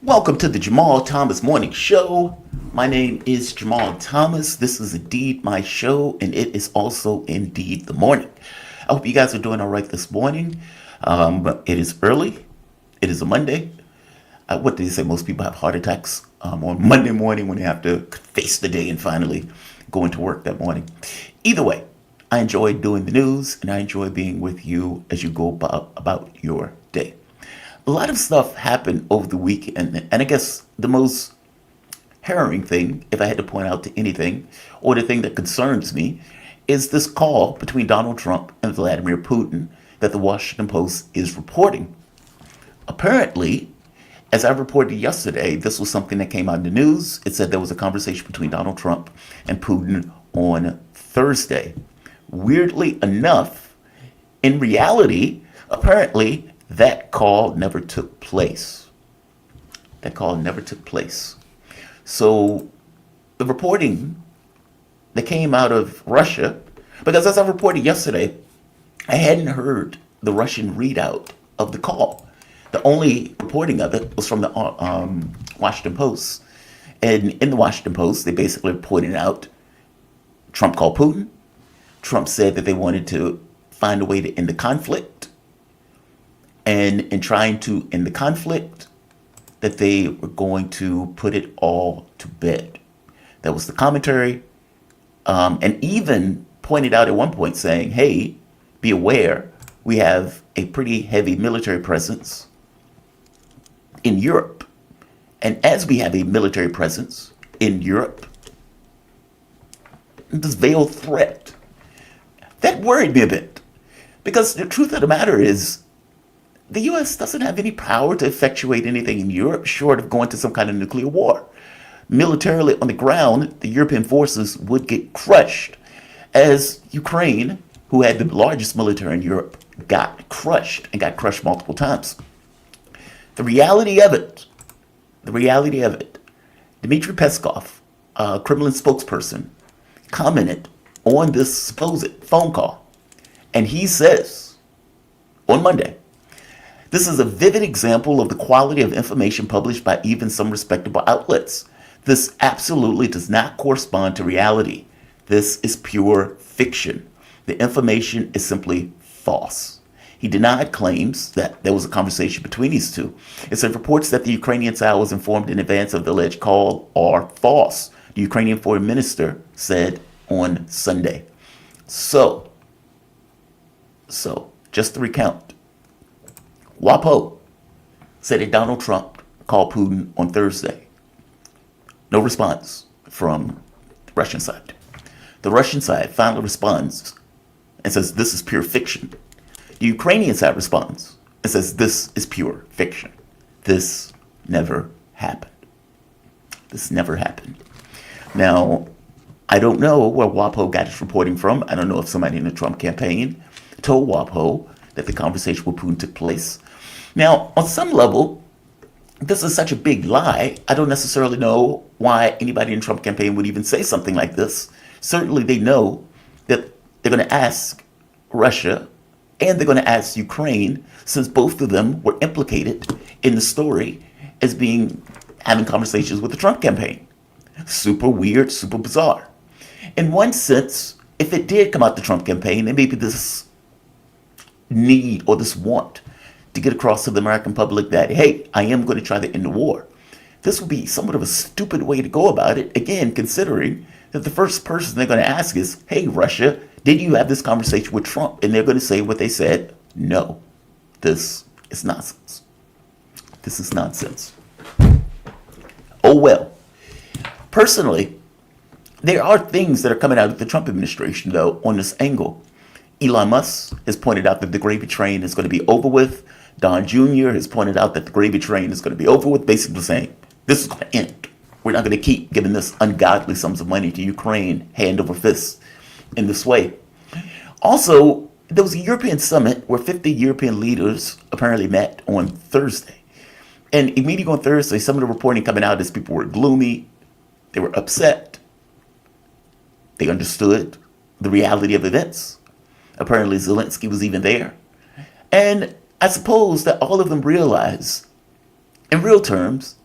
Welcome to the Jamal Thomas Morning Show. My name is Jamal Thomas. This is indeed my show, and it is also indeed the morning. I hope you guys are doing all right this morning. It is early. It is a Monday. What do they say? Most people have heart attacks on Monday morning when they have to face the day and finally go into work that morning. Either way, I enjoy doing the news, and I enjoy being with you as you go about your day. A lot of stuff happened over the weekend, and I guess the most harrowing thing, if I had to point out to anything, or the thing that concerns me, is this call between Donald Trump and Vladimir Putin that the Washington Post is reporting. Apparently, as I reported yesterday, this was something that came out in the news. It said there was a conversation between Donald Trump and Putin on Thursday. Weirdly enough, in reality, apparently, that call never took place. That call never took place. So the reporting that came out of Russia, because as I reported yesterday, I hadn't heard the Russian readout of the call. The only reporting of it was from the Washington Post. And in the Washington Post, they basically pointed out Trump called Putin. Trump said that they wanted to find a way to end the conflict. And in trying to end the conflict, that they were going to put it all to bed. That was the commentary. And even pointed out at one point saying, hey, be aware, we have a pretty heavy military presence in Europe. And as we have a military presence in Europe, this veiled threat, that worried me a bit. Because the truth of the matter is, the U.S. doesn't have any power to effectuate anything in Europe short of going to some kind of nuclear war. Militarily on the ground, the European forces would get crushed as Ukraine, who had the largest military in Europe, got crushed and got crushed multiple times. The reality of it, Dmitry Peskov, a Kremlin spokesperson, commented on this supposed phone call. And he says on Monday, this is a vivid example of the quality of information published by even some respectable outlets. This absolutely does not correspond to reality. This is pure fiction. The information is simply false. He denied claims that there was a conversation between these two. It said reports that the Ukrainian side was informed in advance of the alleged call are false, the Ukrainian foreign minister said on Sunday. So, just to recount, WAPO said that Donald Trump called Putin on Thursday. No response from the Russian side. The Russian side finally responds and says this is pure fiction. The Ukrainian side responds and says this is pure fiction. This never happened. This never happened. Now, I don't know where WAPO got its reporting from. I don't know if somebody in the Trump campaign told WAPO that the conversation with Putin took place. Now, on some level, this is such a big lie, I don't necessarily know why anybody in the Trump campaign would even say something like this. Certainly they know that they're going to ask Russia and they're going to ask Ukraine, since both of them were implicated in the story as having conversations with the Trump campaign. Super weird, super bizarre. In one sense, if it did come out the Trump campaign, then maybe this need or this want to get across to the American public that, hey, I am going to try to end the war. This would be somewhat of a stupid way to go about it, again, considering that the first person they're going to ask is, hey, Russia, did you have this conversation with Trump? And they're going to say what they said. No, this is nonsense. This is nonsense. Oh, well. Personally, there are things that are coming out of the Trump administration, though, on this angle. Elon Musk has pointed out that the gravy train is going to be over with. Don Jr. has pointed out that the gravy train is going to be over with, basically saying, this is going to end. We're not going to keep giving this ungodly sums of money to Ukraine hand over fist in this way. Also, there was a European summit where 50 European leaders apparently met on Thursday. And immediately on Thursday, some of the reporting coming out is people were gloomy, they were upset, they understood the reality of events. Apparently Zelensky was even there. And I suppose that all of them realize, in real terms,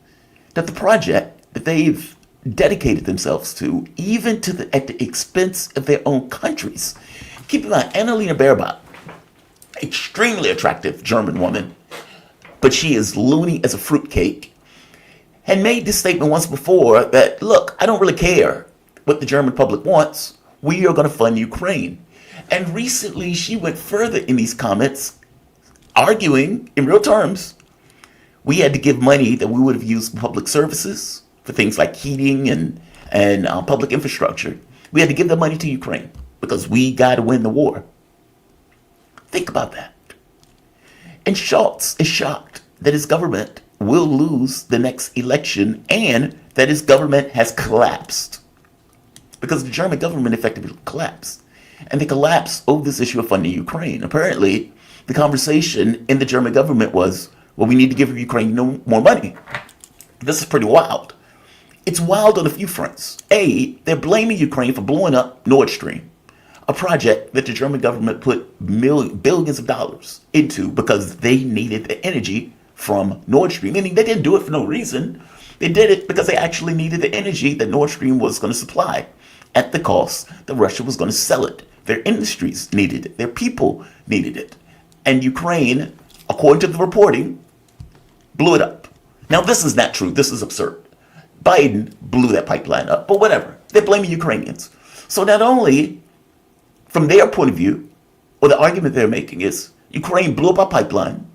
that the project that they've dedicated themselves to, even at the expense of their own countries. Keep in mind, Annalena Baerbock, extremely attractive German woman, but she is loony as a fruitcake, had made this statement once before that, look, I don't really care what the German public wants. We are going to fund Ukraine. And recently she went further in these comments, arguing in real terms, we had to give money that we would have used for public services, for things like heating and public infrastructure. We had to give the money to Ukraine because we got to win the war. Think about that. And Schultz is shocked that his government will lose the next election and that his government has collapsed. Because the German government effectively collapsed. And they collapsed over this issue of funding Ukraine. Apparently, the conversation in the German government was, well, we need to give Ukraine no more money. This is pretty wild. It's wild on a few fronts. A, they're blaming Ukraine for blowing up Nord Stream, a project that the German government put billions of dollars into because they needed the energy from Nord Stream. Meaning they didn't do it for no reason. They did it because they actually needed the energy that Nord Stream was going to supply at the cost that Russia was going to sell it. Their industries needed it. Their people needed it. And Ukraine, according to the reporting, blew it up. Now, this is not true. This is absurd. Biden blew that pipeline up, but whatever. They're blaming Ukrainians. So not only from their point of view, or the argument they're making is Ukraine blew up our pipeline,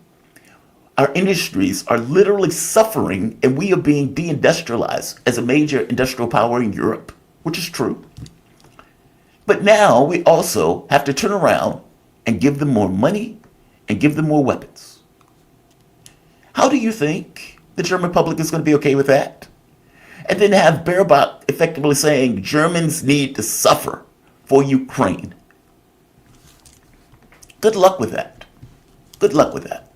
our industries are literally suffering, and we are being deindustrialized as a major industrial power in Europe, which is true. But now we also have to turn around and give them more money and give them more weapons. How do you think the German public is going to be okay with that? And then have Baerbock effectively saying Germans need to suffer for Ukraine. Good luck with that. Good luck with that.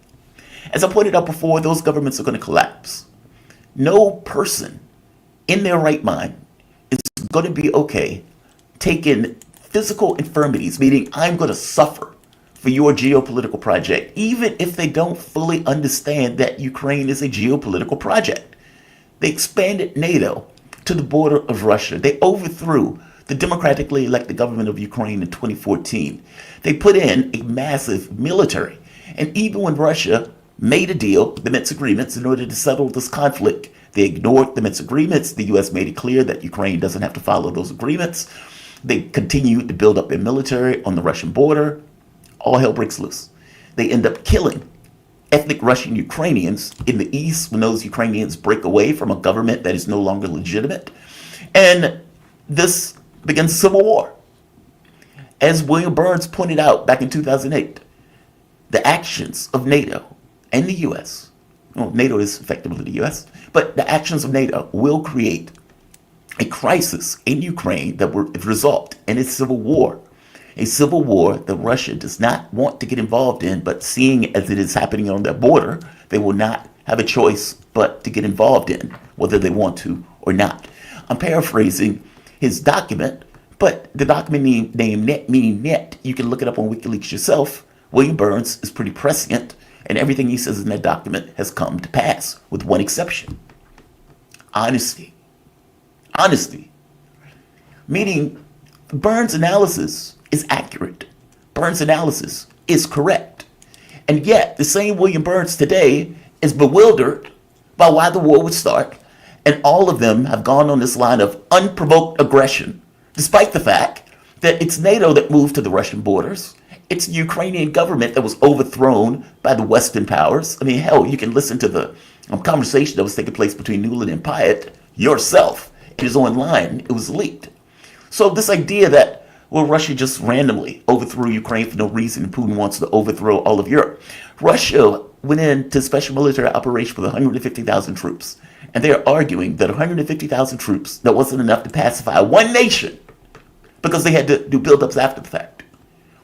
As I pointed out before, those governments are going to collapse. No person in their right mind is going to be okay taking physical infirmities, meaning I'm going to suffer for your geopolitical project, even if they don't fully understand that Ukraine is a geopolitical project. They expanded NATO to the border of Russia. They overthrew the democratically elected government of Ukraine in 2014. They put in a massive military. And even when Russia made a deal, the Minsk agreements, in order to settle this conflict, they ignored the Minsk agreements. The U.S. made it clear that Ukraine doesn't have to follow those agreements. They continued to build up their military on the Russian border. All hell breaks loose. They end up killing ethnic Russian Ukrainians in the east when those Ukrainians break away from a government that is no longer legitimate. And this begins a civil war. As William Burns pointed out back in 2008, the actions of NATO and the U.S., well, NATO is effectively the U.S., but the actions of NATO will create a crisis in Ukraine that will result in a civil war that Russia does not want to get involved in, but seeing as it is happening on their border, they will not have a choice but to get involved in, whether they want to or not. I'm paraphrasing his document, but the document named Net Meaning Net, you can look it up on WikiLeaks yourself. William Burns is pretty prescient, and everything he says in that document has come to pass, with one exception. Honesty. Honesty. Meaning, Burns' analysis is accurate. Burns' analysis is correct. And yet, the same William Burns today is bewildered by why the war would start, and all of them have gone on this line of unprovoked aggression, despite the fact that it's NATO that moved to the Russian borders. It's the Ukrainian government that was overthrown by the Western powers. I mean, hell, you can listen to the conversation that was taking place between Nuland and Pyatt yourself. It is online. It was leaked. So this idea that, well, Russia just randomly overthrew Ukraine for no reason and Putin wants to overthrow all of Europe. Russia went into special military operation with 150,000 troops. And they're arguing that 150,000 troops, that wasn't enough to pacify one nation because they had to do build-ups after the fact,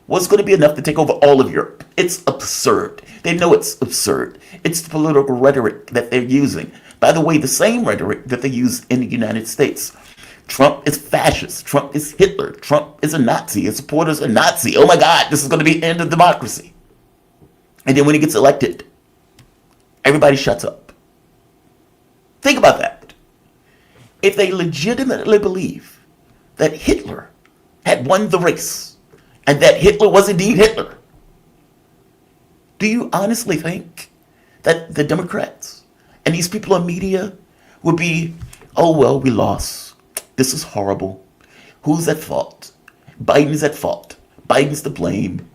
was going to be enough to take over all of Europe. It's absurd. They know it's absurd. It's the political rhetoric that they're using. By the way, the same rhetoric that they use in the United States. Trump is fascist. Trump is Hitler. Trump is a Nazi. His supporters are Nazi. Oh my God, this is going to be the end of democracy. And then when he gets elected, everybody shuts up. Think about that. If they legitimately believe that Hitler had won the race and that Hitler was indeed Hitler, do you honestly think that the Democrats and these people in media would be, oh, well, we lost. This is horrible. Who's at fault? Biden's at fault. Biden's to blame.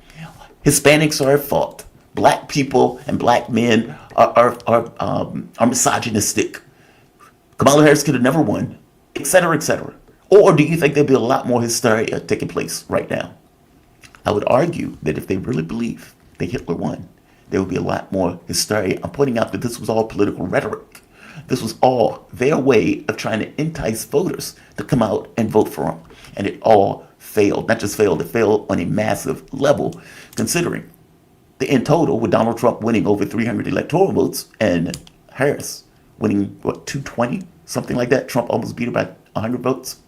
Hispanics are at fault. Black people and black men are misogynistic. Kamala Harris could have never won, et cetera, et cetera. Or do you think there'd be a lot more hysteria taking place right now? I would argue that if they really believe that Hitler won, there would be a lot more hysteria. I'm pointing out that this was all political rhetoric. This was all their way of trying to entice voters to come out and vote for him. And it all failed. Not just failed, it failed on a massive level, considering the in total, with Donald Trump winning over 300 electoral votes and Harris winning, what, 220? Something like that. Trump almost beat her by 100 votes.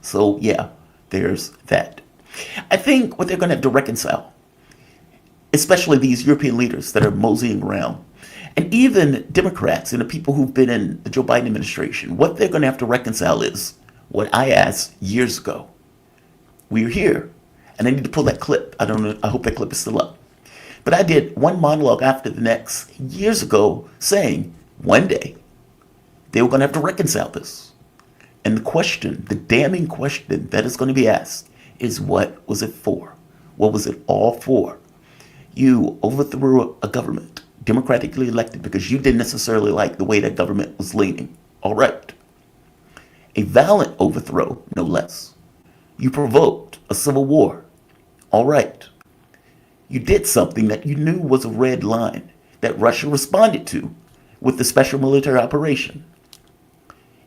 So, yeah, there's that. I think what they're going to have to reconcile, especially these European leaders that are moseying around, and even Democrats and the people who've been in the Joe Biden administration, what they're going to have to reconcile is what I asked years ago. We're here, and I need to pull that clip. I don't know. I hope that clip is still up. But I did one monologue after the next years ago saying one day they were going to have to reconcile this. And the question, the damning question that is going to be asked is, what was it for? What was it all for? You overthrew a government, democratically elected, because you didn't necessarily like the way that government was leaning. All right. A violent overthrow, no less. You provoked a civil war. All right. You did something that you knew was a red line that Russia responded to with the special military operation.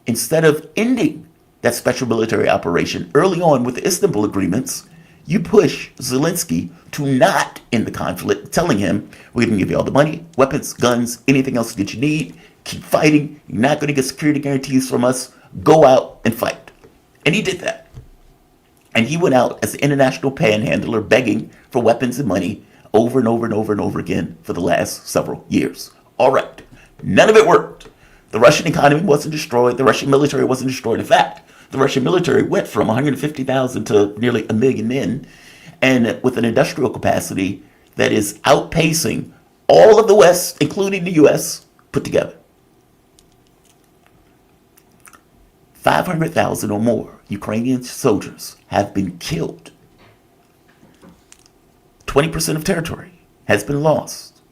Instead of ending that special military operation early on with the Istanbul agreements, you push Zelensky to not end the conflict, telling him, we're going to give you all the money, weapons, guns, anything else that you need. Keep fighting. You're not going to get security guarantees from us. Go out and fight. And he did that. And he went out as an international panhandler begging for weapons and money over and over and over and over again for the last several years. All right. None of it worked. The Russian economy wasn't destroyed. The Russian military wasn't destroyed. In fact, the Russian military went from 150,000 to nearly 1 million men, and with an industrial capacity that is outpacing all of the West, including the U.S., put together. 500,000 or more Ukrainian soldiers have been killed. 20% of territory has been lost.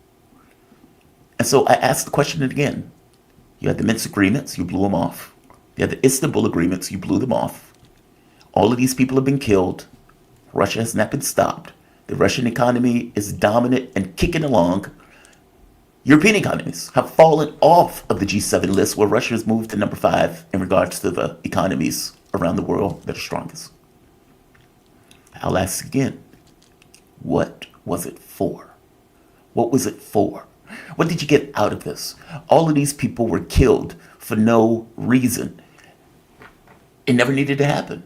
And so I asked the question again. You had the Minsk agreements, you blew them off. You had the Istanbul agreements, you blew them off. All of these people have been killed. Russia has not been stopped. The Russian economy is dominant and kicking along. European economies have fallen off of the G7 list, where Russia has moved to number 5 in regards to the economies around the world that are strongest. I'll ask again, what was it for? What was it for? What did you get out of this? All of these people were killed for no reason. It never needed to happen.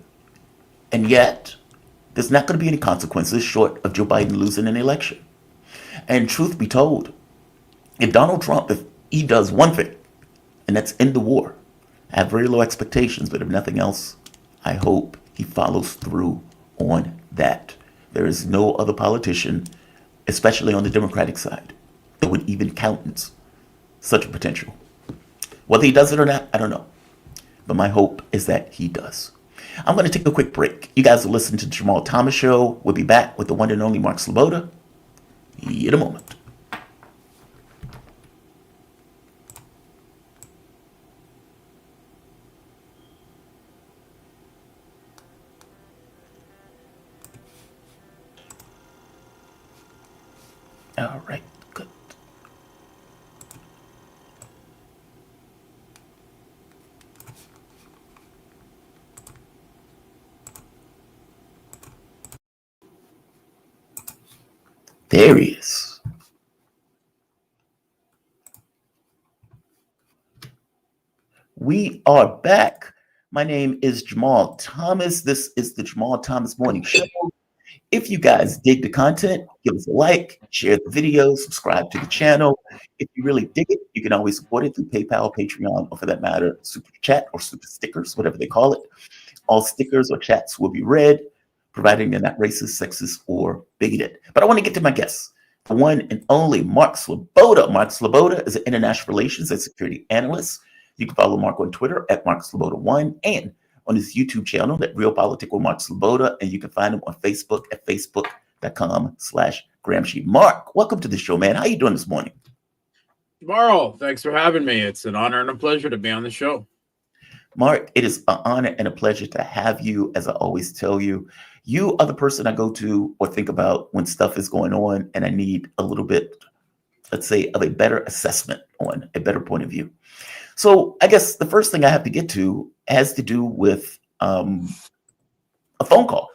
And yet, there's not going to be any consequences short of Joe Biden losing an election. And truth be told, if Donald Trump, if he does one thing, and that's end the war, I have very low expectations, but if nothing else, I hope he follows through on that. There is no other politician, especially on the Democratic side, that would even countenance such a potential. Whether he does it or not, I don't know. But my hope is that he does. I'm going to take a quick break. You guys are listening to the Jamal Thomas Show. We'll be back with the one and only Mark Sleboda in a moment. All right, good. There he is. We are back. My name is Jamal Thomas. This is the Jamal Thomas Morning Show. If you guys dig the content, give us a like, share the video, subscribe to the channel. If you really dig it, you can always support it through PayPal, Patreon, or for that matter, Super Chat or Super Stickers, whatever they call it. All stickers or chats will be read, providing they're not racist, sexist, or bigoted. But I want to get to my guests. The one and only Mark Sleboda. Mark Sleboda is an international relations and security analyst. You can follow Mark on Twitter at Mark Sleboda1 and on his YouTube channel, that Real Politic with Mark Sleboda, and you can find him on Facebook at facebook.com/Gramsci. Mark, welcome to the show, man. How you doing this morning? Tomorrow, thanks for having me. It's an honor and a pleasure to be on the show. Mark, it is an honor and a pleasure to have you. As I always tell you, you are the person I go to or think about when stuff is going on and I need a little bit, let's say, of a better assessment on a better point of view. So I guess the first thing I have to get to has to do with a phone call.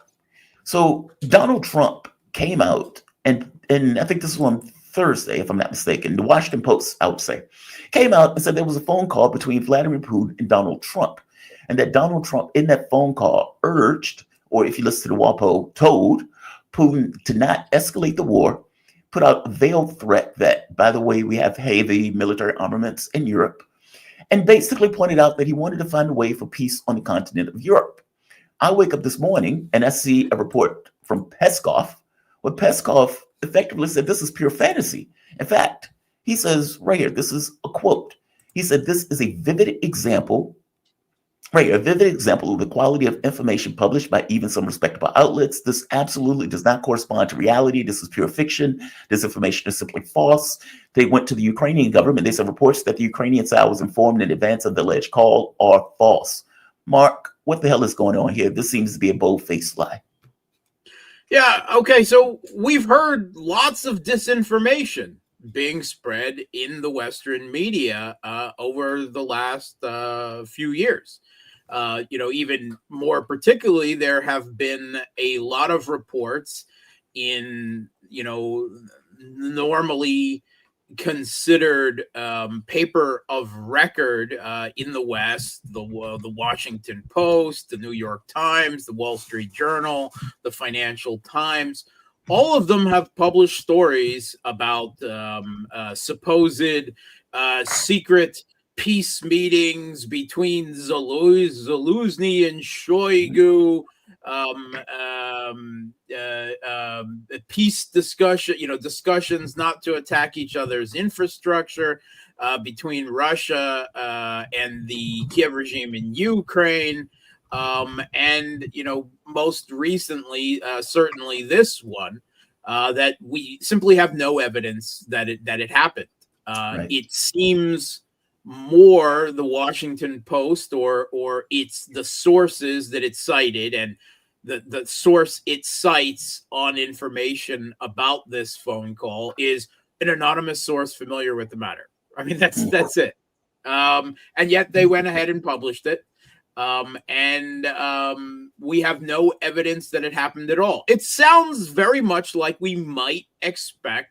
So Donald Trump came out, and I think this was on Thursday, if I'm not mistaken, the Washington Post, I would say, came out and said there was a phone call between Vladimir Putin and Donald Trump, and that Donald Trump in that phone call urged, or if you listen to the WAPO, told Putin to not escalate the war, put out a veiled threat that, by the way, we have heavy military armaments in Europe, and basically pointed out that he wanted to find a way for peace on the continent of Europe. I wake up this morning and I see a report from Peskov, where Peskov effectively said this is pure fantasy. In fact, he says right here, this is a quote. He said, this is a vivid example, right here, a vivid example of the quality of information published by even some respectable outlets. This absolutely does not correspond to reality. This is pure fiction. This information is simply false. They went to the Ukrainian government. They said reports that the Ukrainian side was informed in advance of the alleged call are false. Mark, what the hell is going on here? This seems to be a bold-faced lie. Yeah, okay, so we've heard lots of disinformation being spread in the Western media over the last few years. Even more particularly, there have been a lot of reports in, normally considered paper of record in the West, the Washington Post, the New York Times, the Wall Street Journal, the Financial Times. All of them have published stories about supposed secret peace meetings between Zelensky and Shoigu, peace discussions not to attack each other's infrastructure between Russia and the Kiev regime in Ukraine. And most recently, certainly this one, that we simply have no evidence that it happened. Right. It seems more the Washington Post or it's the sources that it cited, and the source it cites on information about this phone call is an anonymous source familiar with the matter. I mean, that's it. And yet they went ahead and published it. We have no evidence that it happened at all. It sounds very much like we might expect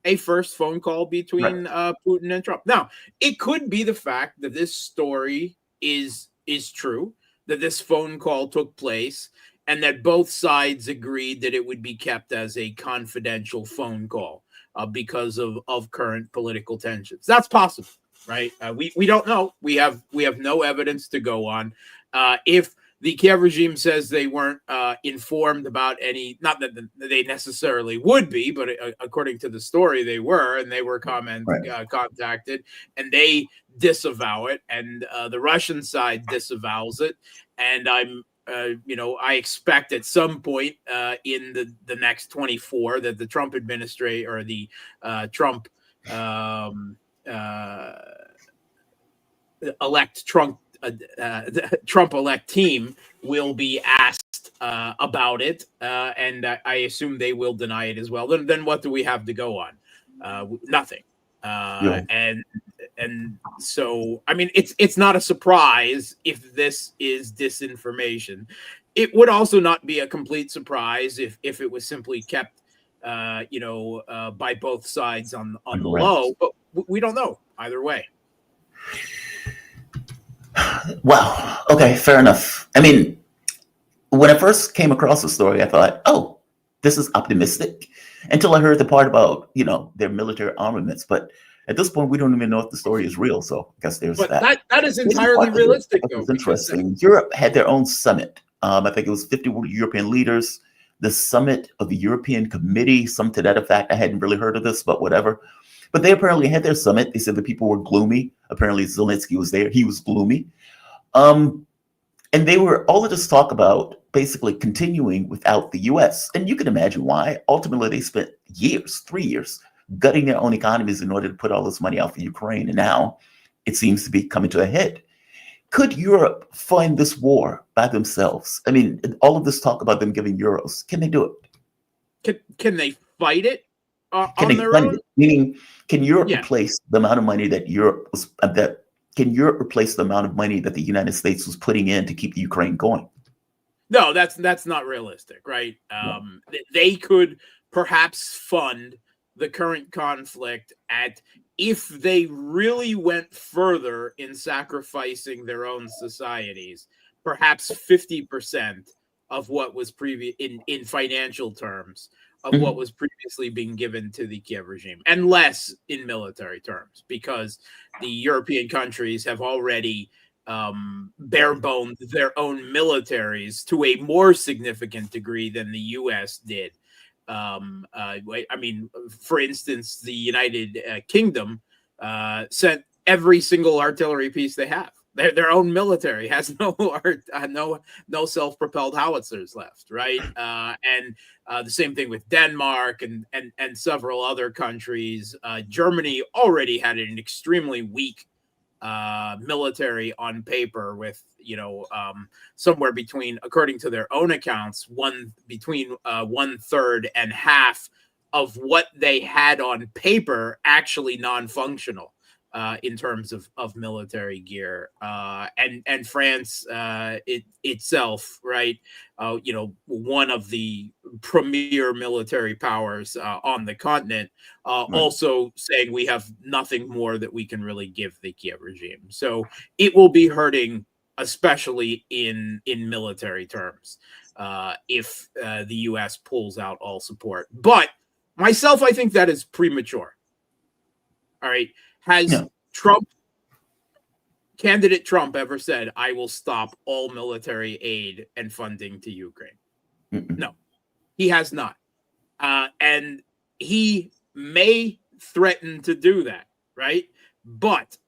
a first phone call between Putin and Trump. Now, it could be the fact that this story is true, that this phone call took place, and that both sides agreed that it would be kept as a confidential phone call because of current political tensions. That's possible, right? We don't know. We have no evidence to go on. If the Kiev regime says they weren't informed about any, not that they necessarily would be, but according to the story, they were, and they were contacted, and they disavow it, and the Russian side disavows it. And I expect at some point in the next 24 that the Trump administration or the Trump Trump-elect team will be asked about it, and I assume they will deny it as well. Then what do we have to go on? Nothing. And so, I mean, it's not a surprise if this is disinformation. It would also not be a complete surprise if it was simply kept, by both sides on the low. But we don't know either way. Wow. Okay, fair enough. I mean, when I first came across the story, I thought, oh, this is optimistic until I heard the part about, their military armaments. But at this point, we don't even know if the story is real. So I guess there's But that. that is Here's the entirely part that realistic, though, was because interesting. Europe had their own summit. I think it was 50 European leaders. The summit of the European Committee, some to that effect. I hadn't really heard of this, but whatever. But they apparently had their summit. They said the people were gloomy. Apparently Zelensky was there. He was gloomy. And they were all of this talk about basically continuing without the US. And you can imagine why. Ultimately, they spent years, 3 years, gutting their own economies in order to put all this money out for Ukraine. And now it seems to be coming to a head. Could Europe fund this war by themselves? I mean, all of this talk about them giving euros, can they do it? Can they fight it can on they their fund own? it? Meaning, can Europe Yeah. replace the amount of money that can Europe replace the amount of money that the United States was putting in to keep Ukraine going? No, that's not realistic, right? They could perhaps fund the current conflict if they really went further in sacrificing their own societies, perhaps 50% of what was in financial terms of what was previously being given to the Kiev regime, and less in military terms, because the European countries have already bare-boned their own militaries to a more significant degree than the U.S. did. I mean, for instance, the United Kingdom sent every single artillery piece they have. Their own military has no self-propelled howitzers left, right? And the same thing with Denmark and several other countries. Germany already had an extremely weak military on paper, with somewhere between, according to their own accounts, between 1/3 and half of what they had on paper actually non-functional in terms of military gear. And France itself, right? One of the premier military powers on the continent, also saying we have nothing more that we can really give the Kiev regime. So it will be hurting, especially in military terms, if the U.S. pulls out all support. But myself, I think that is premature. All right. Has candidate Trump ever said, I will stop all military aid and funding to Ukraine? No, he has not. And he may threaten to do that, right? But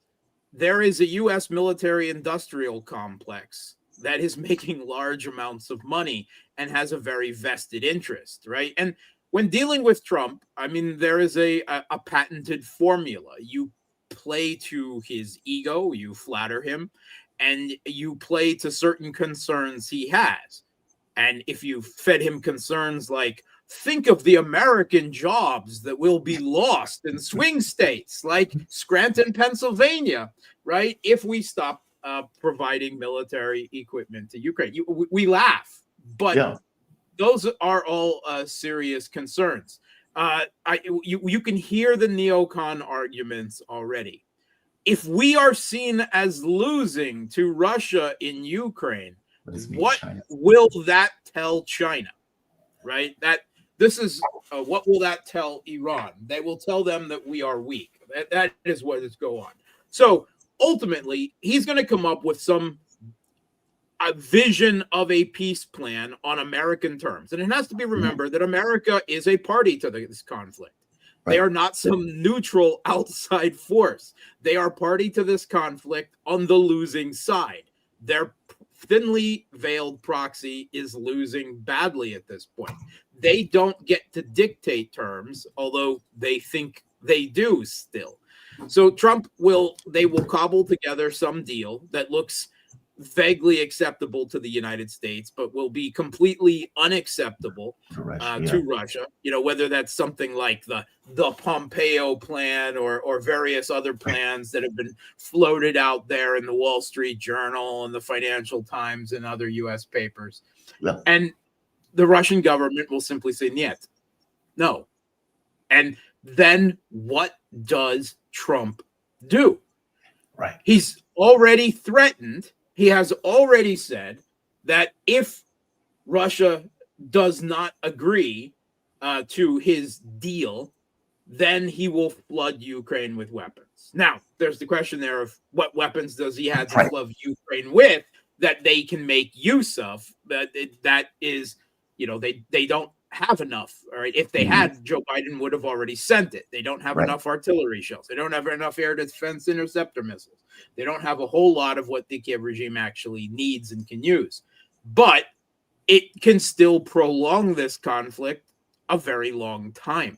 there is a U.S. military industrial complex that is making large amounts of money and has a very vested interest, right? And when dealing with Trump, I mean, there is a patented formula. You play to his ego, you flatter him, and you play to certain concerns he has. And if you fed him concerns like, think of the American jobs that will be lost in swing states like Scranton, Pennsylvania, right? If we stop providing military equipment to Ukraine, we laugh, but those are all serious concerns. You can hear the neocon arguments already. If we are seen as losing to Russia in Ukraine, what will that tell China? Right? This is what will that tell Iran? They will tell them that we are weak. That is what is going on. So ultimately, he's going to come up with a vision of a peace plan on American terms. And it has to be remembered that America is a party to this conflict. Right. They are not some neutral outside force. They are party to this conflict on the losing side. Their thinly veiled proxy is losing badly at this point. They don't get to dictate terms, although they think they do still. So they will cobble together some deal that looks vaguely acceptable to the United States, but will be completely unacceptable to Russia. Whether that's something like the Pompeo plan or various other plans that have been floated out there in the Wall Street Journal and the Financial Times and other U.S. papers. Yeah. And the Russian government will simply say, "Niet, no." And then what does Trump do? Right. He's already threatened. He has already said that if Russia does not agree, to his deal, then he will flood Ukraine with weapons. Now, there's the question there of what weapons does he have to Right. flood Ukraine with that they can make use of? That is, they don't have enough. All right. If they had, Joe Biden would have already sent it. They don't have Right. enough artillery shells. They don't have enough air defense interceptor missiles. They don't have a whole lot of what the Kiev regime actually needs and can use. But it can still prolong this conflict a very long time.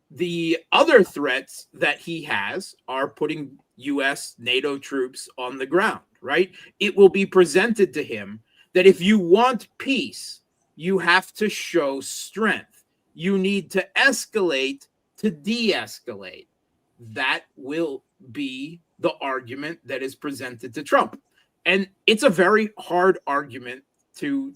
The other threats that he has are putting U.S. NATO troops on the ground, right? It will be presented to him that if you want peace, you have to show strength. You need to escalate to de-escalate. That will be the argument that is presented to Trump. And it's a very hard argument to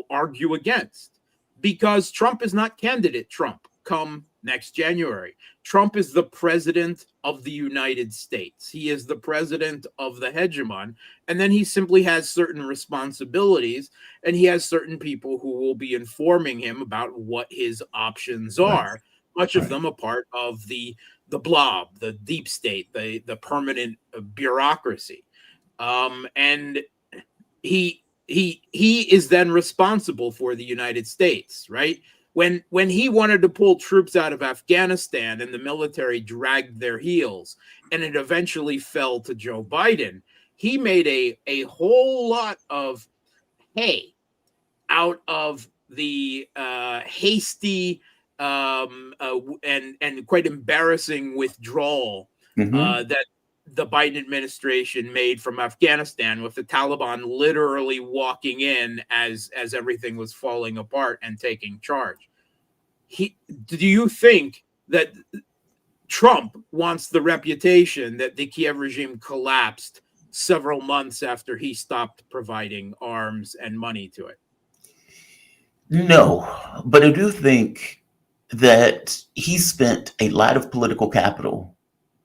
argue against, because Trump is not candidate Trump come next January. Trump is the president of the United States. He is the president of the hegemon. And then he simply has certain responsibilities, and he has certain people who will be informing him about what his options are, much of them a part of the blob, the deep state, the permanent bureaucracy. And he is then responsible for the United States, right? When he wanted to pull troops out of Afghanistan and the military dragged their heels and it eventually fell to Joe Biden, he made a whole lot of hay out of the hasty and quite embarrassing withdrawal that the Biden administration made from Afghanistan, with the Taliban literally walking in as everything was falling apart and taking charge. Do you think that Trump wants the reputation that the Kiev regime collapsed several months after he stopped providing arms and money to it? No, but I do think that he spent a lot of political capital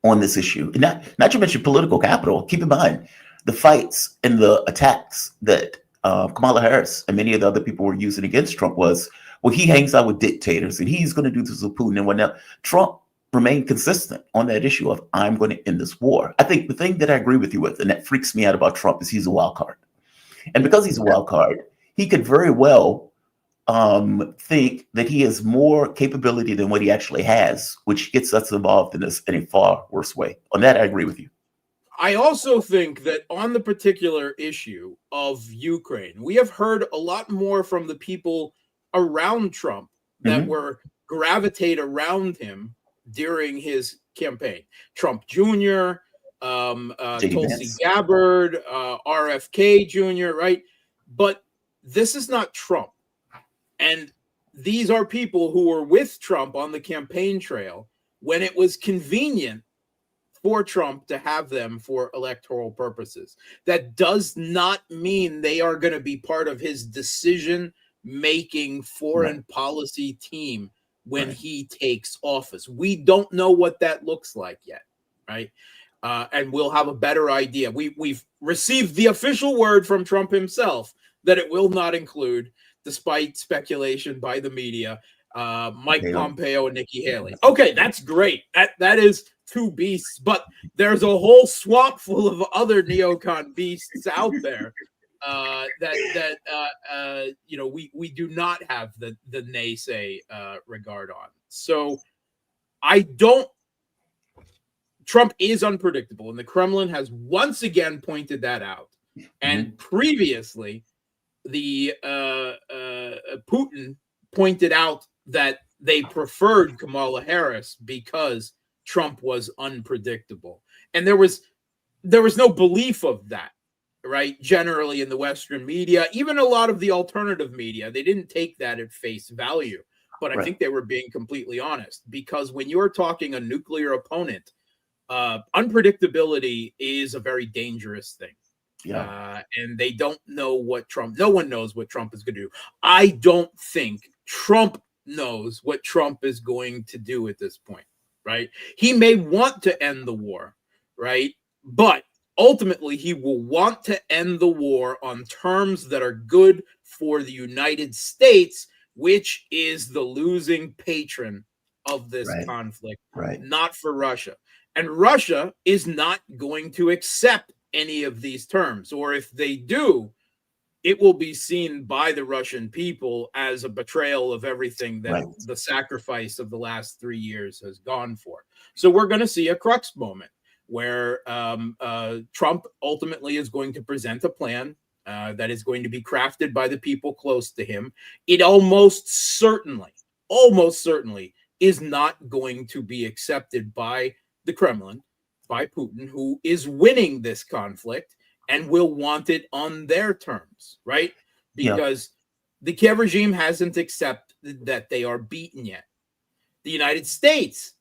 on this issue. And not to mention political capital. Keep in mind the fights and the attacks that Kamala Harris and many of the other people were using against Trump was, well, he hangs out with dictators and he's going to do this with Putin and whatnot. Trump remained consistent on that issue of, I'm going to end this war. I think the thing that I agree with you with, and that freaks me out about Trump, is he's a wild card. And because he's a wild card, he could very well think that he has more capability than what he actually has, which gets us involved in this in a far worse way. On that, I agree with you. I also think that on the particular issue of Ukraine, we have heard a lot more from the people around Trump that were gravitate around him during his campaign. Trump Jr., Tulsi Gabbard, RFK Jr., right? But this is not Trump. And these are people who were with Trump on the campaign trail when it was convenient for Trump to have them for electoral purposes. That does not mean they are going to be part of his decision-making foreign policy team when he takes office. We don't know what that looks like yet, right? And we'll have a better idea. We've received the official word from Trump himself that it will not include, despite speculation by the media, Mike Pompeo and Nikki Haley. Okay, that's great. That is two beasts, but there's a whole swamp full of other neocon beasts out there that we do not have the naysay regard on. So Trump is unpredictable, and the Kremlin has once again pointed that out. And previously, the Putin pointed out that they preferred Kamala Harris because Trump was unpredictable, and there was no belief of that, right? Generally in the Western media, even a lot of the alternative media, they didn't take that at face value. But I think they were being completely honest, because when you're talking a nuclear opponent, unpredictability is a very dangerous thing. And they don't know no one knows what Trump is going to do. I don't think Trump knows what Trump is going to do at this point, right? He may want to end the war, right? But ultimately, he will want to end the war on terms that are good for the United States, which is the losing patron of this Right. conflict, Right. not for Russia. And Russia is not going to accept any of these terms, or if they do, it will be seen by the Russian people as a betrayal of everything that Right. the sacrifice of the last 3 years has gone for. So we're going to see a crux moment where Trump ultimately is going to present a plan that is going to be crafted by the people close to him. It almost certainly is not going to be accepted by the Kremlin, by Putin, who is winning this conflict and will want it on their terms, right? Yeah. Because the Kiev regime hasn't accepted that they are beaten yet. The United States,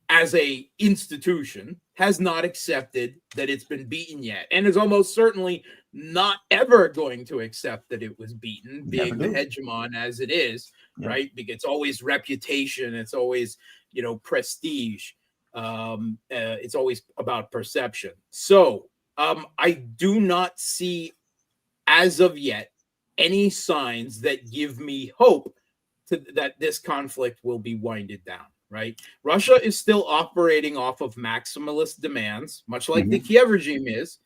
as a institution, has not accepted that it's been beaten yet, and is almost certainly not ever going to accept that it was beaten, being the hegemon as it is, right? Because it's always reputation, it's always, prestige, it's always about perception. So I do not see, as of yet, any signs that give me hope that this conflict will be winded down, right? Russia is still operating off of maximalist demands, much like the Kiev regime is,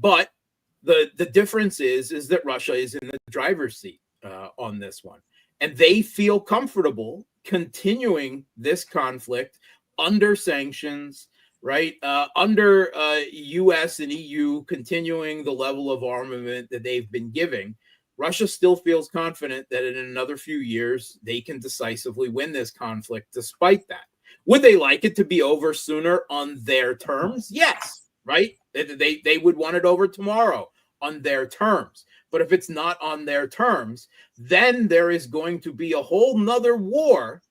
but the difference is that Russia is in the driver's seat on this one. And they feel comfortable continuing this conflict under sanctions, right? Under US and EU continuing the level of armament that they've been giving. Russia still feels confident that in another few years, they can decisively win this conflict despite that. Would they like it to be over sooner on their terms? Yes, right? They would want it over tomorrow on their terms. But if it's not on their terms, then there is going to be a whole nother war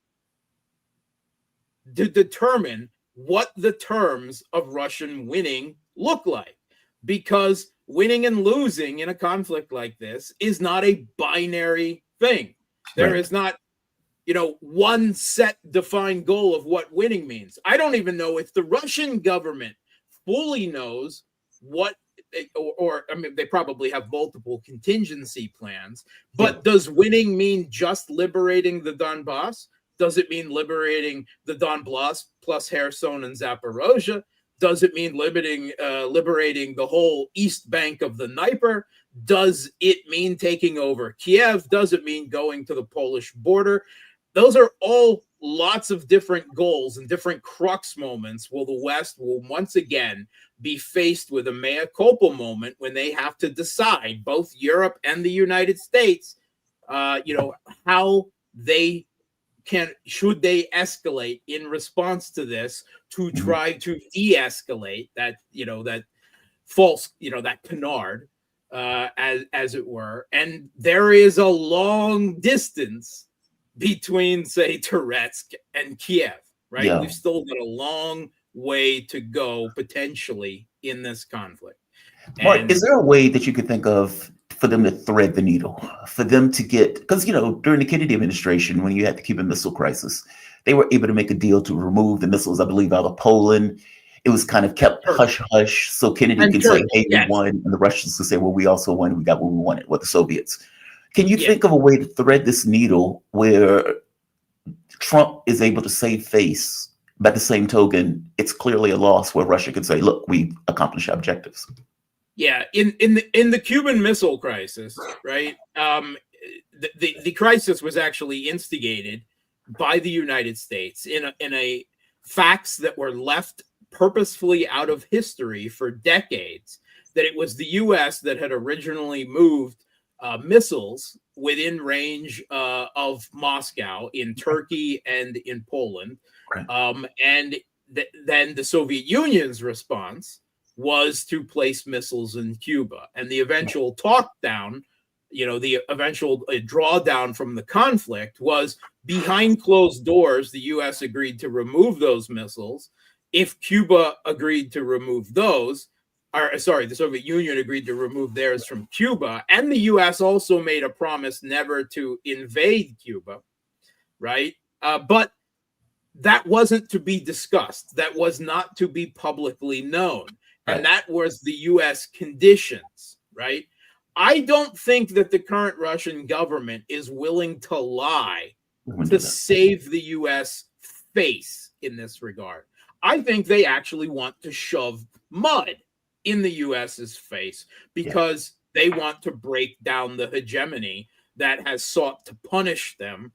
to determine what the terms of Russian winning look like. Because winning and losing in a conflict like this is not a binary thing. There is not, one set defined goal of what winning means. I don't even know if the Russian government fully knows what, or I mean, they probably have multiple contingency plans, but does winning mean just liberating the Donbass? Does it mean liberating the Donbass plus Kherson and Zaporozhye? Does it mean liberating the whole east bank of the Dnieper? Does it mean taking over Kiev? Does it mean going to the Polish border? Those are all lots of different goals and different crux moments. Well, the West will once again be faced with a mea culpa moment when they have to decide, both Europe and the United States, how they should they escalate in response to this to try to de-escalate that, that false, that canard, as it were. And there is a long distance between, say, Toretsk and Kiev, right? Yeah. We've still got a long way to go potentially in this conflict. Mark, is there a way that you could think of for them to thread the needle, for them to get, because, during the Kennedy administration, when you had the Cuban Missile Crisis, they were able to make a deal to remove the missiles, I believe, out of Poland. It was kind of kept hush-hush, so Kennedy could say, hey, we won, and the Russians could say, well, we also won, we got what we wanted, with the Soviets. Can you think of a way to thread this needle where Trump is able to save face, by the same token, it's clearly a loss where Russia could say, look, we accomplished our objectives? Yeah, in the Cuban Missile Crisis, right? The crisis was actually instigated by the United States in a facts that were left purposefully out of history for decades. That it was the U.S. that had originally moved missiles within range of Moscow in Turkey and in Poland, and then the Soviet Union's response was to place missiles in Cuba. And the eventual talk down, the eventual drawdown from the conflict was behind closed doors. The U.S. agreed to remove those missiles. If Cuba agreed to remove those, the Soviet Union agreed to remove theirs from Cuba. And the U.S. also made a promise never to invade Cuba, right? But that wasn't to be discussed. That was not to be publicly known. And that was the U.S. conditions, right? I don't think that the current Russian government is willing to lie to save the U.S. face in this regard. I think they actually want to shove mud in the U.S.'s face because they want to break down the hegemony that has sought to punish them,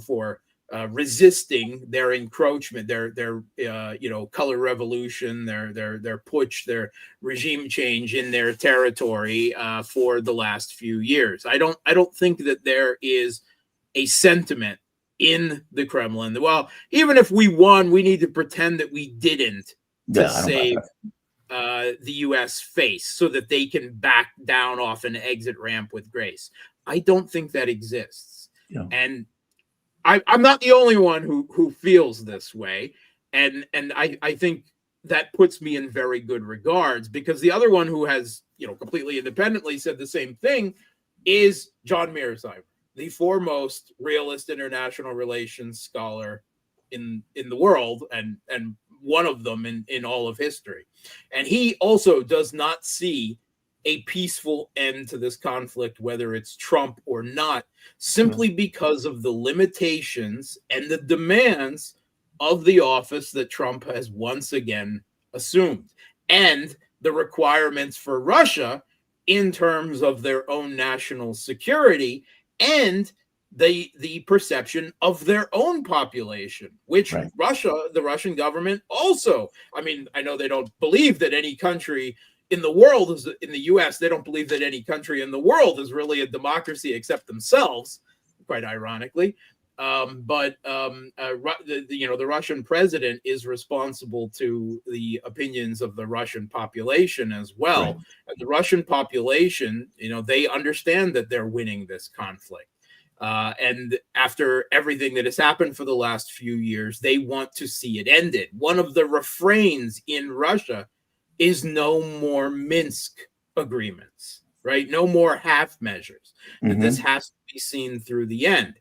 for resisting their encroachment, their color revolution, their putsch, their regime change in their territory for the last few years. I don't think that there is a sentiment in the Kremlin. Well, even if we won, we need to pretend that we didn't to save the U.S. face so that they can back down off an exit ramp with grace. I don't think that exists. Yeah. And I'm not the only one who feels this way. And I think that puts me in very good regards, because the other one who has, completely independently said the same thing is John Mearsheimer, the foremost realist international relations scholar in the world, and one of them in all of history. And he also does not see a peaceful end to this conflict, whether it's Trump or not, simply because of the limitations and the demands of the office that Trump has once again assumed, and the requirements for Russia in terms of their own national security and the perception of their own population, which the Russian government also, I know they don't believe that any country in the world is, in the U.S., they don't believe that any country in the world is really a democracy except themselves, quite ironically. The Russian president is responsible to the opinions of the Russian population as well. And the Russian population, they understand that they're winning this conflict. And after everything that has happened for the last few years, they want to see it ended. One of the refrains in Russia is no more Minsk agreements, right? No more half measures. And this has to be seen through the end.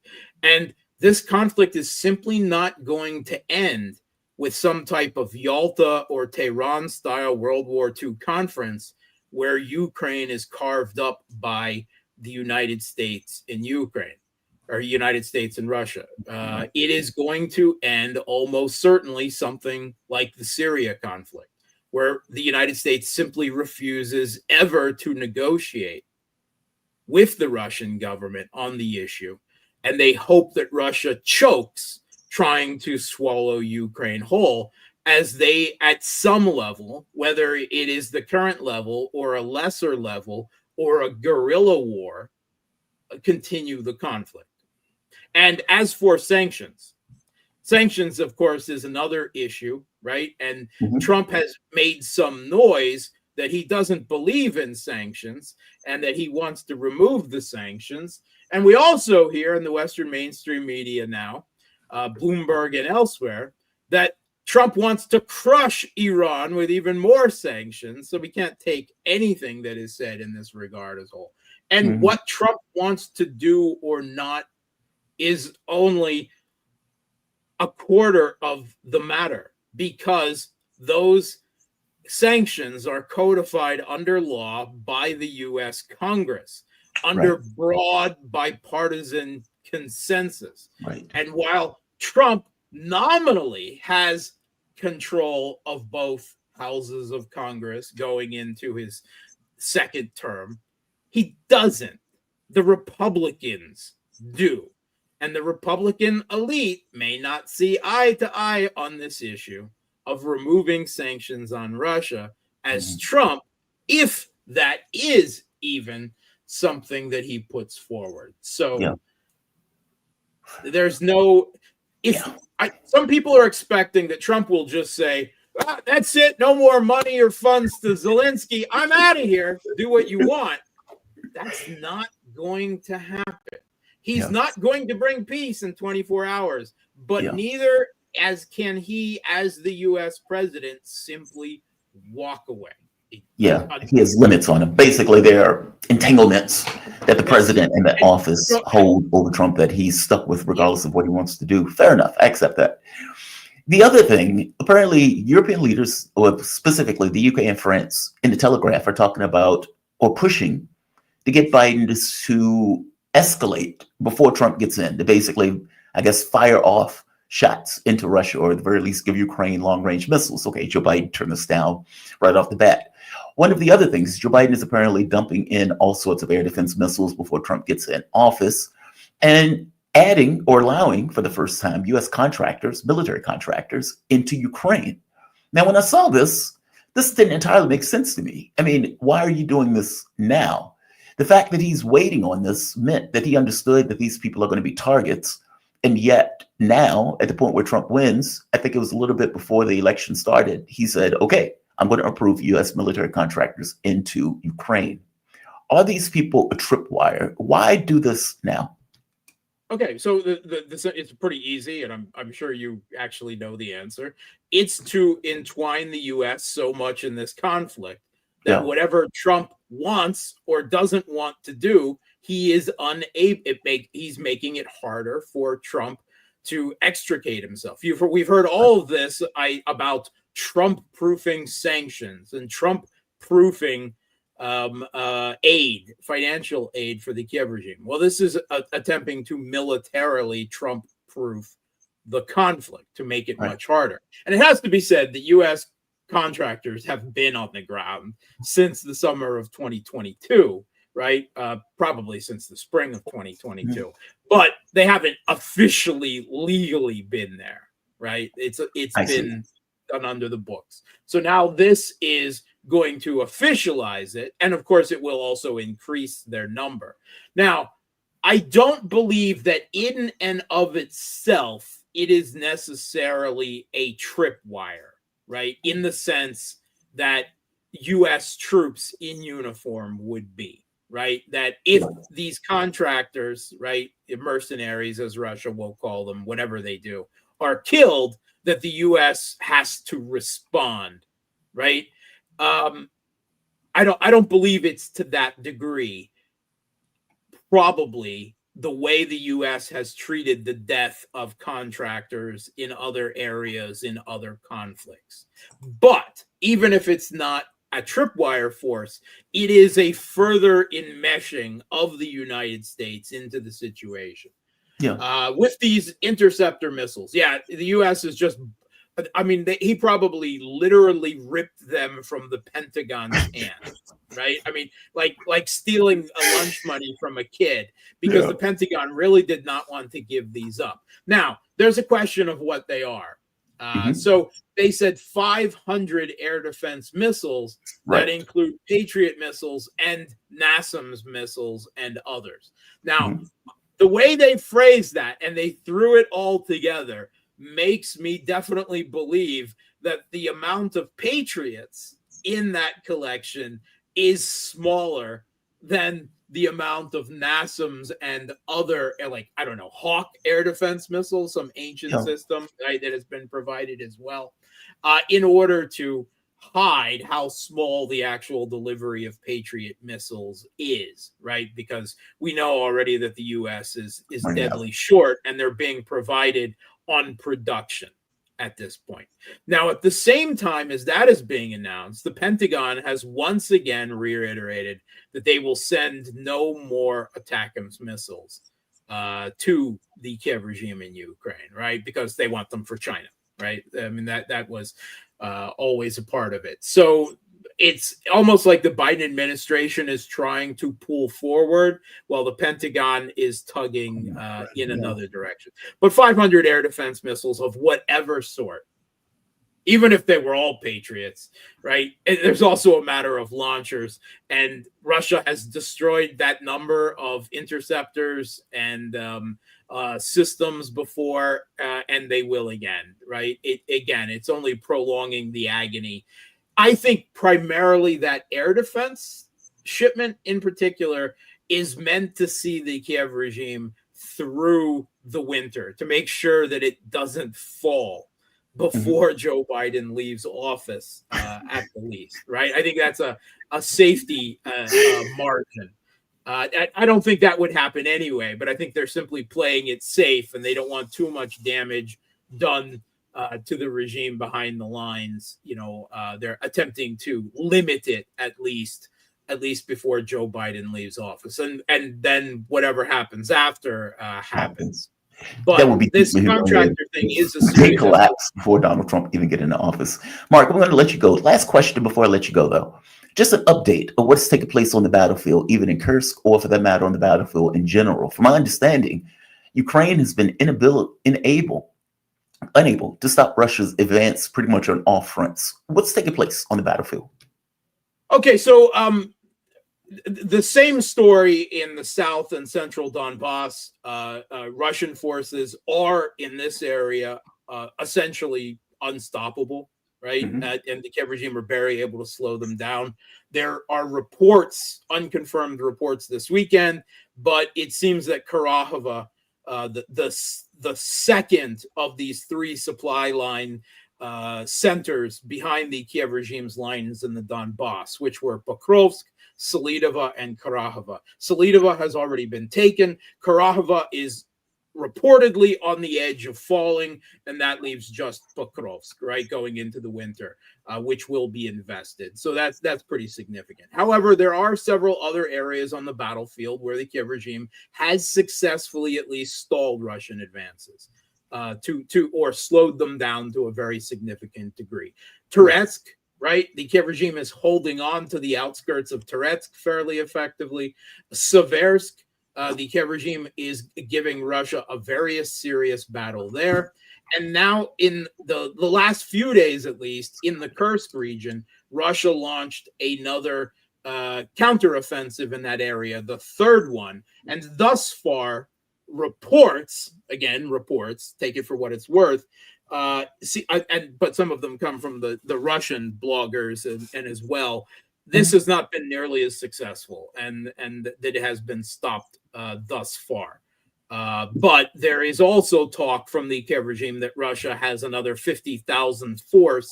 And this conflict is simply not going to end with some type of Yalta or Tehran style World War II conference where Ukraine is carved up by the United States in Ukraine, or United States and Russia. It is going to end almost certainly something like the Syria conflict, where the United States simply refuses ever to negotiate with the Russian government on the issue. And they hope that Russia chokes trying to swallow Ukraine whole, as they, at some level, whether it is the current level or a lesser level or a guerrilla war, continue the conflict. And as for sanctions, of course, is another issue, right? And Trump has made some noise that he doesn't believe in sanctions and that he wants to remove the sanctions. And we also hear in the Western mainstream media now, Bloomberg and elsewhere, that Trump wants to crush Iran with even more sanctions. So we can't take anything that is said in this regard as whole. And what Trump wants to do or not is only a quarter of the matter, because those sanctions are codified under law by the U.S. Congress under broad bipartisan consensus. And while Trump nominally has control of both houses of Congress going into his second term, he doesn't. The Republicans do. And the Republican elite may not see eye to eye on this issue of removing sanctions on Russia as Trump, if that is even something that he puts forward. So there's no, some people are expecting that Trump will just say, that's it, no more money or funds to Zelensky, I'm out of here, do what you want. That's not going to happen. He's not going to bring peace in 24 hours, but neither can he, as the U.S. president, simply walk away. He has limits on him. Basically, there are entanglements that the president and the office hold over Trump that he's stuck with regardless of what he wants to do. Fair enough. I accept that. The other thing, apparently European leaders, or specifically the UK and France, in the Telegraph are talking about or pushing to get Biden to escalate before Trump gets in, to basically, I guess, fire off shots into Russia, or at the very least give Ukraine long-range missiles. Okay, Joe Biden turned this down right off the bat. One of the other things is Joe Biden is apparently dumping in all sorts of air defense missiles before Trump gets in office, and adding or allowing for the first time U.S. contractors, military contractors, into Ukraine. Now, when I saw this didn't entirely make sense to me. I mean, why are you doing this now? The fact that he's waiting on this meant that he understood that these people are going to be targets. And yet now, at the point where Trump wins, I think it was a little bit before the election started, he said, okay, I'm going to approve U.S. military contractors into Ukraine. Are these people a tripwire? Why do this now? Okay, so it's pretty easy, and I'm sure you actually know the answer. It's to entwine the U.S. so much in this conflict that whatever Trump wants or doesn't want to do, he is unable. He's making it harder for Trump to extricate himself. We've heard all of this about Trump-proofing sanctions and Trump-proofing financial aid for the Kiev regime. Well, this is attempting to militarily Trump-proof the conflict to make it much harder. And it has to be said that U.S. contractors have been on the ground since the summer of 2022, right? Probably since the spring of 2022, but they haven't officially, legally been there, right? It's been done under the books. So now this is going to officialize it, and of course, it will also increase their number. Now, I don't believe that in and of itself it is necessarily a tripwire, right? In the sense that U.S. troops in uniform would be, right? That if these contractors, right, mercenaries, as Russia will call them, whatever they do, are killed, that the U.S. has to respond, right? I don't believe it's to that degree. Probably the way the U.S. has treated the death of contractors in other areas, in other conflicts. But even if it's not a tripwire force, it is a further enmeshing of the United States into the situation. With these interceptor missiles. The U.S. is just, I mean, he probably literally ripped them from the Pentagon's hand, right? I mean, like stealing a lunch money from a kid, because the Pentagon really did not want to give these up. Now, there's a question of what they are. So they said 500 air defense missiles that include Patriot missiles and NASAMS missiles and others. Now, the way they phrased that and they threw it all together makes me definitely believe that the amount of Patriots in that collection is smaller than the amount of NASAMS and other, like, I don't know, Hawk air defense missiles, some ancient system, right, that has been provided as well, in order to hide how small the actual delivery of Patriot missiles is, right? Because we know already that the U.S. is deadly short, and they're being provided on production at this point. Now, at the same time as that is being announced, the Pentagon has once again reiterated that they will send no more ATACMS missiles to the Kiev regime in Ukraine, right? Because they want them for China, right? I mean, that was always a part of it. So it's almost like the Biden administration is trying to pull forward while the Pentagon is tugging in another direction. But 500 air defense missiles of whatever sort, even if they were all Patriots, right? There's also a matter of launchers, and Russia has destroyed that number of interceptors and systems before, and they will again, right? It's only prolonging the agony. I think primarily that air defense shipment in particular is meant to see the Kiev regime through the winter, to make sure that it doesn't fall before Joe Biden leaves office at the least, right? I think that's a safety margin. I don't think that would happen anyway, but I think they're simply playing it safe, and they don't want too much damage done to the regime behind the lines. They're attempting to limit it at least at least before Joe Biden leaves office, and then whatever happens after happens. That But would be this contractor thing is a serious collapse before Donald Trump even get into office. Mark, I'm going to let you go. Last question before I let you go, though. Just an update of what's taking place on the battlefield, even in Kursk, or for that matter, on the battlefield in general. From my understanding, Ukraine has been unable to stop Russia's advance pretty much on all fronts. What's taking place on the battlefield? Okay, so the same story in the south and central Donbass. Russian forces are in this area essentially unstoppable, right? Mm-hmm. And the Kiev regime are very able to slow them down. There are reports, unconfirmed reports this weekend, but it seems that Karahova, the second of these three supply line centers behind the Kiev regime's lines in the Donbass, which were Pokrovsk, Selidova, and Karahova. Selidova has already been taken. Karahova is reportedly on the edge of falling, and that leaves just Pokrovsk, right, going into the winter, which will be invested. So that's pretty significant. However, there are several other areas on the battlefield where the Kiev regime has successfully at least stalled Russian advances. Or slowed them down to a very significant degree. Toretsk, right? The Kiev regime is holding on to the outskirts of Toretsk fairly effectively. Seversk, the Kiev regime is giving Russia a very serious battle there. And now in the last few days, at least, in the Kursk region, Russia launched another counteroffensive in that area, the third one. And thus far, reports, take it for what it's worth, but some of them come from the Russian bloggers and as well. This has not been nearly as successful, and that it has been stopped thus far. But there is also talk from the Kiev regime that Russia has another 50,000 force,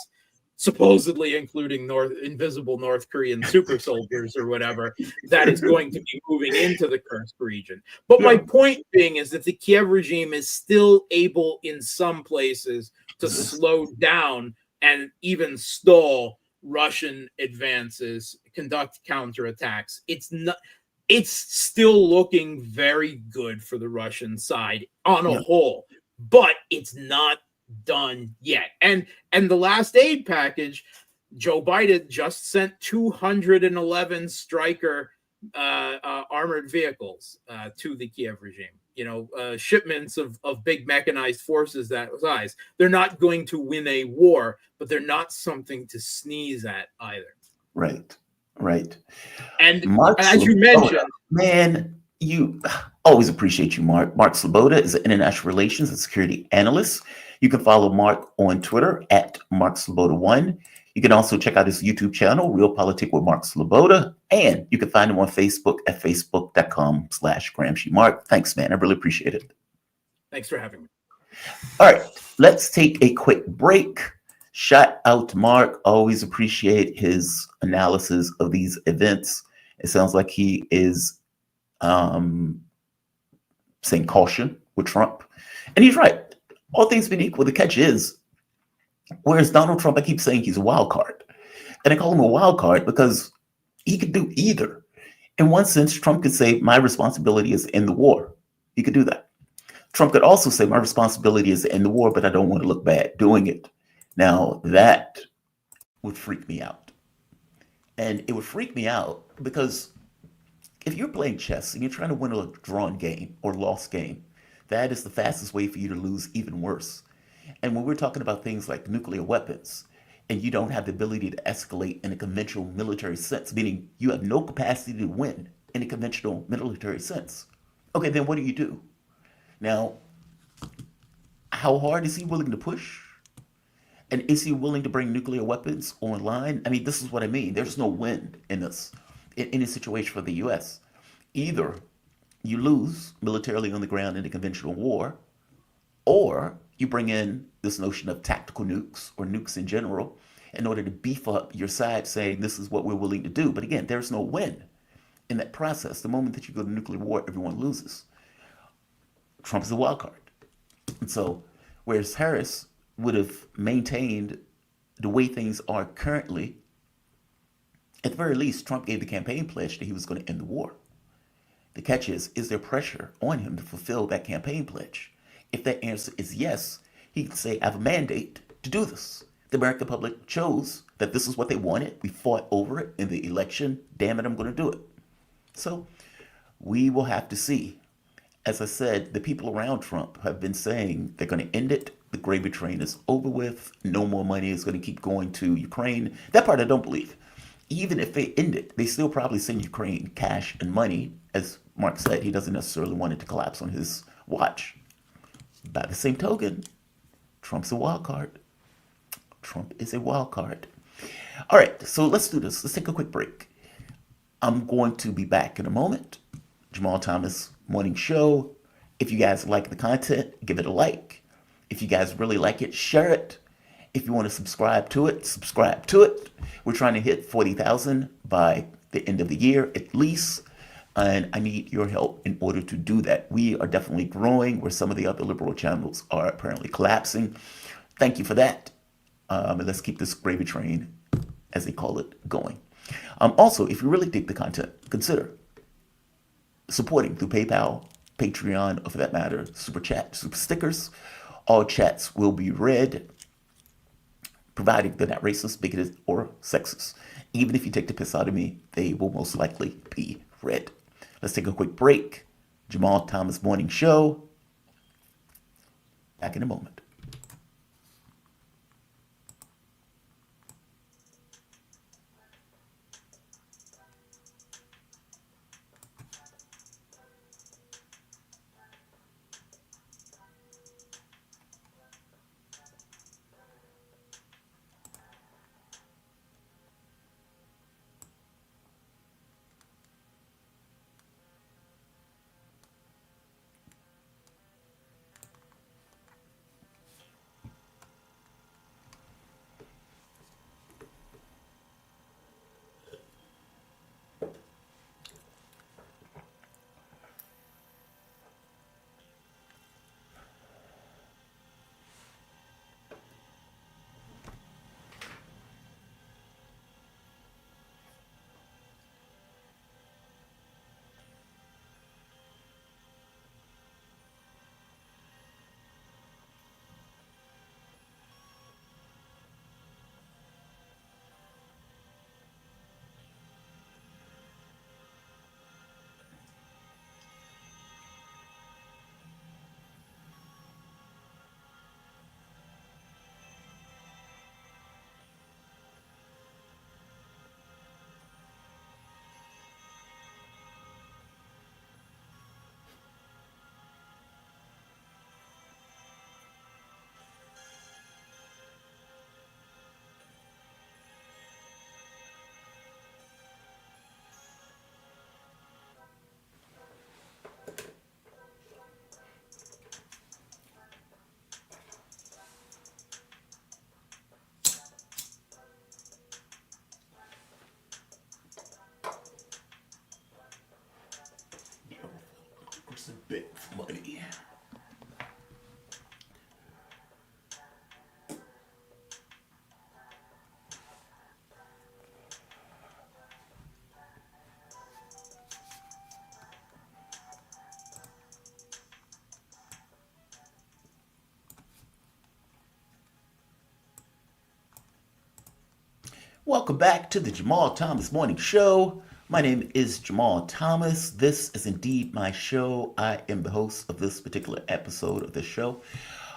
supposedly including invisible North Korean super soldiers or whatever, that is going to be moving into the Kursk region. But my point being is that the Kiev regime is still able in some places to slow down and even stall Russian advances, conduct counterattacks. It's still looking very good for the Russian side on a whole, but it's not done yet. And the last aid package, Joe Biden just sent 211 Stryker armored vehicles to the Kiev regime. Shipments of big mechanized forces that size. They're not going to win a war, but they're not something to sneeze at either. Right. And Mark as you mentioned, man, you always appreciate you, Mark. Mark Sleboda is an international relations and security analyst. You can follow Mark on Twitter at Mark Sleboda1. You can also check out his YouTube channel, Real Politic with Mark Sleboda. And you can find him on Facebook at facebook.com/Gramsci. Mark, thanks, man. I really appreciate it. Thanks for having me. All right, let's take a quick break. Shout out to Mark. Always appreciate his analysis of these events. It sounds like he is saying caution with Trump. And he's right. All things being equal, the catch is, whereas Donald Trump, I keep saying he's a wild card. And I call him a wild card because he could do either. In one sense, Trump could say, my responsibility is to end the war. He could do that. Trump could also say, my responsibility is to end the war, but I don't want to look bad doing it. Now, that would freak me out. And it would freak me out because if you're playing chess and you're trying to win a drawn game or lost game, that is the fastest way for you to lose, even worse. And when we're talking about things like nuclear weapons, and you don't have the ability to escalate in a conventional military sense, meaning you have no capacity to win in a conventional military sense, okay, then what do? Now, how hard is he willing to push? And is he willing to bring nuclear weapons online? I mean, this is what I mean. There's no win in this, in any situation for the U.S. Either you lose militarily on the ground in a conventional war, or you bring in this notion of tactical nukes or nukes in general in order to beef up your side, saying this is what we're willing to do. But again, there's no win in that process. The moment that you go to nuclear war, everyone loses. Trump is a wild card. And so, whereas Harris would have maintained the way things are currently At the very least, Trump gave the campaign pledge that he was going to end the war. The catch is there pressure on him to fulfill that campaign pledge? If that answer is yes, he can say, I have a mandate to do this. The American public chose that this is what they wanted. We fought over it in the election. Damn it, I'm going to do it. So we will have to see. As I said, the people around Trump have been saying they're going to end it. The gravy train is over with. No more money is going to keep going to Ukraine. That part I don't believe. Even if they end it, they still probably send Ukraine cash and money. As Mark said, he doesn't necessarily want it to collapse on his watch. By the same token, Trump's a wild card. Trump is a wild card. All right, so let's do this. Let's take a quick break. I'm going to be back in a moment. Jamal Thomas Morning Show. If you guys like the content, give it a like. If you guys really like it, share it. If you want to subscribe to it, subscribe to it. We're trying to hit 40,000 by the end of the year at least. And I need your help in order to do that. We are definitely growing where some of the other liberal channels are apparently collapsing. Thank you for that. And let's keep this gravy train, as they call it, going. Also, if you really dig the content, consider supporting through PayPal, Patreon, or for that matter, Super Chat, Super Stickers. All chats will be read, provided they're not racist, bigoted, or sexist. Even if you take the piss out of me, they will most likely be read. Let's take a quick break. Jamal Thomas Morning Show. Back in a moment. It's a bit money. Welcome back to the Jamal Thomas Morning Show. My name is Jamal Thomas. This is indeed my show. I am the host of this particular episode of this show.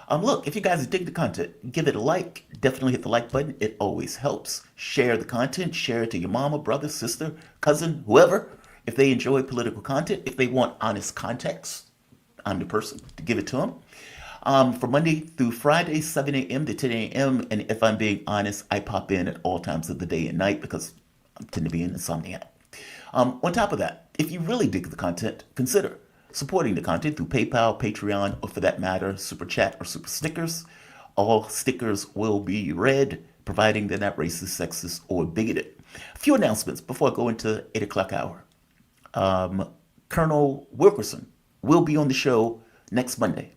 Look, if you guys dig the content, give it a like. Definitely hit the like button. It always helps. Share the content. Share it to your mama, brother, sister, cousin, whoever. If they enjoy political content, if they want honest context, I'm the person to give it to them. From Monday through Friday, 7 a.m. to 10 a.m. And if I'm being honest, I pop in at all times of the day and night because I tend to be an insomniac. On top of that, if you really dig the content, consider supporting the content through PayPal, Patreon, or for that matter, Super Chat or Super Stickers. All stickers will be read, providing they're not racist, sexist, or bigoted. A few announcements before I go into 8 o'clock hour. Colonel Wilkerson will be on the show next Monday.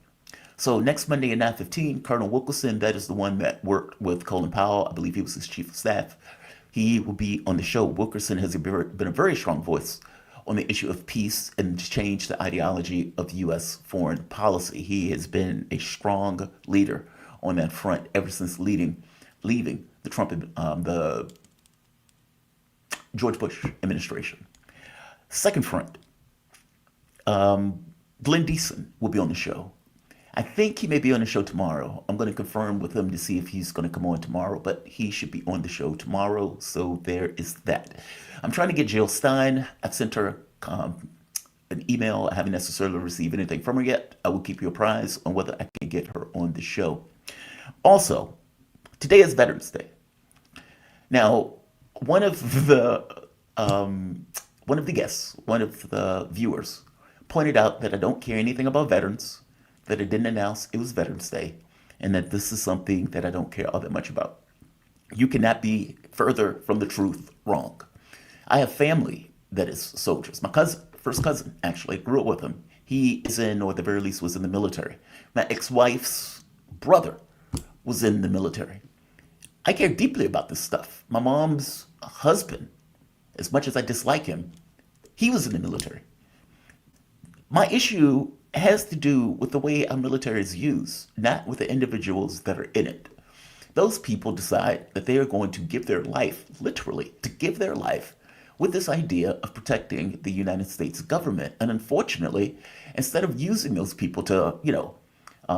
So next Monday at 9:15, Colonel Wilkerson, that is the one that worked with Colin Powell. I believe he was his chief of staff. He will be on the show. Wilkerson has been a very strong voice on the issue of peace and to change the ideology of U.S. foreign policy. He has been a strong leader on that front ever since leaving the the George Bush administration. Second front, Glenn Deason will be on the show. I think he may be on the show tomorrow. I'm going to confirm with him to see if he's going to come on tomorrow, but he should be on the show tomorrow. So there is that. I'm trying to get Jill Stein. I've sent her an email. I haven't necessarily received anything from her yet. I will keep you apprised on whether I can get her on the show. Also, today is Veterans Day. Now, one of the guests, one of the viewers, pointed out that I don't care anything about veterans, that I didn't announce it was Veterans Day, and that this is something that I don't care all that much about. You cannot be further from the truth wrong. I have family that is soldiers. My first cousin, actually, grew up with him. He is in, or at the very least was in the military. My ex-wife's brother was in the military. I care deeply about this stuff. My mom's husband, as much as I dislike him, he was in the military. My issue has to do with the way our military is used, not with the individuals that are in it. Those people decide that they are going to give their life, literally, to give their life with this idea of protecting the United States government. And unfortunately, instead of using those people to,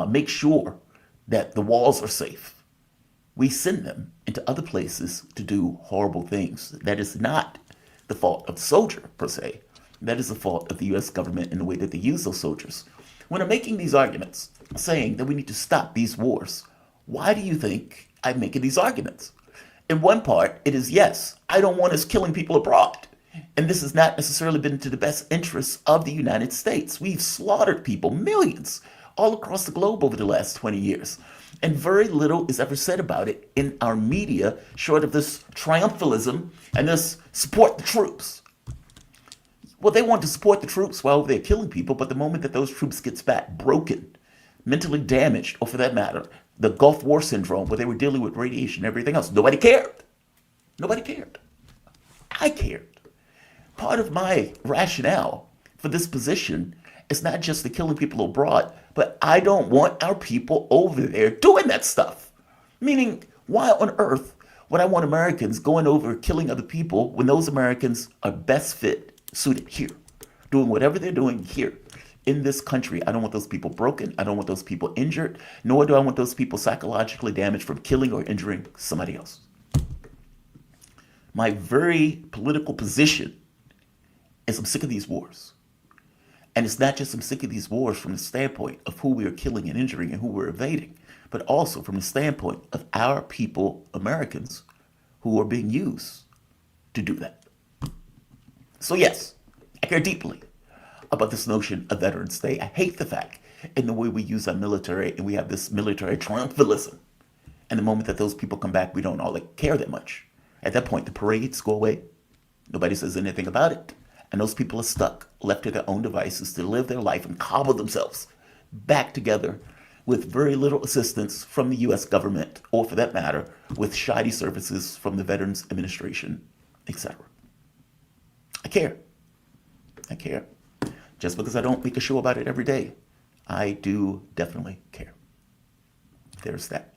make sure that the walls are safe, we send them into other places to do horrible things. That is not the fault of the soldier, per se. That is the fault of the U.S. government and the way that they use those soldiers. When I'm making these arguments, saying that we need to stop these wars, why do you think I'm making these arguments? In one part, it is, yes, I don't want us killing people abroad. And this has not necessarily been to the best interests of the United States. We've slaughtered people, millions, all across the globe over the last 20 years. And very little is ever said about it in our media, short of this triumphalism and this support the troops. Well, they want to support the troops while they're killing people, but the moment that those troops get back broken, mentally damaged, or for that matter, the Gulf War syndrome, where they were dealing with radiation and everything else, nobody cared. Nobody cared. I cared. Part of my rationale for this position is not just the killing people abroad, but I don't want our people over there doing that stuff. Meaning, why on earth would I want Americans going over killing other people when those Americans are best suited here, doing whatever they're doing here in this country? I don't want those people broken. I don't want those people injured, nor do I want those people psychologically damaged from killing or injuring somebody else. My very political position is I'm sick of these wars. And it's not just I'm sick of these wars from the standpoint of who we are killing and injuring and who we're evading, but also from the standpoint of our people, Americans, who are being used to do that. So yes, I care deeply about this notion of Veterans Day. I hate the fact in the way we use our military, and we have this military triumphalism. And the moment that those people come back, we don't all care that much. At that point, the parades go away. Nobody says anything about it. And those people are stuck, left to their own devices to live their life and cobble themselves back together with very little assistance from the U.S. government, or for that matter, with shoddy services from the Veterans Administration, etc. I care. I care. Just because I don't make a show about it every day, I do definitely care. There's that.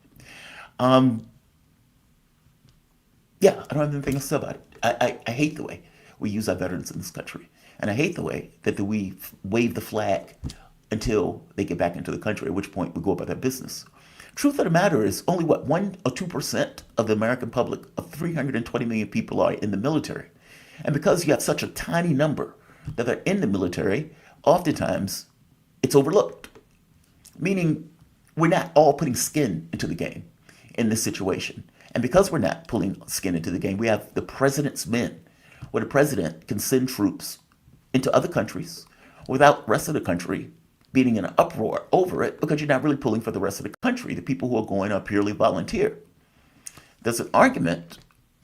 Yeah, I don't have anything else to say about it. I hate the way we use our veterans in this country. And I hate the way that we wave the flag until they get back into the country, at which point we go about their business. Truth of the matter is only 1 or 2% of the American public of 320 million people are in the military. And because you have such a tiny number that are in the military, oftentimes it's overlooked. Meaning we're not all putting skin into the game in this situation. And because we're not pulling skin into the game, we have the president's men, where the president can send troops into other countries without the rest of the country being in an uproar over it, because you're not really pulling for the rest of the country. The people who are going are purely volunteer. There's an argument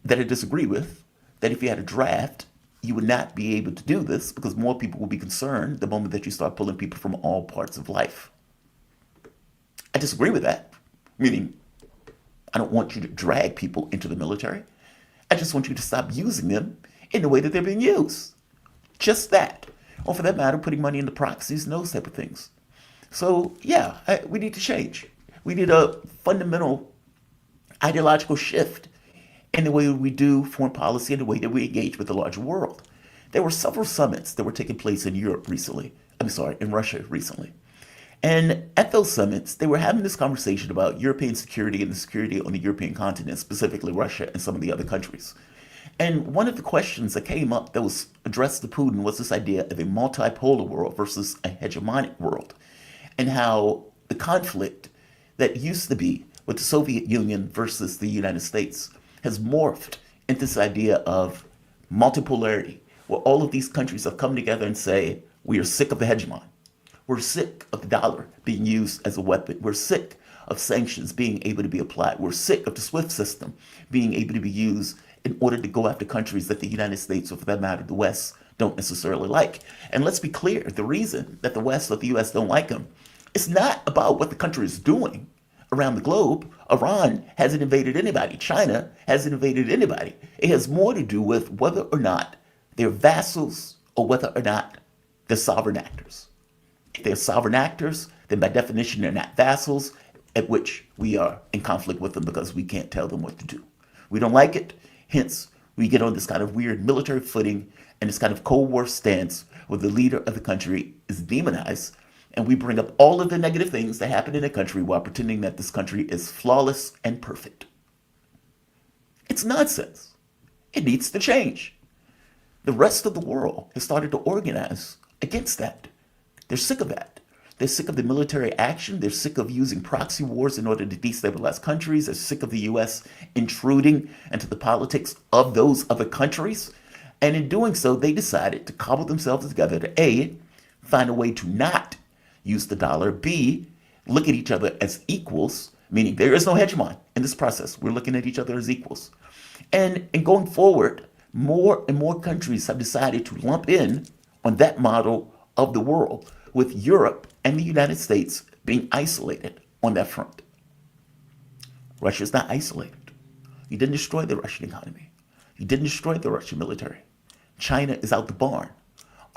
that I disagree with, that if you had a draft, you would not be able to do this because more people will be concerned the moment that you start pulling people from all parts of life. I disagree with that, meaning I don't want you to drag people into the military. I just want you to stop using them in the way that they're being used. Just that. Or for that matter, putting money into proxies and those type of things. So yeah, we need to change. We need a fundamental ideological shift in the way we do foreign policy and the way that we engage with the larger world. There were several summits that were taking place in Europe recently. I'm sorry, in Russia recently. And at those summits, they were having this conversation about European security and the security on the European continent, specifically Russia and some of the other countries. And one of the questions that came up that was addressed to Putin was this idea of a multipolar world versus a hegemonic world, and how the conflict that used to be with the Soviet Union versus the United States has morphed into this idea of multipolarity, where all of these countries have come together and say, we are sick of the hegemon. We're sick of the dollar being used as a weapon. We're sick of sanctions being able to be applied. We're sick of the SWIFT system being able to be used in order to go after countries that the United States, or for that matter, the West, don't necessarily like. And let's be clear, the reason that the West or the US don't like them is not about what the country is doing around the globe. Iran hasn't invaded anybody. China hasn't invaded anybody. It has more to do with whether or not they're vassals or whether or not they're sovereign actors. If they're sovereign actors, then by definition they're not vassals, at which we are in conflict with them because we can't tell them what to do. We don't like it, hence we get on this kind of weird military footing and this kind of Cold War stance where the leader of the country is demonized, and we bring up all of the negative things that happen in the country while pretending that this country is flawless and perfect. It's nonsense. It needs to change. The rest of the world has started to organize against that. They're sick of that. They're sick of the military action. They're sick of using proxy wars in order to destabilize countries. They're sick of the U.S. intruding into the politics of those other countries. And in doing so, they decided to cobble themselves together to A, find a way to not use the dollar, B, look at each other as equals, meaning there is no hegemon in this process. We're looking at each other as equals. And in going forward, more and more countries have decided to lump in on that model of the world, with Europe and the United States being isolated on that front. Russia's not isolated. You didn't destroy the Russian economy. You didn't destroy the Russian military. China is out the barn.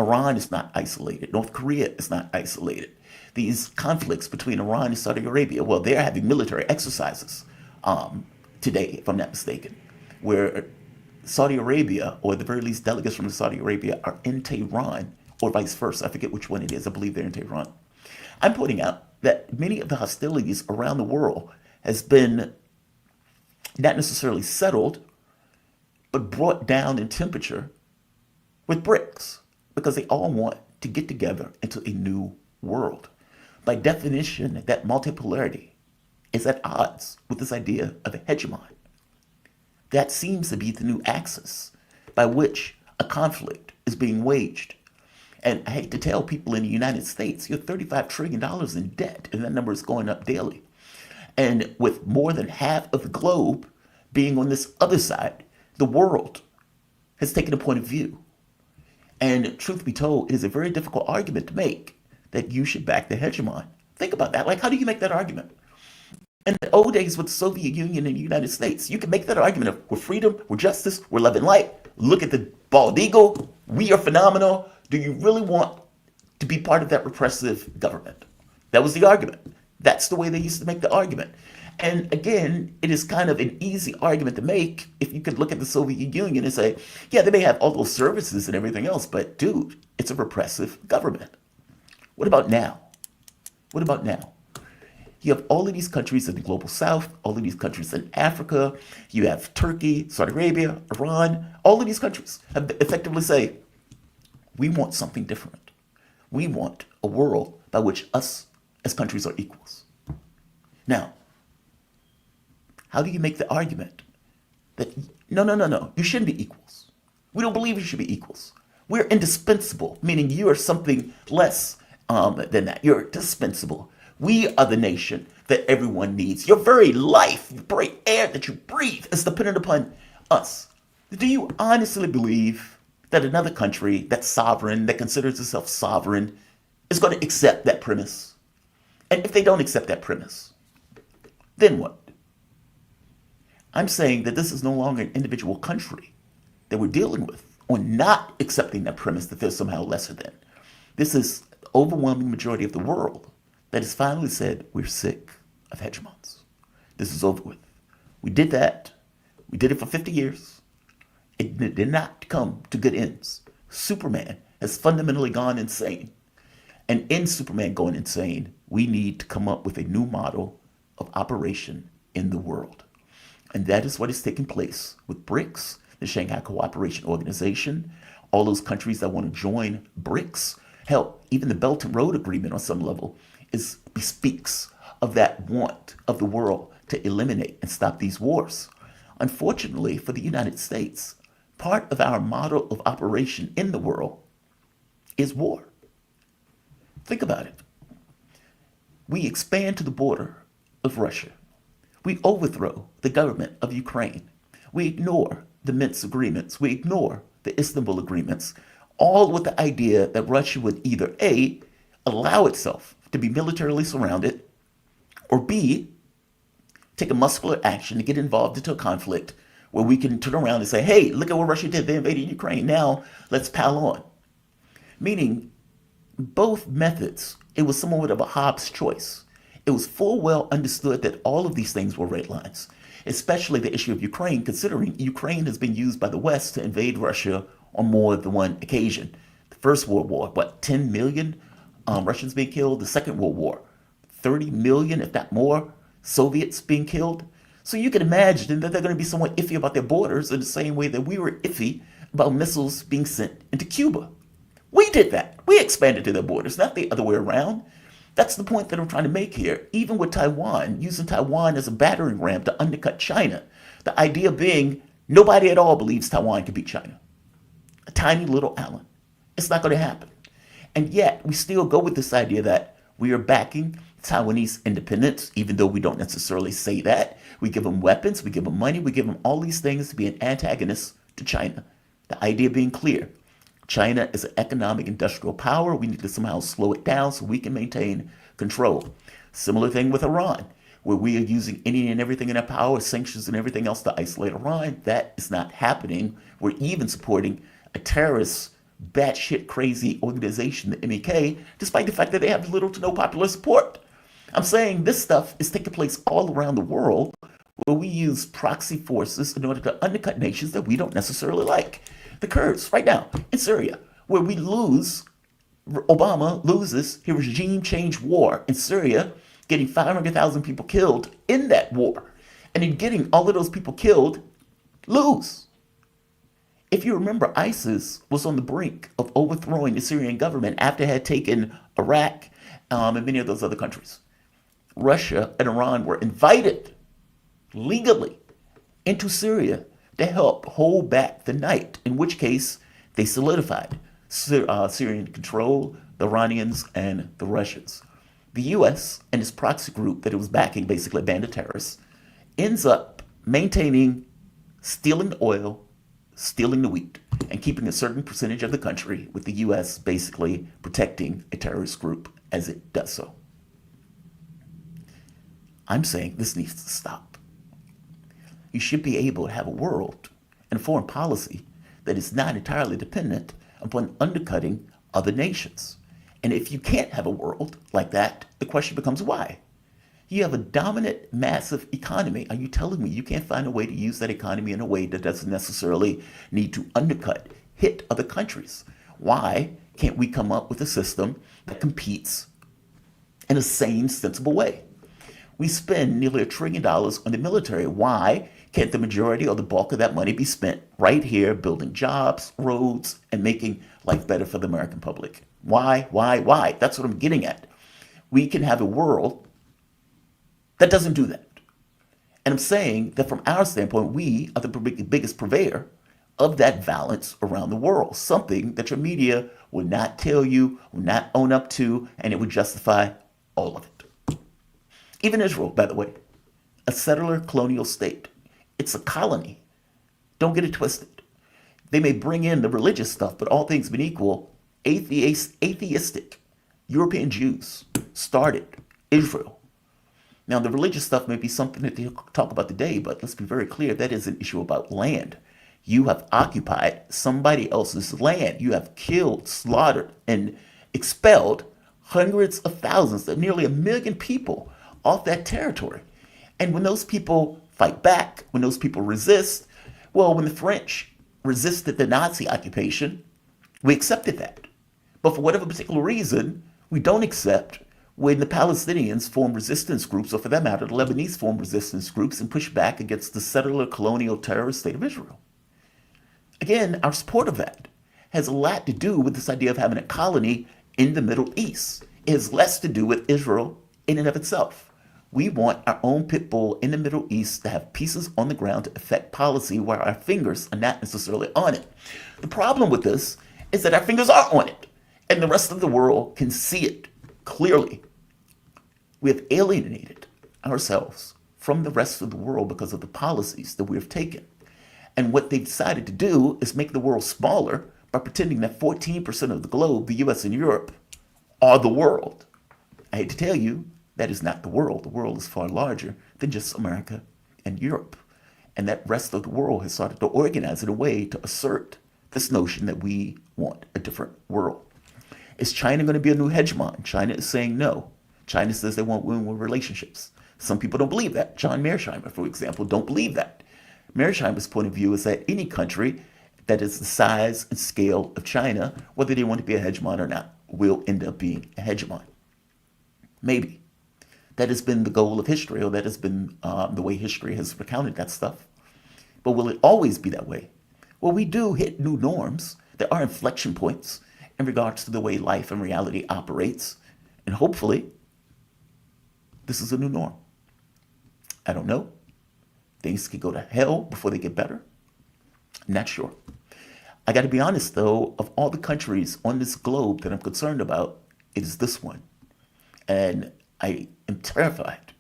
Iran is not isolated. North Korea is not isolated. These conflicts between Iran and Saudi Arabia, well, they're having military exercises today, if I'm not mistaken, where Saudi Arabia, or at the very least delegates from Saudi Arabia, are in Tehran, or vice versa. I forget which one it is. I believe they're in Tehran. I'm pointing out that many of the hostilities around the world has been not necessarily settled, but brought down in temperature with BRICS, because they all want to get together into a new world. By definition, that multipolarity is at odds with this idea of a hegemon. That seems to be the new axis by which a conflict is being waged. And I hate to tell people in the United States, you're $35 trillion in debt, and that number is going up daily. And with more than half of the globe being on this other side, the world has taken a point of view. And truth be told, it is a very difficult argument to make that you should back the hegemon. Think about that. Like, how do you make that argument? In the old days with the Soviet Union and the United States, you can make that argument of we're freedom, we're justice, we're love and light. Look at the bald eagle. We are phenomenal. Do you really want to be part of that repressive government? That was the argument. That's the way they used to make the argument. And again, it is kind of an easy argument to make if you could look at the Soviet Union and say, yeah, they may have all those services and everything else, but dude, it's a repressive government. What about now? What about now? You have all of these countries in the global south, all of these countries in Africa, you have Turkey, Saudi Arabia, Iran, all of these countries have effectively say, we want something different. We want a world by which us as countries are equals. Now, how do you make the argument that, no, you shouldn't be equals. We don't believe you should be equals. We're indispensable, meaning you are something less than that. You're dispensable. We are the nation that everyone needs. Your very life, the very air that you breathe is dependent upon us. Do you honestly believe that another country that's sovereign, that considers itself sovereign, is going to accept that premise? And if they don't accept that premise, then what? I'm saying that this is no longer an individual country that we're dealing with on not accepting that premise that they're somehow lesser than. This is the overwhelming majority of the world that has finally said we're sick of hegemons. This is over with. We did that. We did it for 50 years. It did not come to good ends. Superman has fundamentally gone insane. And in Superman going insane, we need to come up with a new model of operation in the world. And that is what is taking place with BRICS, the Shanghai Cooperation Organization, all those countries that want to join BRICS. Hell, even the Belt and Road Agreement on some level speaks of that want of the world to eliminate and stop these wars. Unfortunately for the United States, part of our model of operation in the world is war. Think about it. We expand to the border of Russia. We overthrow the government of Ukraine. We ignore the Minsk agreements. We ignore the Istanbul agreements, all with the idea that Russia would either A, allow itself to be militarily surrounded, or B, take a muscular action to get involved into a conflict where we can turn around and say, hey, look at what Russia did. They invaded Ukraine. Now let's pile on. Meaning, both methods, it was somewhat of a Hobbes choice. It was full well understood that all of these things were red lines, especially the issue of Ukraine, considering Ukraine has been used by the West to invade Russia on more than one occasion. The First World War, 10 million Russians being killed? The Second World War, 30 million, if not more, Soviets being killed. So you can imagine that they're going to be somewhat iffy about their borders in the same way that we were iffy about missiles being sent into Cuba. We did that. We expanded to their borders, not the other way around. That's the point that I'm trying to make here. Even with Taiwan, using Taiwan as a battering ram to undercut China. The idea being nobody at all believes Taiwan can beat China. A tiny little island. It's not going to happen. And yet, we still go with this idea that we are backing Taiwanese independence, even though we don't necessarily say that. We give them weapons, we give them money, we give them all these things to be an antagonist to China. The idea being clear. China is an economic industrial power. We need to somehow slow it down so we can maintain control. Similar thing with Iran, where we are using any and everything in our power, sanctions and everything else to isolate Iran. That is not happening. We're even supporting a terrorist, batshit crazy organization, the MEK, despite the fact that they have little to no popular support. I'm saying this stuff is taking place all around the world where we use proxy forces in order to undercut nations that we don't necessarily like. The Kurds, right now, in Syria, where we lose, Obama loses his regime change war in Syria, getting 500,000 people killed in that war. And in getting all of those people killed, lose. If you remember, ISIS was on the brink of overthrowing the Syrian government after it had taken Iraq and many of those other countries. Russia and Iran were invited legally into Syria to help hold back the night, in which case they solidified Syrian control, the Iranians and the Russians. The U.S. and its proxy group that it was backing, basically a band of terrorists, ends up maintaining, stealing the oil, stealing the wheat, and keeping a certain percentage of the country, with the U.S. basically protecting a terrorist group as it does so. I'm saying this needs to stop. You should be able to have a world and foreign policy that is not entirely dependent upon undercutting other nations. And if you can't have a world like that, the question becomes why? You have a dominant, massive economy. Are you telling me you can't find a way to use that economy in a way that doesn't necessarily need to undercut, hit other countries? Why can't we come up with a system that competes in a sane, sensible way? We spend nearly $1 trillion on the military. Why can't the majority or the bulk of that money be spent right here building jobs, roads, and making life better for the American public? Why? That's what I'm getting at. We can have a world that doesn't do that. And I'm saying that from our standpoint, we are the biggest purveyor of that balance around the world, something that your media will not tell you, will not own up to, and it would justify all of it. Even Israel, by the way, a settler colonial state. It's a colony. Don't get it twisted. They may bring in the religious stuff, but all things being equal, atheistic European Jews started Israel. Now, the religious stuff may be something that they talk about today, but let's be very clear, that is an issue about land. You have occupied somebody else's land. You have killed, slaughtered, and expelled hundreds of thousands, nearly 1 million people off that territory. And when those people fight back, when those people resist, well, when the French resisted the Nazi occupation, we accepted that. But for whatever particular reason, we don't accept when the Palestinians form resistance groups, or for that matter, the Lebanese form resistance groups and push back against the settler colonial terrorist state of Israel. Again, our support of that has a lot to do with this idea of having a colony in the Middle East. It has less to do with Israel in and of itself. We want our own pit bull in the Middle East to have pieces on the ground to affect policy where our fingers are not necessarily on it. The problem with this is that our fingers are on it, and the rest of the world can see it clearly. We have alienated ourselves from the rest of the world because of the policies that we have taken. And what they've decided to do is make the world smaller by pretending that 14% of the globe, the US and Europe, are the world. I hate to tell you, that is not the world. The world is far larger than just America and Europe. And that rest of the world has started to organize in a way to assert this notion that we want a different world. Is China going to be a new hegemon? China is saying no. China says they want win-win relationships. Some people don't believe that. John Mearsheimer, for example, don't believe that. Mearsheimer's point of view is that any country that is the size and scale of China, whether they want to be a hegemon or not, will end up being a hegemon. Maybe. That has been the goal of history, or that has been the way history has recounted that stuff. But will it always be that way? Well, we do hit new norms. There are inflection points in regards to the way life and reality operates. And hopefully, this is a new norm. I don't know. Things could go to hell before they get better. I'm not sure. I got to be honest, though, of all the countries on this globe that I'm concerned about, it is this one. And I am terrified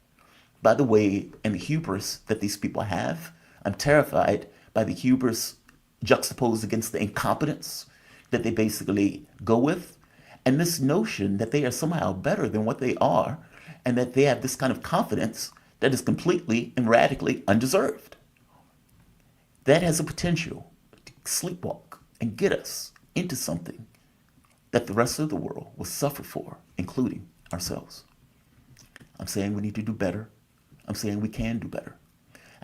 by the way and the hubris that these people have. I'm terrified by the hubris juxtaposed against the incompetence that they basically go with. And this notion that they are somehow better than what they are, and that they have this kind of confidence that is completely and radically undeserved. That has a potential to sleepwalk and get us into something that the rest of the world will suffer for, including ourselves. I'm saying we need to do better. I'm saying we can do better.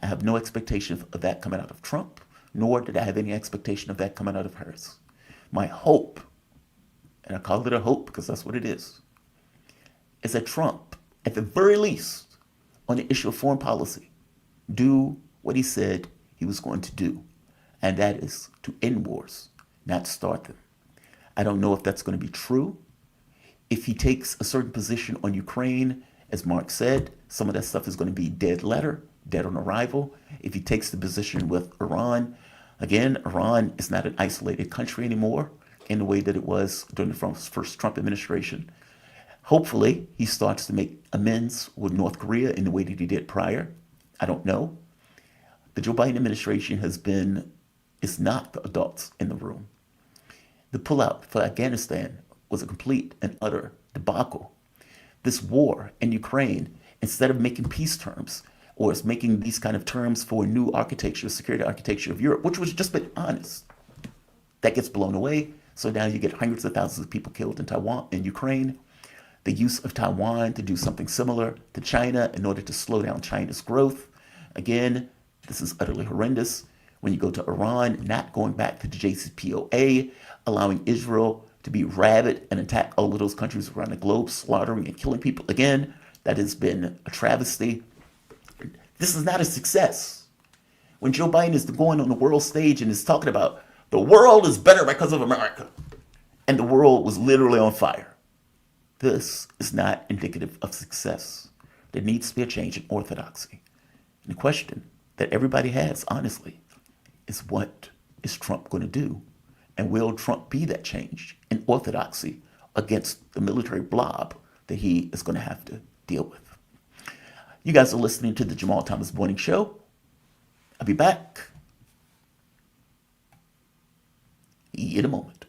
I have no expectation of that coming out of Trump, nor did I have any expectation of that coming out of Harris. My hope, and I call it a hope because that's what it is that Trump, at the very least, on the issue of foreign policy, do what he said he was going to do, and that is to end wars, not start them. I don't know if that's going to be true. If he takes a certain position on Ukraine, as Mark said, some of that stuff is going to be dead letter, dead on arrival. If he takes the position with Iran, again, Iran is not an isolated country anymore in the way that it was during the first Trump administration. Hopefully, he starts to make amends with North Korea in the way that he did prior. I don't know. The Joe Biden administration is not the adults in the room. The pullout for Afghanistan was a complete and utter debacle. This war in Ukraine, instead of making peace terms, or is making these kind of terms for new architecture, security architecture of Europe, which was just been honest, that gets blown away. So now you get hundreds of thousands of people killed in Taiwan, in Ukraine. The use of Taiwan to do something similar to China in order to slow down China's growth. Again, this is utterly horrendous. When you go to Iran, not going back to the JCPOA, allowing Israel to be rabid and attack all of those countries around the globe, slaughtering and killing people. Again, that has been a travesty. This is not a success. When Joe Biden is going on the world stage and is talking about the world is better because of America, and the world was literally on fire. This is not indicative of success. There needs to be a change in orthodoxy. And the question that everybody has, honestly, is what is Trump going to do? And will Trump be that change in orthodoxy against the military blob that he is going to have to deal with? You guys are listening to the Jamal Thomas Morning Show. I'll be back in a moment.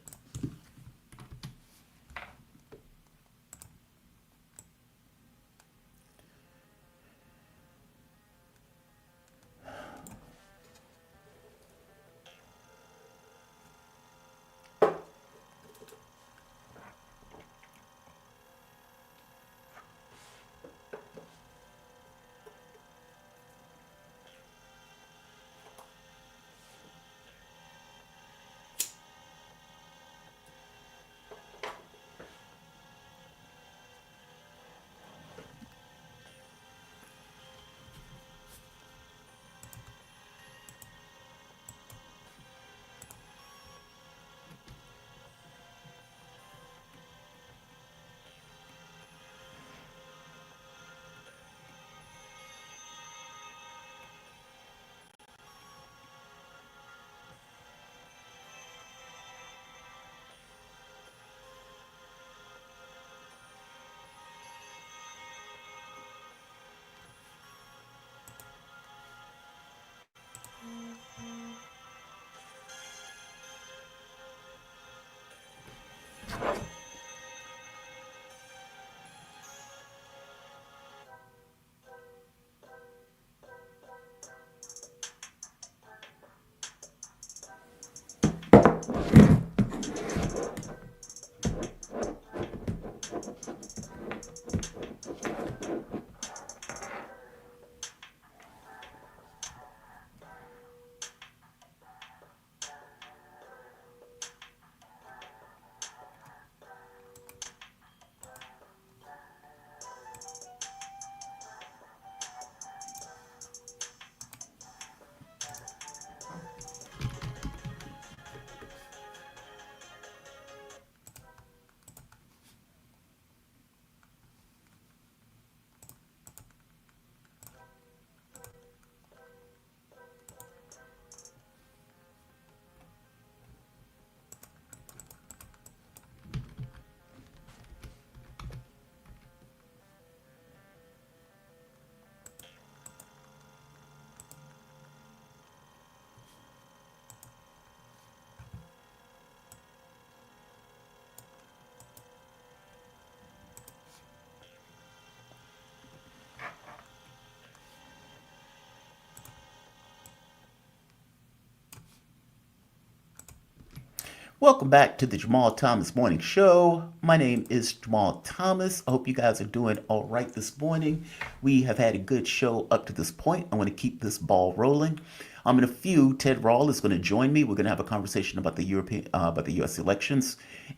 Welcome back to the Jamal Thomas Morning Show. My name is Jamal Thomas. I hope you guys are doing all right this morning. We have had a good show up to this point. I want to keep this ball rolling. In a few, Ted Rall is going to join me. We're going to have a conversation about about the U.S. elections.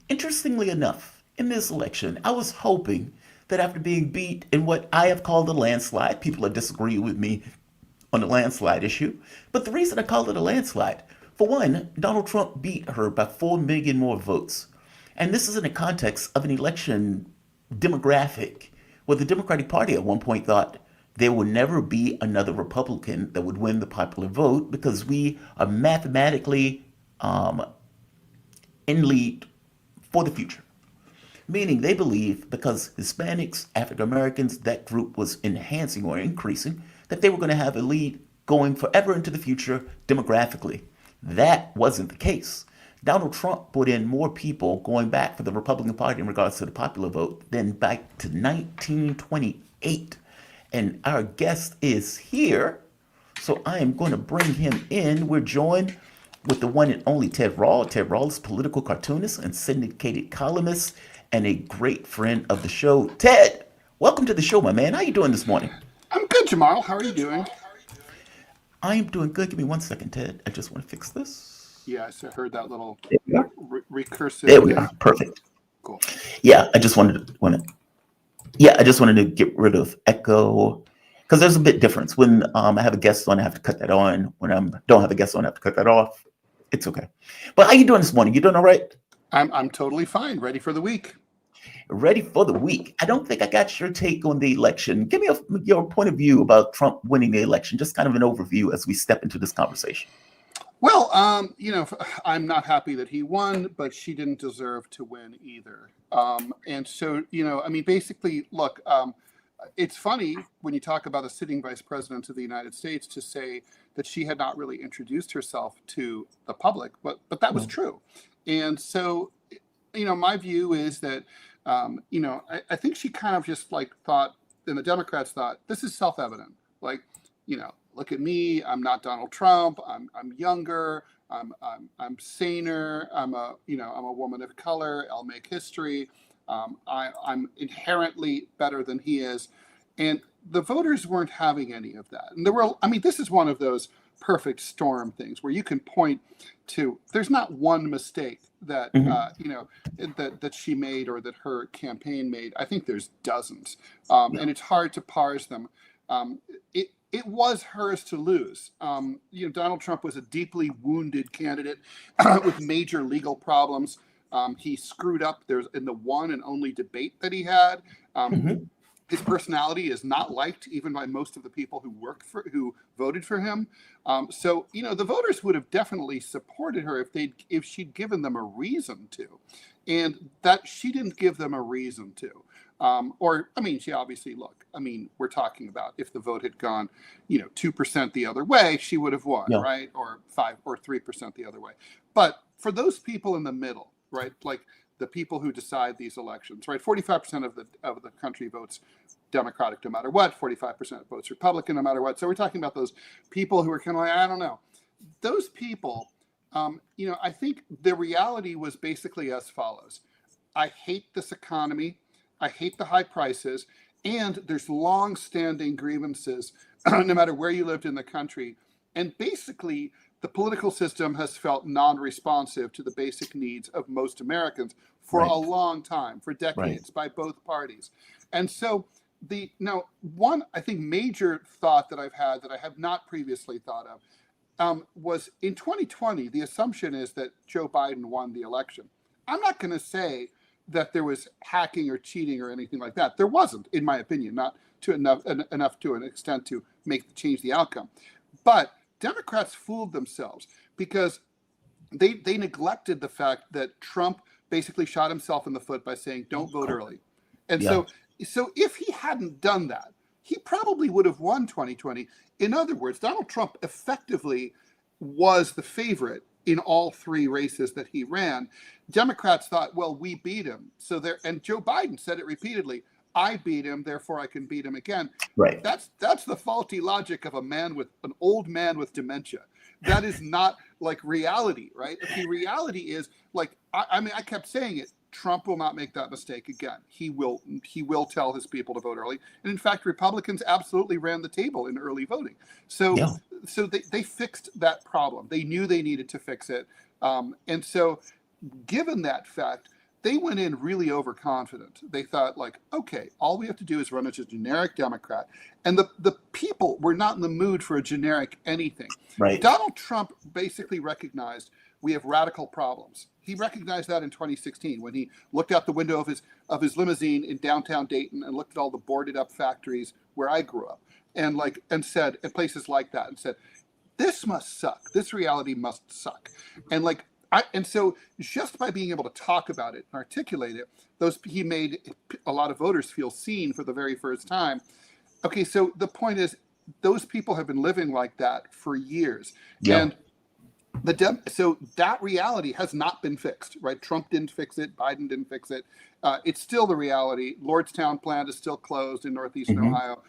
Interestingly enough, in this election, I was hoping that after being beat in what I have called a landslide, people are disagreeing with me on the landslide issue. But the reason I call it a landslide, for one, Donald Trump beat her by 4 million more votes. And this is in the context of an election demographic where the Democratic Party at one point thought there would never be another Republican that would win the popular vote because we are mathematically in lead for the future. Meaning they believe because Hispanics, African Americans, that group was enhancing or increasing, that they were going to have a lead going forever into the future demographically. That wasn't the case. Donald Trump put in more people going back for the Republican Party in regards to the popular vote than back to 1928. And our guest is here, so I am going to bring him in. We're joined with the one and only Ted Rall. Ted Rall is political cartoonist and syndicated columnist and a great friend of the show. Ted, welcome to the show, my man. How you doing this morning? I'm good, Jamal. How are you doing? I am doing good. Give me 1 second, Ted. I just want to fix this. Yes, I heard that little There we are. recursive There we thing. are. Perfect. Cool. Yeah, I just wanted to get rid of echo because there's a bit difference when I have a guest on. I have to cut that on. When I don't have a guest on, I have to cut that off. It's okay. But how you doing this morning? You doing all right? I'm totally fine. Ready for the week. Ready for the week. I don't think I got your take on the election. Give me your point of view about Trump winning the election. Just kind of an overview as we step into this conversation. Well, I'm not happy that he won, but she didn't deserve to win either. And so, basically, look, it's funny when you talk about a sitting vice president of the United States to say that she had not really introduced herself to the public, but that was true. And so, my view is that, I think she kind of just thought, and the Democrats thought, this is self-evident. Look at me. I'm not Donald Trump. I'm younger. I'm saner. I'm a woman of color. I'll make history. I'm inherently better than he is. And the voters weren't having any of that. And this is one of those perfect storm things where you can point to, there's not one mistake that, that she made or that her campaign made. I think there's dozens. And it's hard to parse them. It was hers to lose. Donald Trump was a deeply wounded candidate with major legal problems. He screwed up in the one and only debate that he had. His personality is not liked even by most of the people who voted for him. So the voters would have definitely supported her if she'd given them a reason to, and that she didn't give them a reason to. She obviously, we're talking about if the vote had gone, 2% the other way, she would have won, right? Or 5 or 3% the other way. But for those people in the middle, right, like the people who decide these elections, right, 45% of the country votes Democratic no matter what, 45% votes Republican no matter what. So we're talking about those people who are kind of I don't know. Those people, I think the reality was basically as follows. I hate this economy. I hate the high prices, and there's long-standing grievances no matter where you lived in the country. And basically, the political system has felt non-responsive to the basic needs of most Americans for a long time, for decades, by both parties. And so one, I think, major thought that I've had that I have not previously thought of was in 2020, the assumption is that Joe Biden won the election. I'm not going to say that there was hacking or cheating or anything like that. There wasn't, in my opinion, not to enough to an extent to change the outcome. But Democrats fooled themselves because they neglected the fact that Trump basically shot himself in the foot by saying, don't vote early. And so if he hadn't done that, he probably would have won 2020. In other words, Donald Trump effectively was the favorite in all three races that he ran. Democrats thought, well, we beat him. And Joe Biden said it repeatedly, I beat him, therefore I can beat him again. Right. That's the faulty logic of an old man with dementia. that is not like reality, right? Okay, reality is like, I mean, I kept saying it. Trump will not make that mistake again. He will tell his people to vote early. And in fact, Republicans absolutely ran the table in early voting. So Yeah. so they fixed that problem. They knew they needed to fix it. And so given that fact, they went in really overconfident. They thought like, okay, all we have to do is run as a generic Democrat. And the people were not in the mood for a generic anything. Right. Donald Trump basically recognized we have radical problems. He recognized that in 2016 when he looked out the window of his limousine in downtown Dayton and looked at all the boarded up factories where I grew up and said, in places like that, and said, this must suck. This reality must suck. And and so just by being able to talk about it and articulate it, he made a lot of voters feel seen for the very first time. Okay, so the point is, those people have been living like that for years. Yeah. And so that reality has not been fixed, right? Trump didn't fix it. Biden didn't fix it. It's still the reality. Lordstown plant is still closed in northeastern Ohio.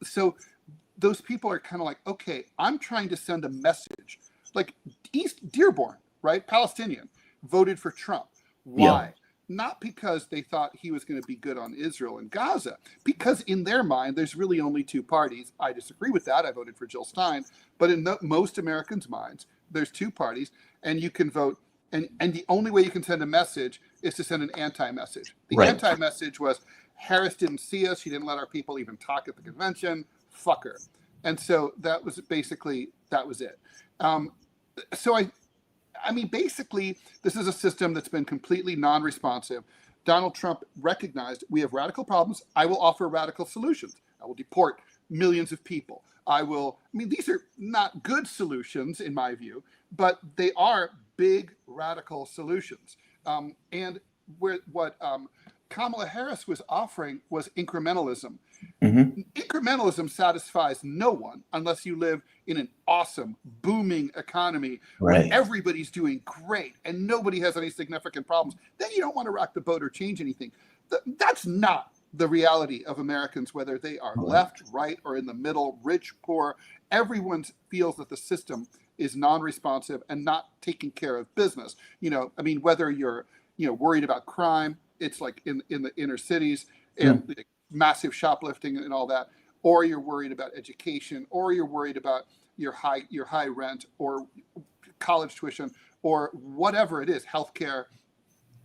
So those people are kind of like, okay, I'm trying to send a message. Like East Dearborn, right? Palestinian, voted for Trump. Why? Yeah. Not because they thought he was going to be good on Israel and Gaza, because in their mind, there's really only two parties. I disagree with that. I voted for Jill Stein. But in most Americans' minds, there's two parties, and you can vote. And the only way you can send a message is to send an anti-message. The Right. anti-message was, Harris didn't see us. She didn't let our people even talk at the convention. Fuck her. And so that was it. So I mean, basically, this is a system that's been completely non-responsive. Donald Trump recognized we have radical problems. I will offer radical solutions. I will deport millions of people. These are not good solutions in my view, but they are big radical solutions. And what Kamala Harris was offering was incrementalism. Mm-hmm. Incrementalism satisfies no one unless you live in an awesome, booming economy Right. where everybody's doing great and nobody has any significant problems. Then you don't want to rock the boat or change anything. That's not the reality of Americans, whether they are left, right, or in the middle, rich, poor. Everyone feels that the system is non-responsive and not taking care of business. Whether you're worried about crime, it's like in the inner cities and massive shoplifting and all that, or you're worried about education, or you're worried about your high rent or college tuition or whatever it is, healthcare.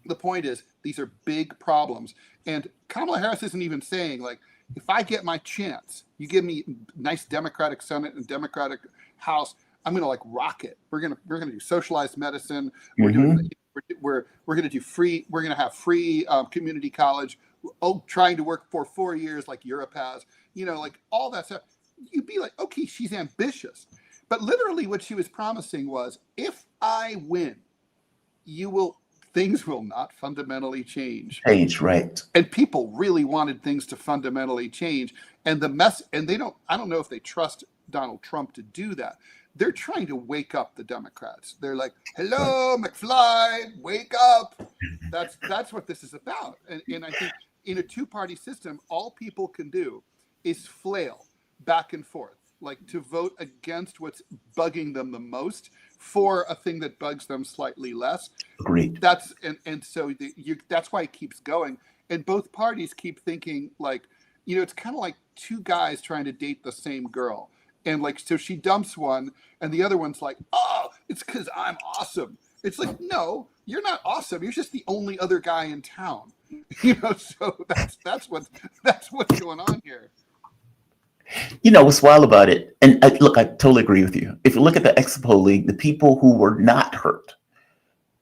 The point is, these are big problems. And Kamala Harris isn't even saying, like, if I get my chance, you give me nice Democratic Senate and Democratic House, I'm going to rock it. We're going to do socialized medicine. We're going to do free. We're going to have free community college. Trying to work for 4 years like Europe has. All that stuff. You'd be like, okay, she's ambitious. But literally what she was promising was, if I win, things will not fundamentally change. Right. And people really wanted things to fundamentally change. And I don't know if they trust Donald Trump to do that. They're trying to wake up the Democrats. They're like, hello, McFly, wake up. That's what this is about. And I think in a two-party system, all people can do is flail back and forth, like to vote against what's bugging them the most for a thing that bugs them slightly less. Agreed. So that's why it keeps going. And both parties keep thinking it's kind of like two guys trying to date the same girl. And so she dumps one and the other one's like, oh, it's because I'm awesome. It's like, no, you're not awesome. You're just the only other guy in town. So that's what's going on here. What's wild about it, and I totally agree with you. If you look at the exit polling, the people who were not hurt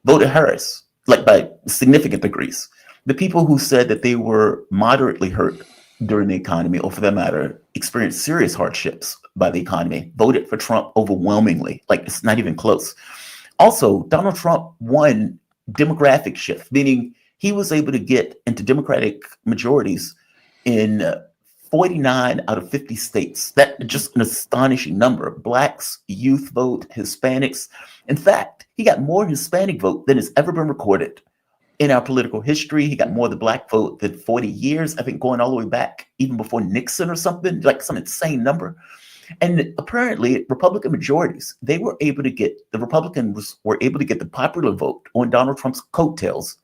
voted Harris, by significant degrees. The people who said that they were moderately hurt during the economy, or for that matter, experienced serious hardships by the economy, voted for Trump overwhelmingly. It's not even close. Also, Donald Trump won demographic shift, meaning he was able to get into Democratic majorities in 49 out of 50 states. That's just an astonishing number. Blacks, youth vote, Hispanics. In fact, he got more Hispanic vote than has ever been recorded in our political history. He got more of the Black vote than 40 years, I think, going all the way back, even before Nixon or something, some insane number. And apparently, Republican majorities, the Republicans were able to get the popular vote on Donald Trump's coattails,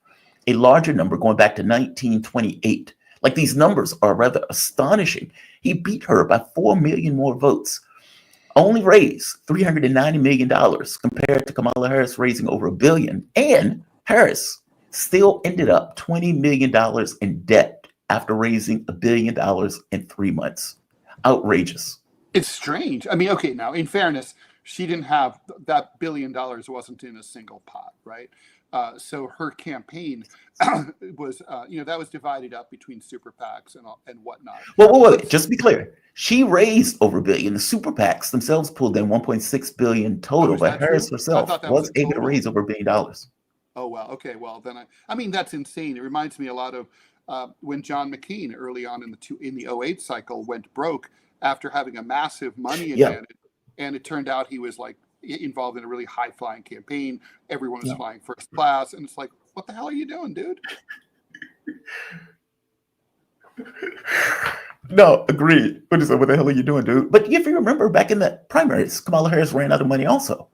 a larger number going back to 1928. Like, these numbers are rather astonishing. He beat her by 4 million more votes, only raised $390 million compared to Kamala Harris raising over $1 billion. And Harris still ended up $20 million in debt after raising $1 billion in 3 months. Outrageous. It's strange. I mean, okay, now in fairness, she didn't have that $1 billion wasn't in a single pot, right? So her campaign was, that was divided up between super PACs and whatnot. Well, wait, just to be clear, she raised over $1 billion. The super PACs themselves pulled in $1.6 billion total, but Harris herself was able to raise over $1 billion. Oh, wow. Okay, well, then I mean, that's insane. It reminds me a lot of when John McCain early on in the 08 cycle went broke after having a massive money advantage, and it turned out he was like involved in a really high flying campaign. Everyone was flying first class, and it's like, what the hell are you doing, dude? No, agreed. What the hell are you doing, dude? But if you remember back in the primaries, Kamala Harris ran out of money also.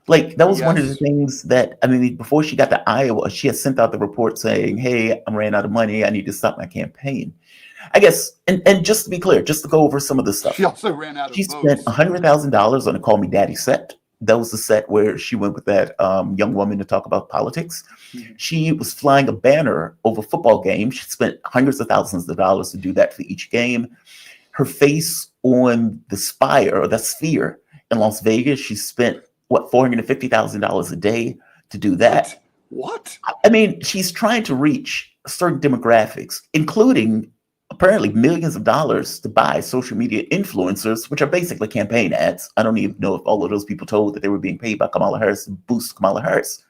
Like, that was one of the things that, I mean, before she got to Iowa, she had sent out the report saying, hey, I'm ran out of money. I need to stop my campaign. I guess, and just to be clear, just to go over some of the stuff. She also ran out of She spent $100,000 on a Call Me Daddy set. That was the set where she went with that young woman to talk about politics. Mm-hmm. She was flying a banner over football games. She spent hundreds of thousands of dollars to do that for each game. Her face on the spire or the sphere in Las Vegas, she spent $450,000 a day to do that. What? I mean, she's trying to reach certain demographics, including apparently millions of dollars to buy social media influencers, which are basically campaign ads. I don't even know if all of those people told that they were being paid by Kamala Harris to boost Kamala Harris.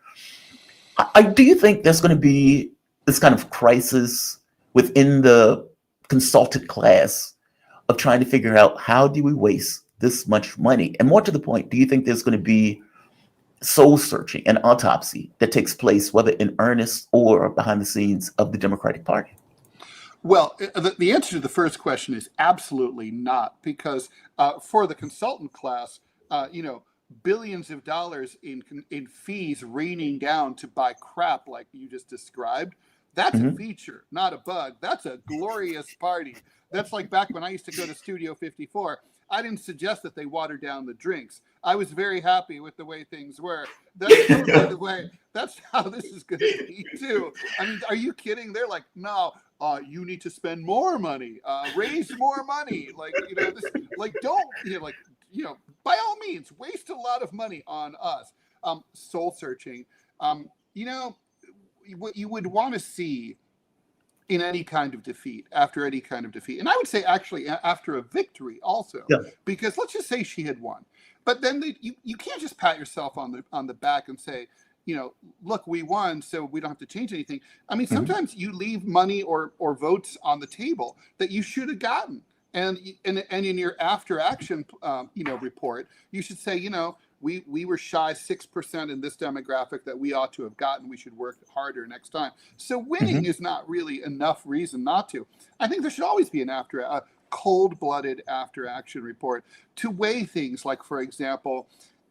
Do you think there's going to be this kind of crisis within the consultant class of trying to figure out how do we waste this much money? And more to the point, do you think there's going to be soul searching and autopsy that takes place, whether in earnest or behind the scenes of the Democratic Party? Well, the answer to the first question is absolutely not, because for the consultant class, billions of dollars in fees raining down to buy crap like you just described, that's a feature, not a bug. That's a glorious party. That's like back when I used to go to Studio 54. I didn't suggest that they water down the drinks. I was very happy with the way things were. That's, by the way, that's how this is going to be too. I mean, are you kidding? They're like, no, you need to spend more money, raise more money. Like, this, like, don't, by all means, waste a lot of money on us. Soul searching. What you would want to see in any kind of defeat, after any kind of defeat. And I would say actually after a victory also, because let's just say she had won. But then you can't just pat yourself on the back and say, look, we won, so we don't have to change anything. I mean, sometimes you leave money or votes on the table that you should have gotten. And in your after action, report, you should say, we were shy 6% in this demographic that we ought to have gotten. We should work harder next time. So winning is not really enough reason not to. I think there should always be a cold-blooded after-action report to weigh things. Like, for example,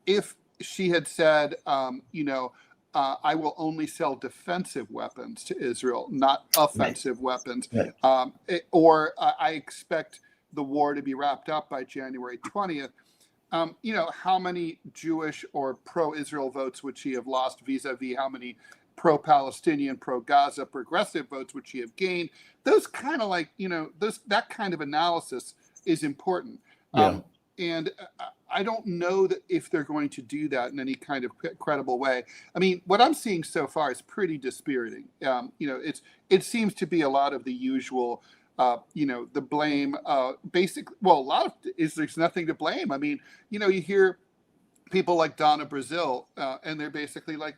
if she had said, I will only sell defensive weapons to Israel, not offensive weapons, or I expect the war to be wrapped up by January 20th. How many Jewish or pro-Israel votes would she have lost vis-a-vis how many pro-Palestinian, pro-Gaza progressive votes would she have gained? Those kind of that kind of analysis is important. And I don't know that if they're going to do that in any kind of credible way. I mean, what I'm seeing so far is pretty dispiriting. It seems to be a lot of the usual. The blame, basically, well, a lot of there's nothing to blame. I mean, you hear people like Donna Brazil, and they're basically like,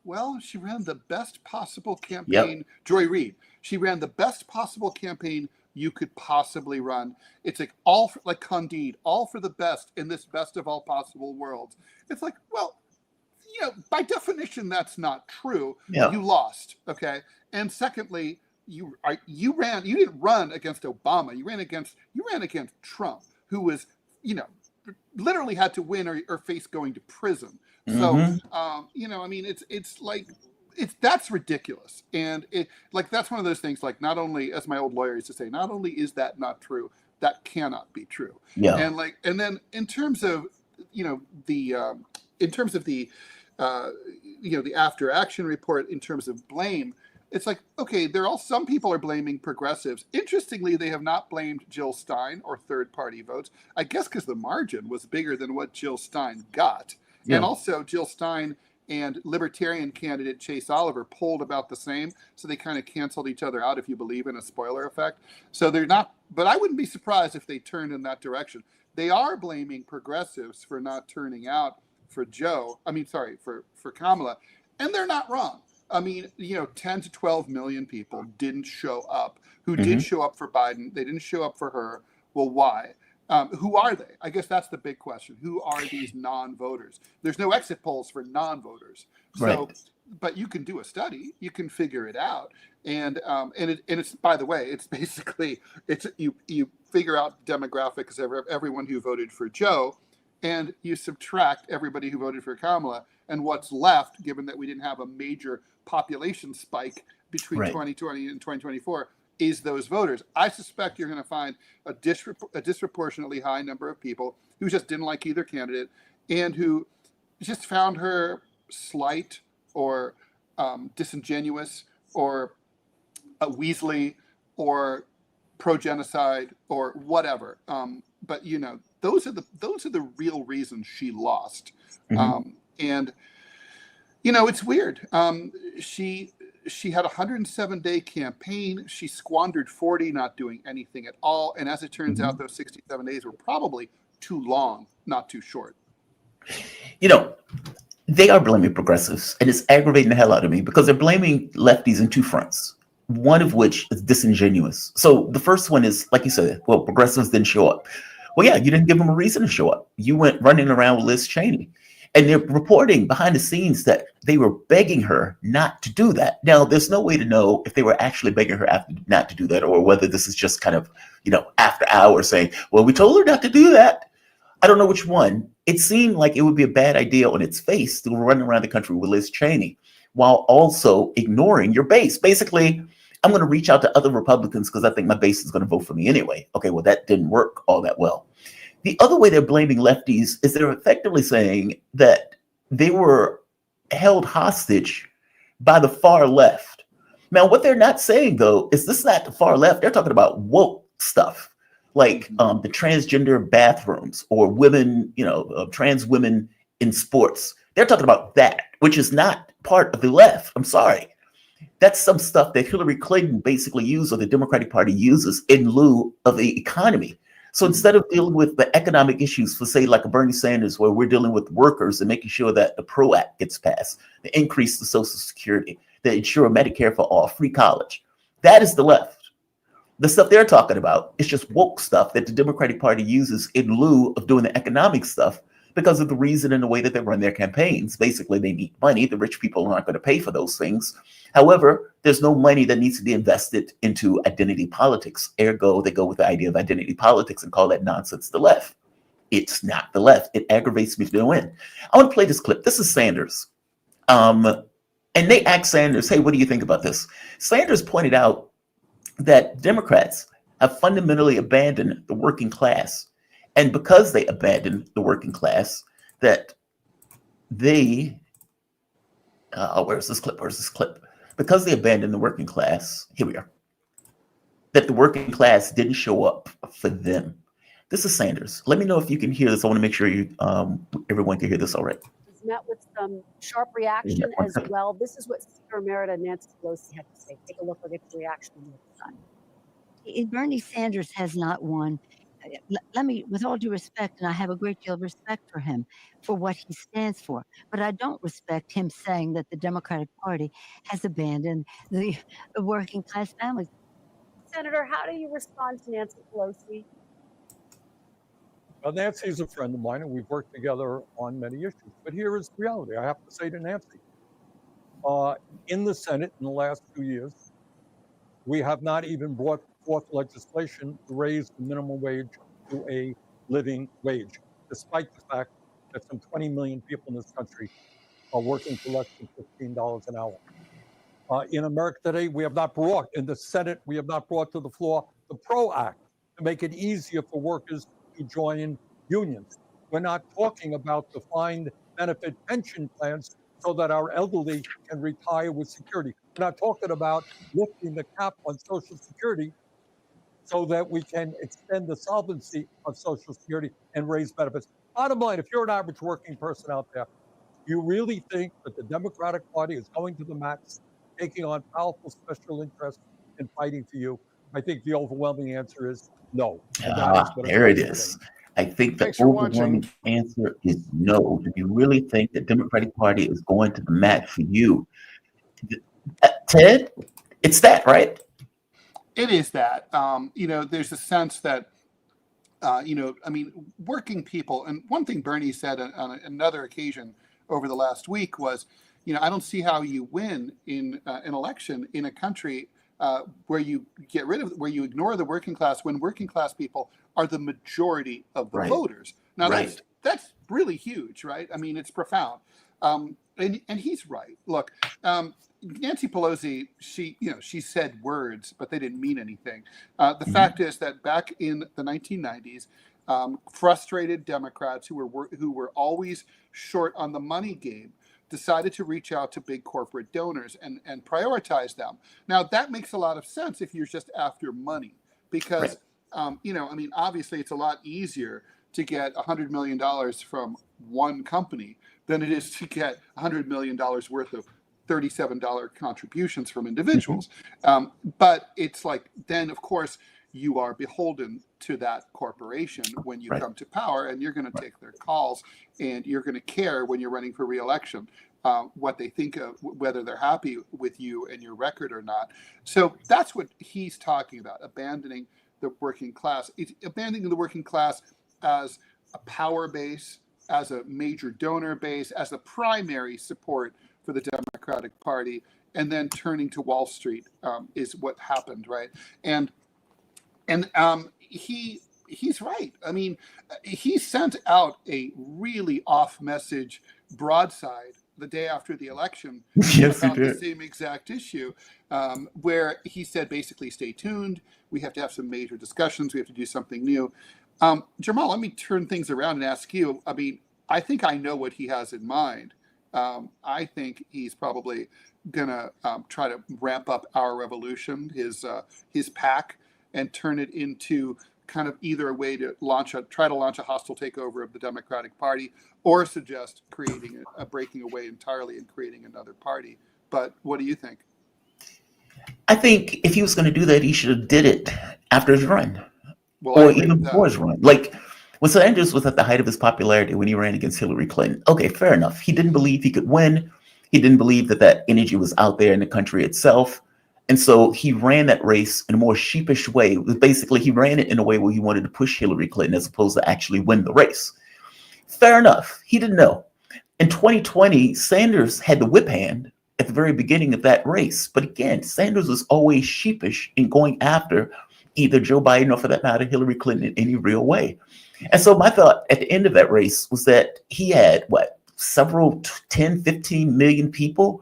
well, she ran the best possible campaign. Joy Reid, she ran the best possible campaign you could possibly run. It's like like Candide, all for the best in this best of all possible worlds. It's like, well, by definition, that's not true. You lost, okay? And secondly, you didn't run against Obama. You ran against Trump, who was, literally had to win or face going to prison. So, you know, I mean, it's like, that's ridiculous. And that's one of those things, like, not only, as my old lawyer used to say, not only is that not true, that cannot be true. Yeah. And then in terms of, you know, the the after action report, in terms of blame, it's like, okay, some people are blaming progressives. Interestingly, they have not blamed Jill Stein or third party votes. I guess because the margin was bigger than what Jill Stein got. Yeah. And also Jill Stein and Libertarian candidate Chase Oliver polled about the same. So they kind of canceled each other out, if you believe in a spoiler effect. So they're not, but I wouldn't be surprised if they turned in that direction. They are blaming progressives for not turning out for for Kamala. And they're not wrong. I mean, you know, 10 to 12 million people didn't show up, who did show up for Biden. They didn't show up for her. Well, why? Who are they? I guess that's the big question. Who are these non-voters? There's no exit polls for non-voters. So, right. But you can do a study. You can figure it out. And it's, by the way, it's basically, you figure out demographics of everyone who voted for Joe, and you subtract everybody who voted for Kamala, and what's left, given that we didn't have a major population spike between 2020 and 2024, is those voters. I suspect you're going to find a disproportionately high number of people who just didn't like either candidate, and who just found her slight or disingenuous or Weasley or pro-genocide or whatever. But you know, those are the real reasons she lost. And you know, it's weird. She had a 107-day campaign. She squandered 40 not doing anything at all. And as it turns out, those 67 days were probably too long, not too short. You know, they are blaming progressives, and it's aggravating the hell out of me because they're blaming lefties in two fronts, one of which is disingenuous. So the first one is, like you said, well, progressives didn't show up. Well, yeah, you didn't give them a reason to show up. You went running around with Liz Cheney. And they're reporting behind the scenes that they were begging her not to do that. Now, there's no way to know if they were actually begging her not to do that, or whether this is just kind of, you know, after hours saying, well, we told her not to do that. I don't know which one. It seemed like it would be a bad idea on its face to run around the country with Liz Cheney while also ignoring your base. Basically, I'm going to reach out to other Republicans because I think my base is going to vote for me anyway. Okay, well, that didn't work all that well. The other way they're blaming lefties is they're effectively saying that they were held hostage by the far left. Now, what they're not saying, though, is this is not the far left. They're talking about woke stuff, like the transgender bathrooms or women, you know, trans women in sports. They're talking about that, which is not part of the left. I'm sorry. That's some stuff that Hillary Clinton basically used, or the Democratic Party uses, in lieu of the economy. So instead of dealing with the economic issues for, say, like a Bernie Sanders, where we're dealing with workers and making sure that the PRO Act gets passed, the increase the Social Security, the ensure Medicare for all, free college, that is the left. The stuff they're talking about is just woke stuff that the Democratic Party uses in lieu of doing the economic stuff because of the reason and the way that they run their campaigns. Basically, they need money. The rich people aren't going to pay for those things. However, there's no money that needs to be invested into identity politics. Ergo, they go with the idea of identity politics and call that nonsense the left. It's not the left. It aggravates me to no end. I want to play this clip. This is Sanders. And they asked Sanders, hey, what do you think about this? Sanders pointed out that Democrats have fundamentally abandoned the working class. And because they abandoned the working class, that they, where's this clip? Because they abandoned the working class, here we are, that the working class didn't show up for them. This is Sanders. Let me know if you can hear this. I want to make sure you, everyone can hear this all right. He's met with some sharp reaction as well. This is what Speaker Emerita Nancy Pelosi had to say. Take a look at the reaction on the side. Bernie Sanders has not won. Let me, with all due respect, and I have a great deal of respect for him, for what he stands for, but I don't respect him saying that the Democratic Party has abandoned the working class families. Senator, how do you respond to Nancy Pelosi? Well, Nancy is a friend of mine, and we've worked together on many issues. But here is the reality. I have to say to Nancy, in the Senate in the last 2 years, we have not even brought forth legislation to raise the minimum wage to a living wage. despite the fact that some 20 million people in this country are working for less than $15 an hour. In America today, we have not brought, in the Senate, we have not brought to the floor the PRO Act to make it easier for workers to join unions. We're not talking about defined benefit pension plans so that our elderly can retire with security. We're not talking about lifting the cap on Social Security so that we can extend the solvency of Social Security and raise benefits. Bottom line, if you're an average working person out there, you really think that the Democratic Party is going to the max, taking on powerful special interests and fighting for you? I think the overwhelming answer is no. There it is. I think the Thanks for overwhelming answer is no. Do you really think the Democratic Party is going to the mat for you? Ted, it's that, right? It is that. There's a sense that, working people, and one thing Bernie said on another occasion over the last week was, I don't see how you win in an election in a country where you where you ignore the working class when working class people are the majority of the voters. Now that's really huge, right? I mean, it's profound. And he's right. Look, Nancy Pelosi, she said words, but they didn't mean anything. The fact is that back in the 1990s, frustrated Democrats who were always short on the money game decided to reach out to big corporate donors and prioritize them. Now, that makes a lot of sense if you're just after money, because, obviously it's a lot easier to get $100 million from one company than it is to get $100 million worth of $37 contributions from individuals. But it's like, then of course, you are beholden to that corporation when you come to power, and you're going to take their calls, and you're going to care when you're running for re-election what they think of, whether they're happy with you and your record or not. So that's what he's talking about, abandoning the working class. It's abandoning the working class as a power base, as a major donor base, as the primary support for the Democratic Party, and then turning to Wall Street is what happened, right? And he's right. I mean, he sent out a really off-message broadside the day after the election about the same exact issue, where he said basically, stay tuned. We have to have some major discussions. We have to do something new. Jamal, let me turn things around and ask you. I mean, I think I know what he has in mind. I think he's probably gonna try to ramp up our revolution, his PAC, and turn it into kind of either a way to try to launch a hostile takeover of the Democratic Party, or suggest creating breaking away entirely and creating another party. But what do you think? I think if he was going to do that, he should have did it after his run, or even before his run. Like when Sanders was at the height of his popularity when he ran against Hillary Clinton. Okay, fair enough. He didn't believe he could win. He didn't believe that energy was out there in the country itself. And so he ran that race in a more sheepish way. Basically, he ran it in a way where he wanted to push Hillary Clinton as opposed to actually win the race. Fair enough. He didn't know. In 2020, Sanders had the whip hand at the very beginning of that race. But again, Sanders was always sheepish in going after either Joe Biden or, for that matter, Hillary Clinton in any real way. And so my thought at the end of that race was that he had, several 10, 15 million people.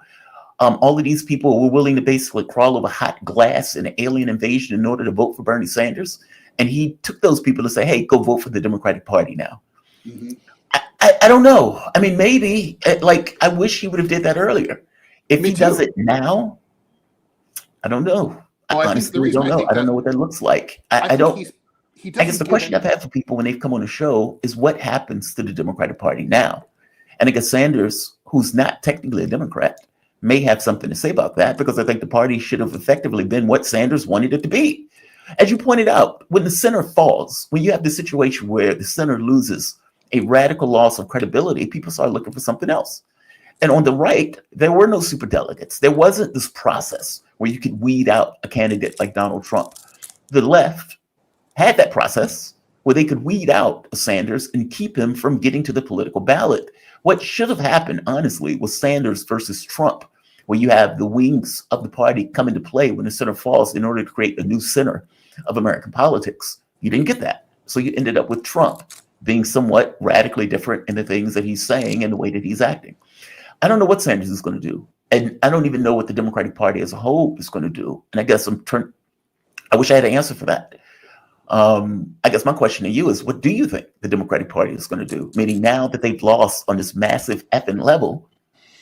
All of these people were willing to basically crawl over hot glass in an alien invasion in order to vote for Bernie Sanders. And he took those people to say, hey, go vote for the Democratic Party now. I don't know. I mean, maybe, I wish he would have did that earlier. If he does it now, I don't know. I honestly don't know. I don't know what that looks like. I don't. I guess the question I've had for people when they've come on the show is what happens to the Democratic Party now? And I guess Sanders, who's not technically a Democrat, may have something to say about that, because I think the party should have effectively been what Sanders wanted it to be. As you pointed out, when the center falls, when you have the situation where the center loses a radical loss of credibility, people start looking for something else. And on the right, there were no superdelegates. There wasn't this process where you could weed out a candidate like Donald Trump. The left had that process where they could weed out Sanders and keep him from getting to the political ballot. What should have happened, honestly, was Sanders versus Trump, where you have the wings of the party come into play when the center falls in order to create a new center of American politics. You didn't get that. So you ended up with Trump. being somewhat radically different in the things that he's saying and the way that he's acting. I don't know what Sanders is going to do. And I don't even know what the Democratic Party as a whole is going to do. And I guess I wish I had an answer for that. I guess my question to you is, what do you think the Democratic Party is going to do? Meaning, now that they've lost on this massive effing level,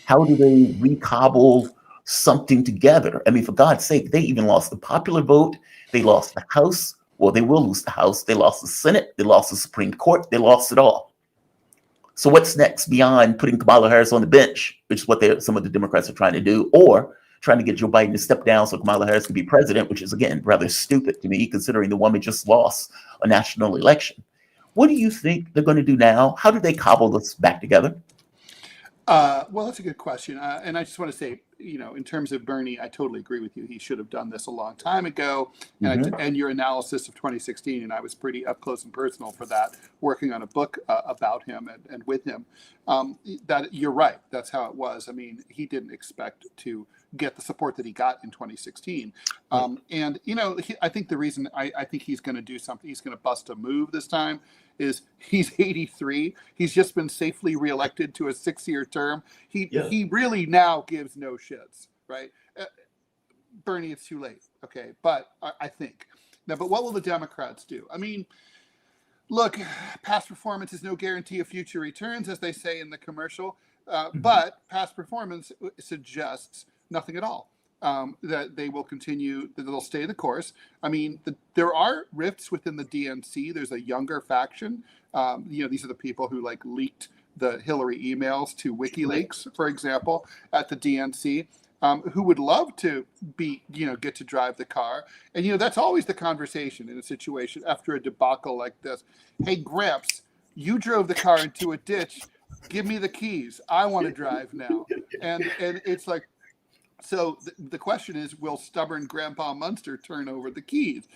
how do they recobble something together? I mean, for God's sake, they even lost the popular vote. They lost the House. Well, they will lose the House. They lost the Senate. They lost the Supreme Court. They lost it all. So what's next beyond putting Kamala Harris on the bench, which is what some of the Democrats are trying to do, or trying to get Joe Biden to step down so Kamala Harris can be president, which is, again, rather stupid to me, considering the woman just lost a national election. What do you think they're going to do now? How do they cobble this back together? Well, that's a good question. And I just want to say, in terms of Bernie, I totally agree with you. He should have done this a long time ago. And your analysis of 2016, and I was pretty up close and personal for that, working on a book about him and with him. That you're right. That's how it was. I mean, he didn't expect to get the support that he got in 2016. And, I think the reason I think he's going to do something, he's going to bust a move this time, is he's 83. He's just been safely reelected to a 6-year term. He really now gives no shits, right? Bernie, it's too late. Okay. But I think now, but what will the Democrats do? I mean, look, past performance is no guarantee of future returns, as they say in the commercial. But past performance suggests nothing at all. That they will continue, that they'll stay the course. I mean, there are rifts within the DNC. There's a younger faction. These are the people who leaked the Hillary emails to WikiLeaks, for example, at the DNC, who would love to get to drive the car. And, that's always the conversation in a situation after a debacle like this. Hey, Gramps, you drove the car into a ditch. Give me the keys. I want to drive now. And it's like, so the question is, will stubborn Grandpa Munster turn over the keys?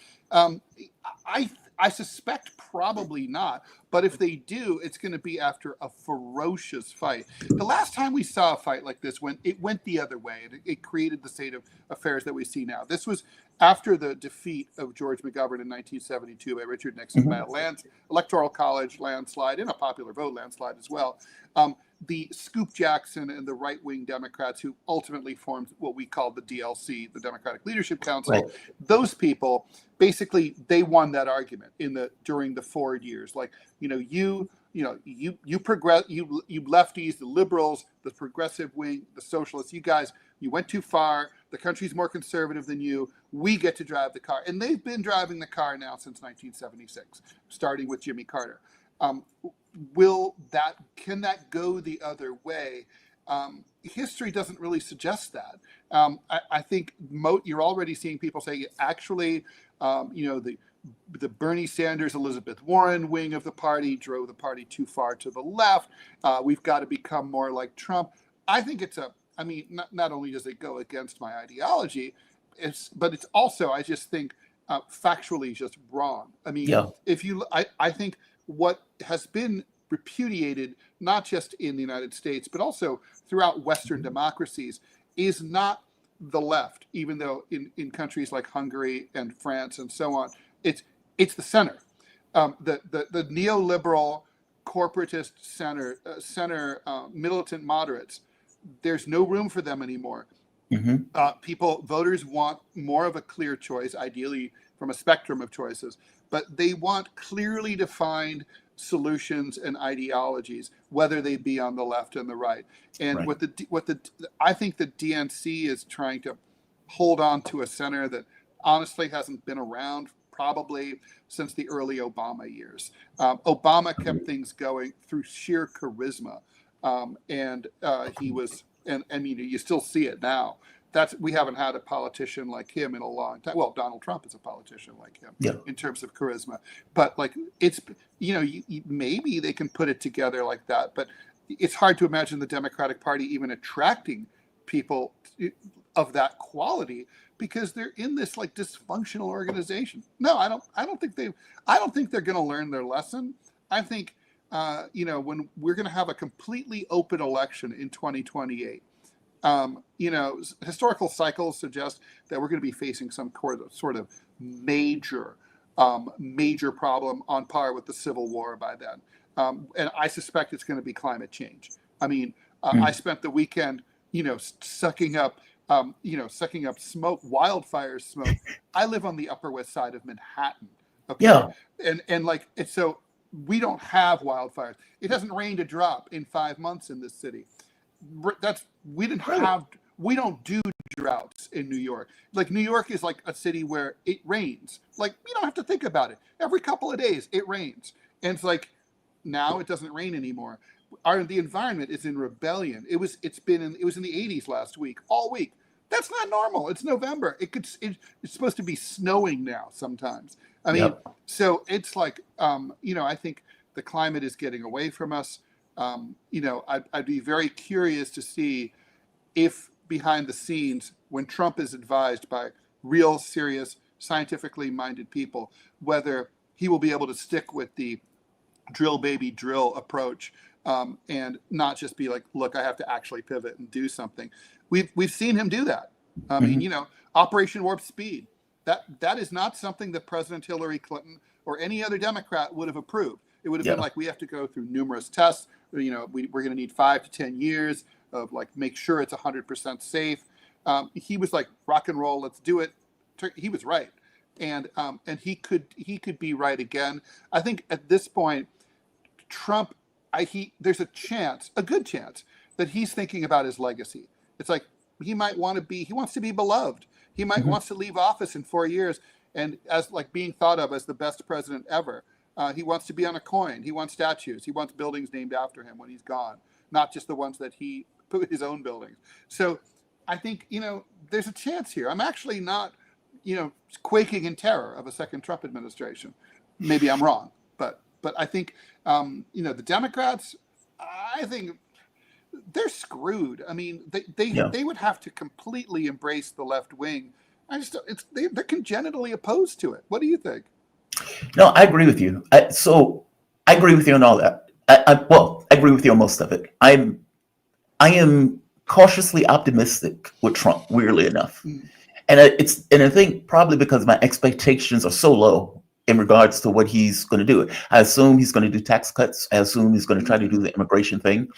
I suspect probably not. But if they do, it's going to be after a ferocious fight. The last time we saw a fight like this, it went the other way. It created the state of affairs that we see now. This was after the defeat of George McGovern in 1972 by Richard Nixon by a electoral college landslide and a popular vote landslide as well. The Scoop Jackson and the right-wing Democrats who ultimately formed what we call the DLC, the Democratic Leadership Council, right. Those people, basically, they won that argument during the Ford years. You lefties, the liberals, the progressive wing, the socialists, you guys, you went too far. The country's more conservative than you. We get to drive the car. And they've been driving the car now since 1976, starting with Jimmy Carter. Can that go the other way? History doesn't really suggest that. I think you're already seeing people say, actually, the Bernie Sanders, Elizabeth Warren wing of the party drove the party too far to the left. We've got to become more like Trump. I think not only does it go against my ideology, but it's also, I just think, factually just wrong. I mean, I think what has been repudiated, not just in the United States, but also throughout Western democracies, is not the left, even though in countries like Hungary and France and so on, it's the center. The neoliberal, corporatist center militant moderates, there's no room for them anymore. Voters want more of a clear choice, ideally from a spectrum of choices, but they want clearly defined solutions and ideologies, whether they be on the left and the right. And I think the DNC is trying to hold on to a center that honestly hasn't been around probably since the early Obama years. Obama kept things going through sheer charisma, he was, and you still see it now. We haven't had a politician like him in a long time. Well, Donald Trump is a politician like him in terms of charisma, but it's, maybe they can put it together like that, but it's hard to imagine the Democratic Party even attracting people of that quality because they're in this dysfunctional organization. No, I don't think they're going to learn their lesson. I think, when we're going to have a completely open election in 2028, historical cycles suggest that we're going to be facing some sort of major major problem on par with the Civil War by then. And I suspect it's going to be climate change. I mean, I spent the weekend, sucking up smoke, wildfire smoke. I live on the Upper West Side of Manhattan. Okay. Yeah. And so we don't have wildfires. It hasn't rained a drop in 5 months in this city. We don't do droughts in New York. Like, New York is like a city where it rains. Like, you don't have to think about it. Every couple of days it rains. And it's like, now it doesn't rain anymore. The environment is in rebellion. It was in the 80s last week, all week. That's not normal. It's November. It's supposed to be snowing now sometimes. I mean, So it's like, I think the climate is getting away from us. I'd be very curious to see if behind the scenes, when Trump is advised by real, serious, scientifically minded people, whether he will be able to stick with the drill baby drill approach, and not just be like, look, I have to actually pivot and do something. We've seen him do that. I mean, Operation Warp Speed. That is not something that President Hillary Clinton or any other Democrat would have approved. It would have been like, we have to go through numerous tests. We're going to need 5 to 10 years of make sure it's 100% safe. He was like, rock and roll, let's do it. He was right, and he could be right again. I think at this point, Trump, there's a good chance that he's thinking about his legacy. It's like, he wants to be beloved. He might wants to leave office in 4 years and as being thought of as the best president ever. He wants to be on a coin. He wants statues. He wants buildings named after him when he's gone, not just the ones that he put his own buildings. So I think, there's a chance here. I'm actually not, quaking in terror of a second Trump administration. Maybe I'm wrong, but I think, the Democrats, I think they're screwed. I mean, they would have to completely embrace the left wing. They're congenitally opposed to it. What do you think? No, I agree with you. I agree with you on all that. I agree with you on most of it. I am cautiously optimistic with Trump, weirdly enough. And I think probably because my expectations are so low in regards to what he's going to do. I assume he's going to do tax cuts. I assume he's going to try to do the immigration thing.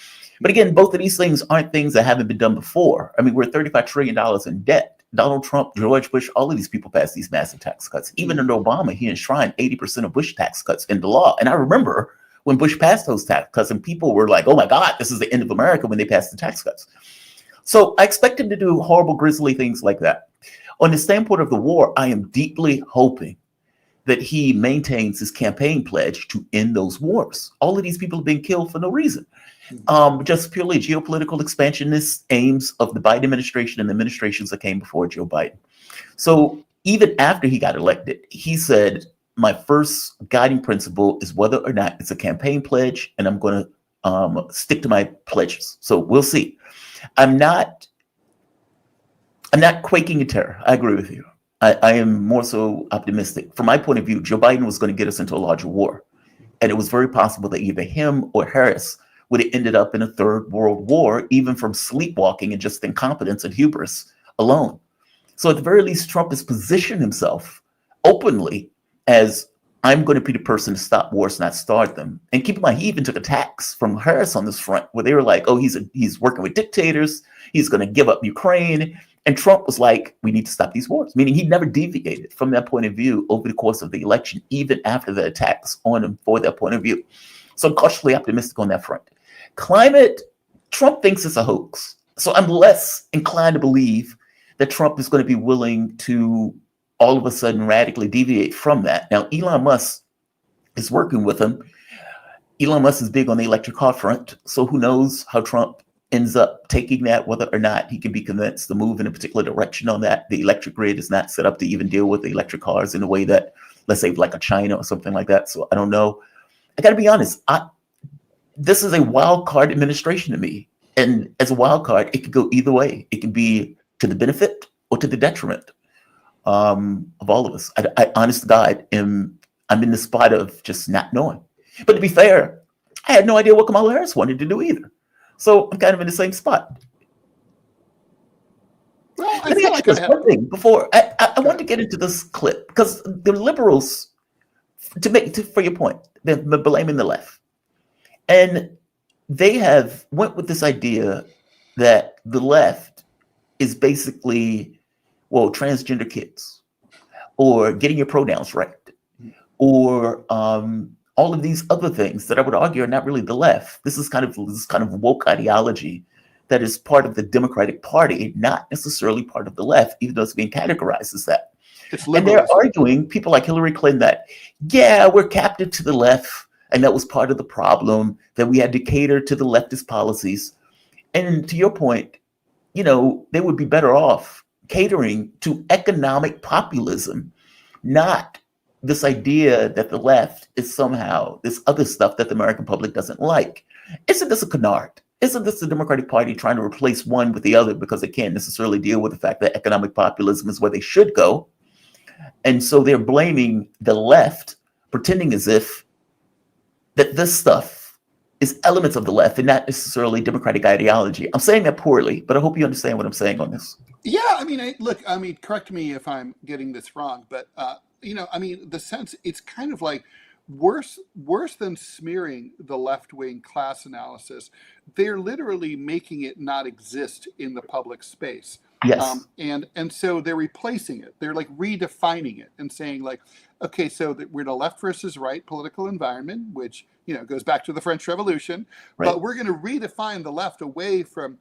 But again, both of these things aren't things that haven't been done before. I mean, we're $35 trillion in debt. Donald Trump, George Bush, all of these people passed these massive tax cuts. Even under Obama, he enshrined 80% of Bush tax cuts into law. And I remember when Bush passed those tax cuts and people were like, oh my God, this is the end of America when they passed the tax cuts. So I expect him to do horrible, grisly things like that. On the standpoint of the war, I am deeply hoping that he maintains his campaign pledge to end those wars. All of these people have been killed for no reason. Just purely geopolitical expansionist aims of the Biden administration and the administrations that came before Joe Biden. So even after he got elected, he said, my first guiding principle is whether or not it's a campaign pledge, and I'm going to stick to my pledges. So we'll see. I'm not quaking in terror. I agree with you. I am more so optimistic. From my point of view, Joe Biden was going to get us into a larger war. And it was very possible that either him or Harris would have ended up in a third world war, even from sleepwalking and just incompetence and hubris alone. So at the very least, Trump has positioned himself openly as, I'm going to be the person to stop wars, not start them. And keep in mind, he even took attacks from Harris on this front, where they were like, oh, he's working with dictators. He's going to give up Ukraine. And Trump was like, we need to stop these wars, meaning he never deviated from that point of view over the course of the election, even after the attacks on him for that point of view. So I'm cautiously optimistic on that front. Climate, Trump thinks it's a hoax. So I'm less inclined to believe that Trump is going to be willing to all of a sudden radically deviate from that. Now, Elon Musk is working with him. Elon Musk is big on the electric car front. So who knows how Trump ends up taking that, whether or not he can be convinced to move in a particular direction on that. The electric grid is not set up to even deal with the electric cars in a way that, let's say, like a China or something like that. So I don't know. I got to be honest. This is a wild card administration to me. And as a wild card, it could go either way. It can be to the benefit or to the detriment of all of us. I honest to God, I'm in the spot of just not knowing. But to be fair, I had no idea what Kamala Harris wanted to do either. So I'm kind of in the same spot. Well, Let me ask you one thing before I want to get into this clip, because the liberals for your point, they're blaming the left, and they have went with this idea that the left is basically, well, transgender kids, or getting your pronouns right, or all of these other things that I would argue are not really the left. This is kind of woke ideology that is part of the Democratic Party, not necessarily part of the left, even though it's being categorized as that. It's And they're liberalism. arguing, people like Hillary Clinton, that, yeah, we're captive to the left, and that was part of the problem, that we had to cater to the leftist policies. And to your point, they would be better off catering to economic populism, not this idea that the left is somehow this other stuff that the American public doesn't like. Isn't this a canard? Isn't this the Democratic Party trying to replace one with the other because they can't necessarily deal with the fact that economic populism is where they should go? And so they're blaming the left, pretending as if that this stuff is elements of the left and not necessarily democratic ideology. I'm saying that poorly, but I hope you understand what I'm saying on this. Yeah, I mean, correct me if I'm getting this wrong, but the sense, it's kind of like worse than smearing the left-wing class analysis. They're literally making it not exist in the public space. Yes. And so they're replacing it. They're like redefining it and saying like, okay, so that we're in a left versus right political environment, which, goes back to the French Revolution, Right. but we're going to redefine the left away from,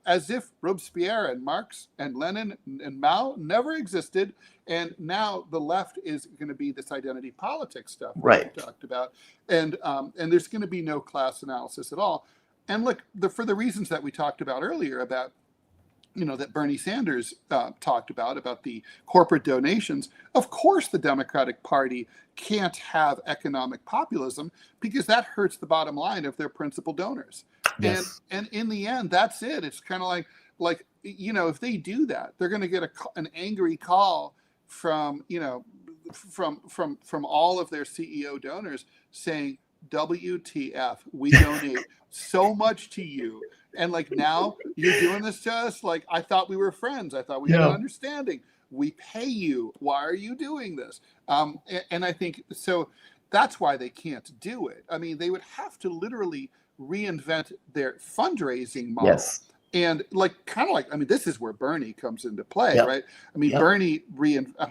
as if Robespierre and Marx and Lenin and Mao never existed. And now the left is going to be this identity politics stuff that Right. we talked about. And there's going to be no class analysis at all. And look, for the reasons that we talked about earlier about, that Bernie Sanders talked about the corporate donations. Of course, the Democratic Party can't have economic populism because that hurts the bottom line of their principal donors. Yes. And in the end, that's it. It's kind of like if they do that, they're going to get an angry call from from all of their CEO donors saying, WTF, we donate so much to you. And like, now you're doing this to us. Like, I thought we were friends. I thought we had an understanding. We pay you. Why are you doing this? And I think so that's why they can't do it. I mean, they would have to literally reinvent their fundraising model. Yes. And this is where Bernie comes into play, Yep. right? I mean, Yep. Bernie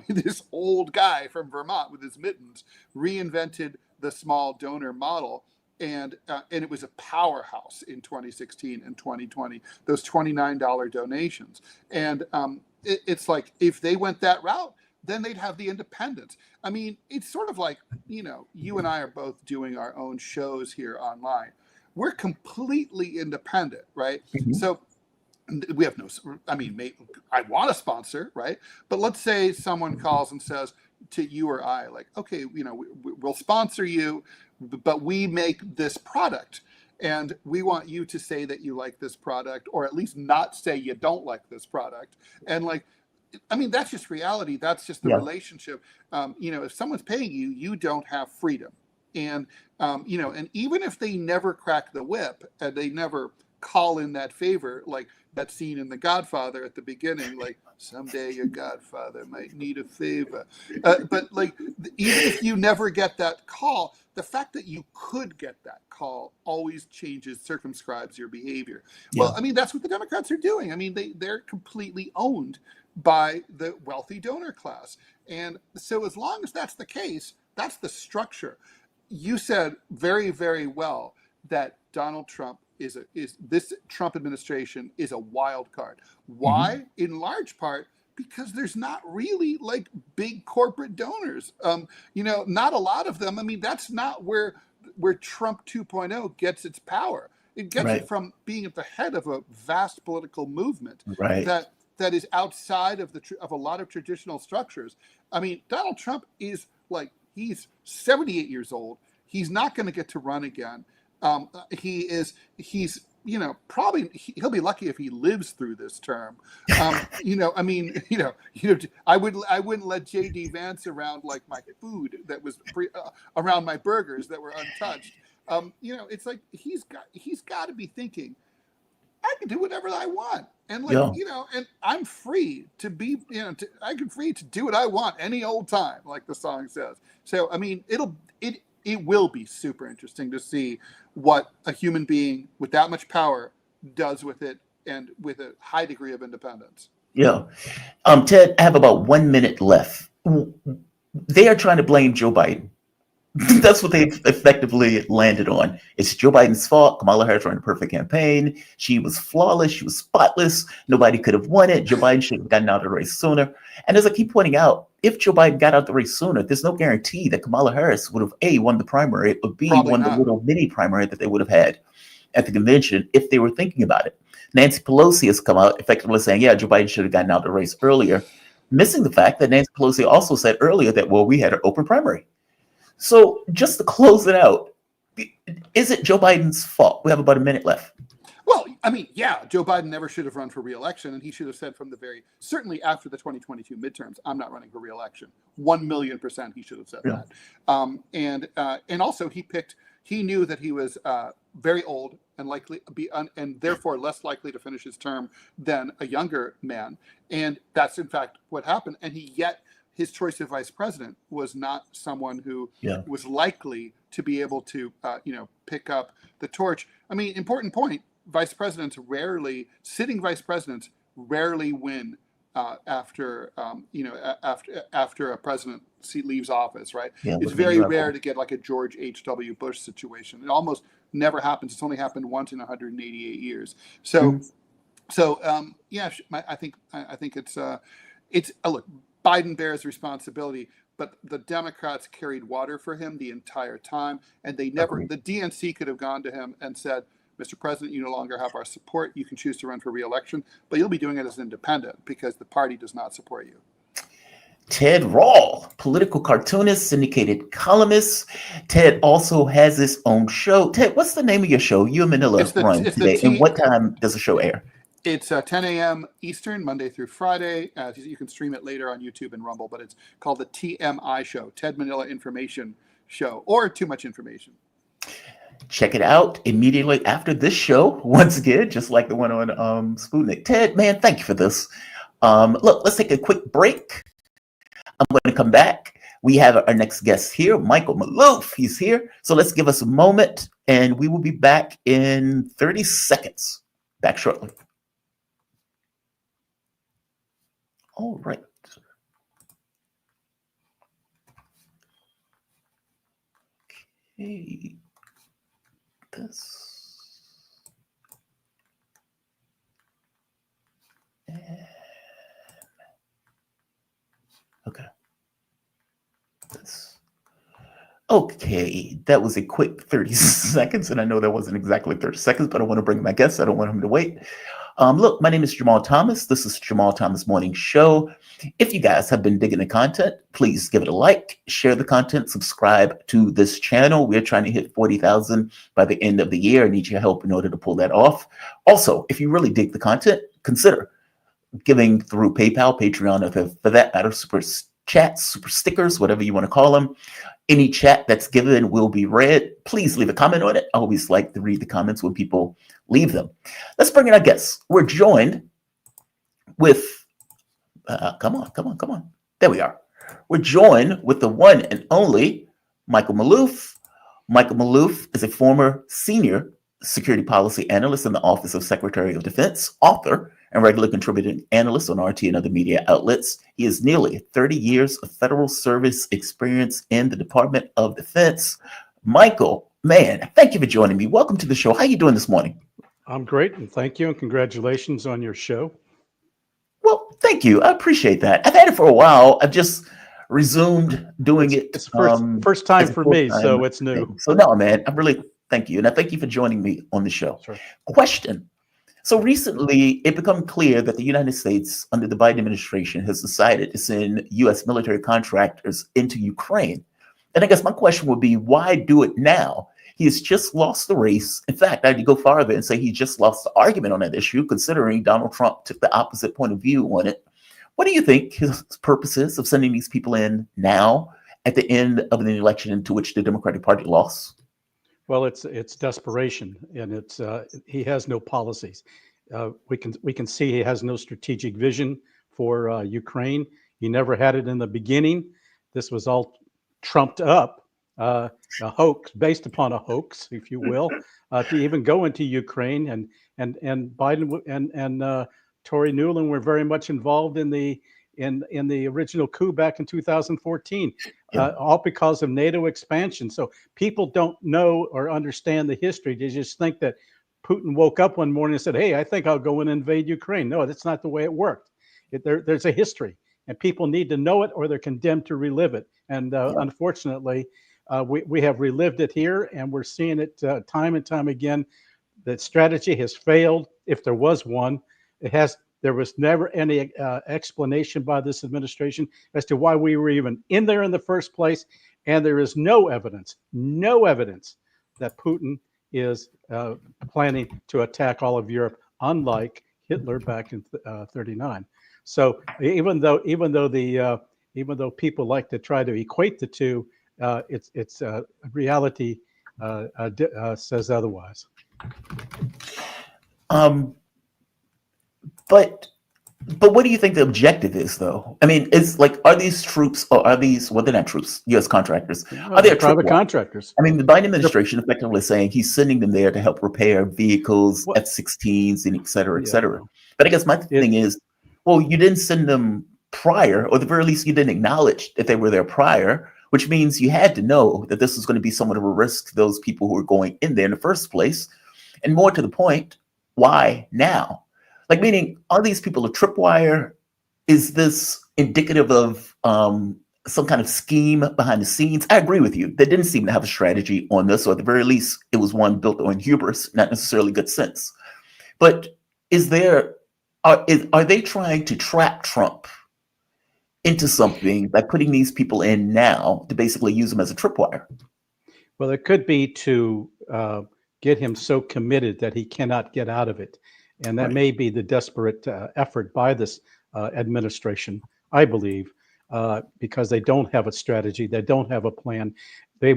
this old guy from Vermont with his mittens reinvented the small donor model. And it was a powerhouse in 2016 and 2020, those $29 donations. And it's like, if they went that route, then they'd have the independence. I mean, it's sort of like, you and I are both doing our own shows here online. We're completely independent, right? Mhm. So we have I want a sponsor, right? But let's say someone calls and says to you or I, like, okay, we'll sponsor you, but we make this product and we want you to say that you like this product, or at least not say you don't like this product. And that's just reality. That's just the Yeah. relationship. If someone's paying you, you don't have freedom. And, and even if they never crack the whip and they never call in that favor, like that scene in The Godfather at the beginning, like, someday your godfather might need a favor. But like, even if you never get that call, the fact that you could get that call always circumscribes your behavior. Yeah. Well, that's what the Democrats are doing. They're completely owned by the wealthy donor class. And so as long as that's the case, that's the structure. You said very, very well that Donald Trump this Trump administration is a wild card. Why? Mm-hmm. In large part because there's not really like big corporate donors. Not a lot of them. That's not where Trump 2.0 gets its power. It gets Right. it from being at the head of a vast political movement Right. that is outside of a lot of traditional structures. Donald Trump is like, he's 78 years old. He's not going to get to run again. He's probably he'll be lucky if he lives through this term. I wouldn't let J.D. Vance around like my food that was around my burgers that were untouched. It's like he's got to be thinking, I can do whatever I want. And like, Yeah. and I'm free to be, I'm free to do what I want any old time, like the song says. So, I mean, it will be super interesting to see what a human being with that much power does with it and with a high degree of independence. Yeah. Ted, I have about 1 minute left. They are trying to blame Joe Biden. That's what they've effectively landed on. It's Joe Biden's fault. Kamala Harris ran a perfect campaign. She was flawless. She was spotless. Nobody could have won it. Joe Biden should have gotten out of the race sooner. And as I keep pointing out, if Joe Biden got out of the race sooner, there's no guarantee that Kamala Harris would have A, won the primary, or B, Probably won the not. little mini primary that they would have had at the convention if they were thinking about it. Nancy Pelosi has come out effectively saying, yeah, Joe Biden should have gotten out of the race earlier, missing the fact that Nancy Pelosi also said earlier that, well, we had an open primary. So just to close it out, is it Joe Biden's fault? We have about a minute left. Well, I mean, yeah, Joe Biden never should have run for re-election, and he should have said from the certainly after the 2022 midterms, I'm not running for re-election. 1,000,000% he should have said Yeah. that. And also he knew that he was very old and likely and therefore less likely to finish his term than a younger man. And that's in fact what happened. And yet his choice of vice president was not someone who was likely to be able to, pick up the torch. I mean, important point. Sitting vice presidents rarely win after a president leaves office, right? Yeah, it's very rare to get like a George H.W. Bush situation. It almost never happens. It's only happened once in 188 years. So, I think it's look. Biden bears responsibility, but the Democrats carried water for him the entire time, and the DNC could have gone to him and said, Mr. President, you no longer have our support. You can choose to run for re-election, but you'll be doing it as an independent because the party does not support you. Ted Rall, political cartoonist, syndicated columnist. Ted also has his own show. Ted, what's the name of your show? You and Manila run today. And what time does the show air? It's 10 a.m. Eastern, Monday through Friday. You can stream it later on YouTube and Rumble, but it's called the TMI Show, Ted Manila Information Show, or Too Much Information. Check it out immediately after this show. Once again, just like the one on Sputnik. Ted, man, thank you for this. Look, let's take a quick break. I'm going to come back. We have our next guest here, Michael Maloof. He's here. So let's give us a moment, and we will be back in 30 seconds. Back shortly. All right. Okay. This. Okay. This. Okay, that was a quick 30 seconds, and I know that wasn't exactly 30 seconds, but I want to bring my guest. I don't want him to wait. Look, my name is Jamal Thomas. This is Jamal Thomas Morning Show. If you guys have been digging the content, please give it a like, share the content, subscribe to this channel. We're trying to hit 40,000 by the end of the year. I need your help in order to pull that off. Also, if you really dig the content, consider giving through PayPal, Patreon, or for that matter, super chats, super stickers, whatever you want to call them. Any chat that's given will be read. Please leave a comment on it. I always like to read the comments when people leave them. Let's bring in our guests. We're joined with, come on. There we are. We're joined with the one and only Michael Maloof. Michael Maloof is a former senior security policy analyst in the Office of Secretary of Defense, author, and regular contributing analyst on RT and other media outlets. He has nearly 30 years of federal service experience in the Department of Defense. Michael, man, thank you for joining me. Welcome to the show. How are you doing this morning? I'm great, and thank you, and congratulations on your show. Well, thank you. I appreciate that. I've had it for a while. I've just resumed doing it. It's first time for me, so it's new. So no, man, I really thank you. And I thank you for joining me on the show. Sure. Question. So recently, it became clear that the United States, under the Biden administration, has decided to send U.S. military contractors into Ukraine. And I guess my question would be, why do it now? He has just lost the race. In fact, I'd go farther and say he just lost the argument on that issue, considering Donald Trump took the opposite point of view on it. What do you think his purpose is of sending these people in now at the end of an election into which the Democratic Party lost? Well, it's desperation, and he has no policies. we can see he has no strategic vision for Ukraine. He never had it in the beginning. This was all trumped up, a hoax based upon a hoax, if you will, to even go into Ukraine. And Biden and Tory Newland were very much involved in the original coup back in 2014, all because of NATO expansion. So people don't know or understand the history. They just think that Putin woke up one morning and said, "Hey, I think I'll go and invade Ukraine." No, that's not the way it worked. There's a history, and people need to know it, or they're condemned to relive it. And unfortunately, we have relived it here, and we're seeing it time and time again. That strategy has failed, if there was one. There was never any explanation by this administration as to why we were even in there in the first place, and there is no evidence that Putin is planning to attack all of Europe, unlike Hitler back in 39. So even though people like to try to equate the two, it's reality says otherwise. But what do you think the objective is, though? I mean, it's like, are these troops, or are these, well, they're not troops, U.S. contractors? Are they private contractors? I mean, the Biden administration effectively saying he's sending them there to help repair vehicles, F-16s, and et cetera, et cetera. But I guess my thing is, well, you didn't send them prior, or at the very least, you didn't acknowledge that they were there prior, which means you had to know that this was going to be somewhat of a risk to those people who were going in there in the first place. And more to the point, why now? Like, meaning, are these people a tripwire? Is this indicative of some kind of scheme behind the scenes? I agree with you. They didn't seem to have a strategy on this, or at the very least, it was one built on hubris, not necessarily good sense. But are they trying to trap Trump into something by putting these people in now to basically use them as a tripwire? Well, it could be to get him so committed that he cannot get out of it. And that may be the desperate effort by this administration, I believe, because they don't have a strategy. They don't have a plan. These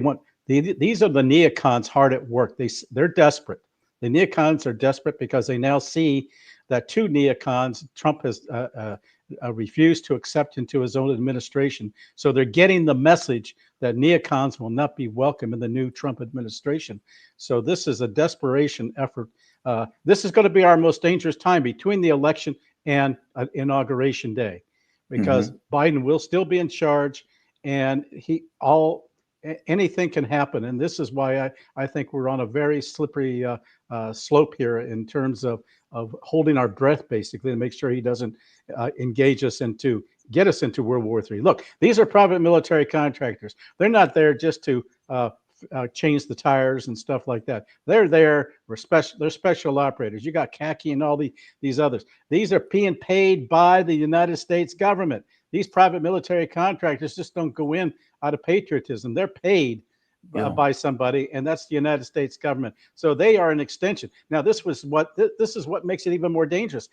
are the neocons hard at work. They're desperate. The neocons are desperate because they now see that two neocons Trump has refused to accept into his own administration. So they're getting the message that neocons will not be welcome in the new Trump administration. So this is a desperation effort. This is going to be our most dangerous time between the election and Inauguration Day, because Biden will still be in charge, and anything can happen. And this is why I think we're on a very slippery slope here in terms of holding our breath, basically, to make sure he doesn't engage us get us into World War III. Look, these are private military contractors. They're not there just to change the tires and stuff like that. They're there. They're special operators. You got khaki and all these others. These are being paid by the United States government. These private military contractors just don't go in out of patriotism. They're paid by somebody, and that's the United States government. So they are an extension. Now, this is what makes it even more dangerous.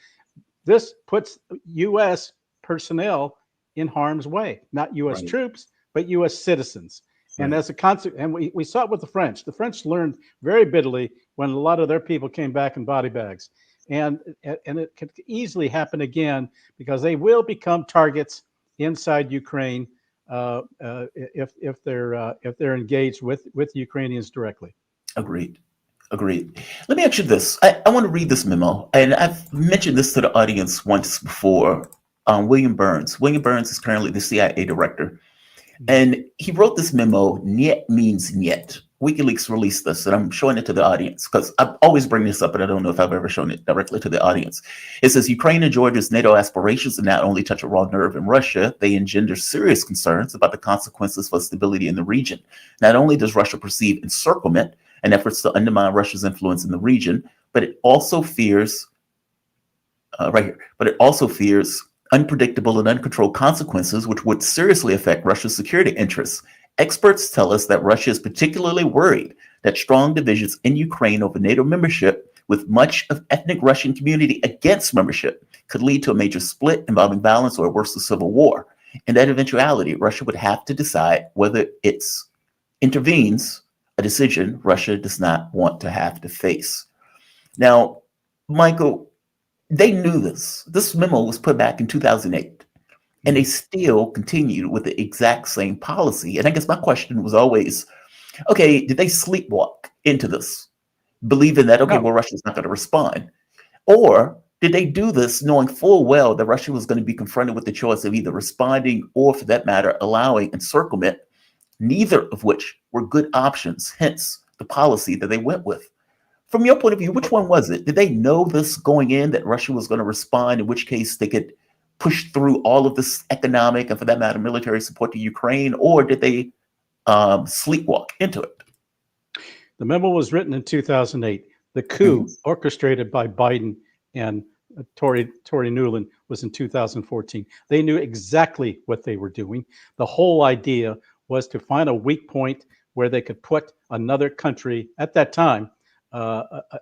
This puts U.S. personnel in harm's way, not U.S. troops, but U.S. citizens. And as a consequence, and we saw it with the French. The French learned very bitterly when a lot of their people came back in body bags, and it could easily happen again, because they will become targets inside Ukraine if they're engaged with Ukrainians directly. Agreed. Let me ask you this. I want to read this memo, and I've mentioned this to the audience once before. William Burns. William Burns is currently the CIA director. And he wrote this memo, "Niet means niet." WikiLeaks released this, and I'm showing it to the audience because I always bring this up, but I don't know if I've ever shown it directly to the audience. It says, Ukraine and Georgia's NATO aspirations do not only touch a raw nerve in Russia, they engender serious concerns about the consequences for stability in the region. Not only does Russia perceive encirclement and efforts to undermine Russia's influence in the region, but it also fears, unpredictable and uncontrolled consequences which would seriously affect Russia's security interests. Experts tell us that Russia is particularly worried that strong divisions in Ukraine over NATO membership, with much of ethnic Russian community against membership, could lead to a major split involving violence or worse, a civil war. In that eventuality, Russia would have to decide whether it intervenes, a decision Russia does not want to have to face. Now, Michael, They knew this. This memo was put back in 2008, and they still continued with the exact same policy. And I guess my question was always, okay, did they sleepwalk into this, believing that, okay, No. well, Russia's not going to respond? Or did they do this knowing full well that Russia was going to be confronted with the choice of either responding or, for that matter, allowing encirclement, neither of which were good options, hence the policy that they went with? From your point of view, which one was it? Did they know this going in, that Russia was going to respond, in which case they could push through all of this economic and, for that matter, military support to Ukraine? Or did they sleepwalk into it? The memo was written in 2008. The coup orchestrated by Biden and Tory Nuland was in 2014. They knew exactly what they were doing. The whole idea was to find a weak point where they could put another country at that time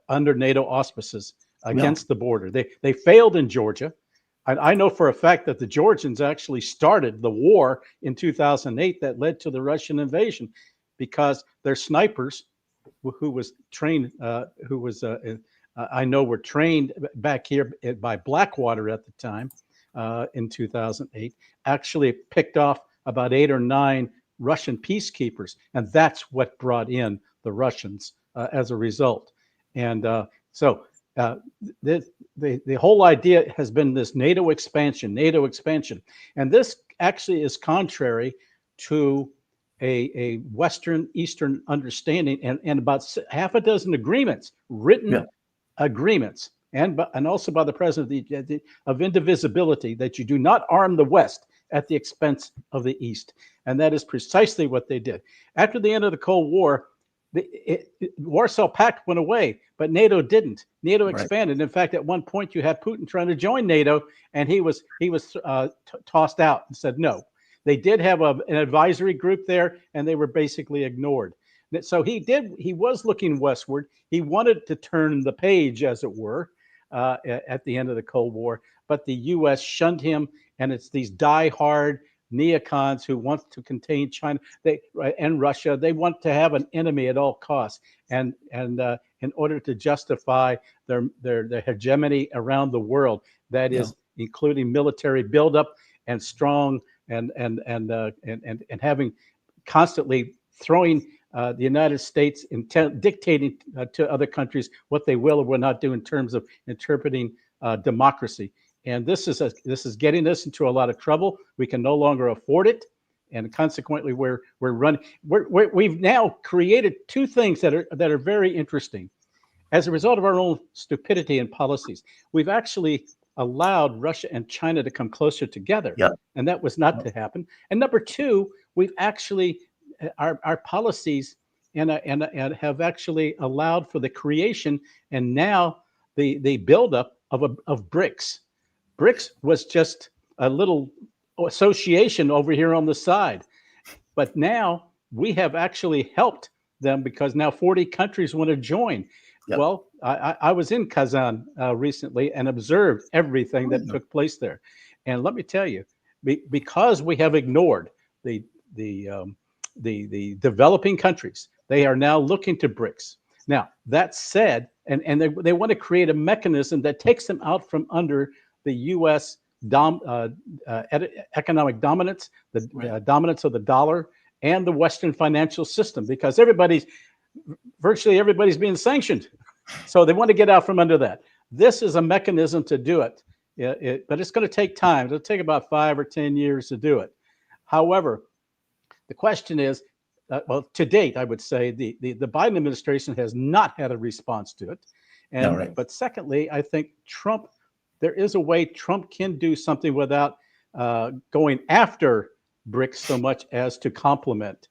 under NATO auspices against the border. They failed in Georgia. I know for a fact that the Georgians actually started the war in 2008 that led to the Russian invasion, because their snipers, who was trained, I know were trained back here by Blackwater at the time in 2008, actually picked off about 8 or 9 Russian peacekeepers. And that's what brought in the Russians as a result. And so the whole idea has been this NATO expansion. And this actually is contrary to a Western Eastern understanding and about half a dozen agreements, written agreements, and also by the president of indivisibility, that you do not arm the West at the expense of the East. And that is precisely what they did. After the end of the Cold War, the Warsaw Pact went away, but NATO didn't. NATO expanded. In fact, at one point you had Putin trying to join NATO, and he was tossed out and said no. They did have an advisory group there, and they were basically ignored. So he was looking westward. He wanted to turn the page, as it were, at the end of the Cold War, but the U.S. shunned him, and it's these die-hard neocons who want to contain China and Russia. They want to have an enemy at all costs, and in order to justify their hegemony around the world, that is including military buildup and strong and having constantly throwing the United States dictating to other countries what they will or will not do in terms of interpreting democracy. And this is getting us into a lot of trouble. We can no longer afford it, and consequently, we've now created two things that are very interesting. As a result of our own stupidity and policies, we've actually allowed Russia and China to come closer together, and that was not to happen. And number two, we've actually our policies and have actually allowed for the creation and now the buildup of BRICS. BRICS was just a little association over here on the side, but now we have actually helped them because now 40 countries want to join. Well, I was in Kazan recently and observed everything that took place there, and let me tell you, because we have ignored the developing countries, they are now looking to BRICS. Now that said, and they want to create a mechanism that takes them out from under the U.S. economic dominance, the dominance of the dollar and the Western financial system, because virtually everybody's being sanctioned. So they want to get out from under that. This is a mechanism to do it, but it's going to take time. It'll take about 5 or 10 years to do it. However, the question is, well, to date, I would say the Biden administration has not had a response to it. But secondly, I think there is a way Trump can do something without going after BRICS so much as to complement,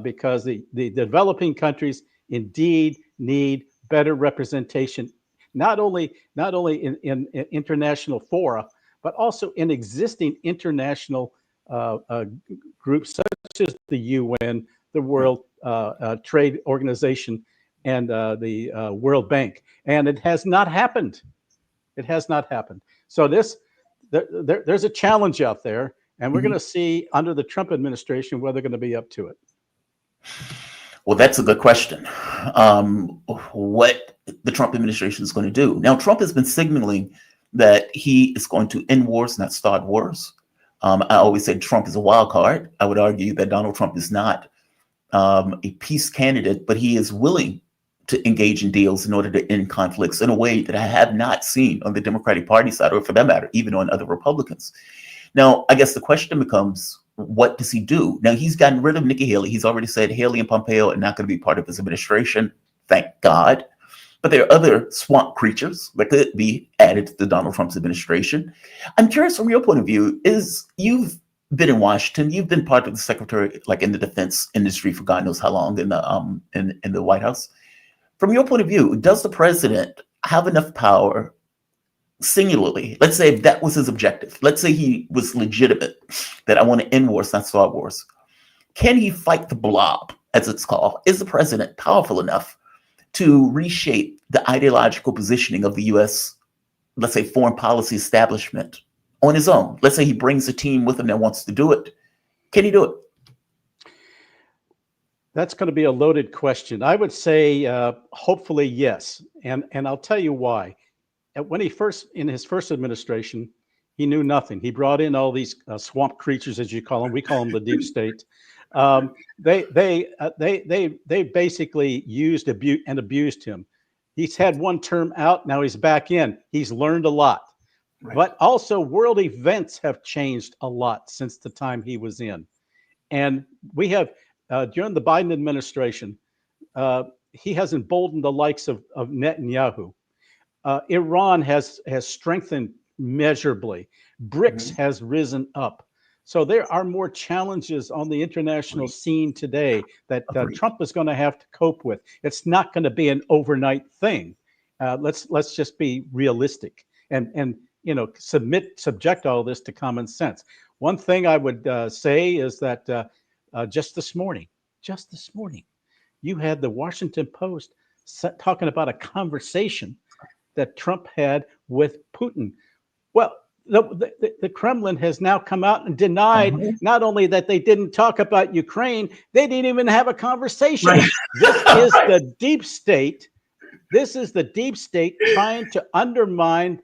because the developing countries indeed need better representation, not only in international fora, but also in existing international groups such as the UN, the World Trade Organization, and the World Bank. And it has not happened. It has not happened. So there's a challenge out there, and we're going to see under the Trump administration whether they're going to be up to it. Well, that's a good question. What the Trump administration is going to do. Now, Trump has been signaling that he is going to end wars, not start wars. I always said Trump is a wild card. I would argue that Donald Trump is not a peace candidate, but he is willing to engage in deals in order to end conflicts in a way that I have not seen on the Democratic Party side, or for that matter, even on other Republicans. Now, I guess the question becomes, what does he do? Now, he's gotten rid of Nikki Haley. He's already said Haley and Pompeo are not going to be part of his administration. Thank God. But there are other swamp creatures that could be added to Donald Trump's administration. I'm curious from your point of view, you've been in Washington, you've been part of the secretary, like in the defense industry for God knows how long in the White House. From your point of view, does the president have enough power singularly? Let's say if that was his objective. Let's say he was legitimate, that I want to end wars, not start wars. Can he fight the blob, as it's called? Is the president powerful enough to reshape the ideological positioning of the U.S., let's say, foreign policy establishment on his own? Let's say he brings a team with him that wants to do it. Can he do it? That's going to be a loaded question. I would say hopefully yes. And I'll tell you why. When in his first administration, he knew nothing. He brought in all these swamp creatures, as you call them. We call them the deep state. They basically used and abused him. He's had one term out. Now he's back in. He's learned a lot. Right. But also world events have changed a lot since the time he was in. And we have, during the Biden administration, he has emboldened the likes of Netanyahu. Iran has strengthened measurably. BRICS has risen up. So there are more challenges on the international scene today that Trump is going to have to cope with. It's not going to be an overnight thing. Let's just be realistic and subject all this to common sense. One thing I would say is that just this morning, you had the Washington Post talking about a conversation that Trump had with Putin. Well, the Kremlin has now come out and denied not only that they didn't talk about Ukraine, they didn't even have a conversation. Right. This is the deep state. This is the deep state trying to undermine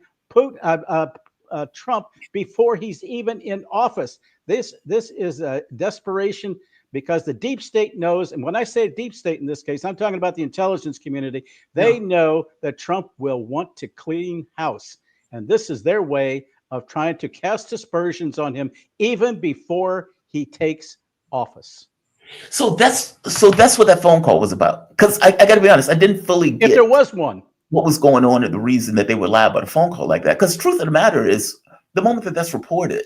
Trump before he's even in office. This is a desperation because the deep state knows, and when I say deep state in this case, I'm talking about the intelligence community. They know that Trump will want to clean house, and this is their way of trying to cast aspersions on him even before he takes office. So that's what that phone call was about. Because I got to be honest, I didn't fully get if there was one what was going on and the reason that they would lie about a phone call like that. Because truth of the matter is, the moment that that's reported,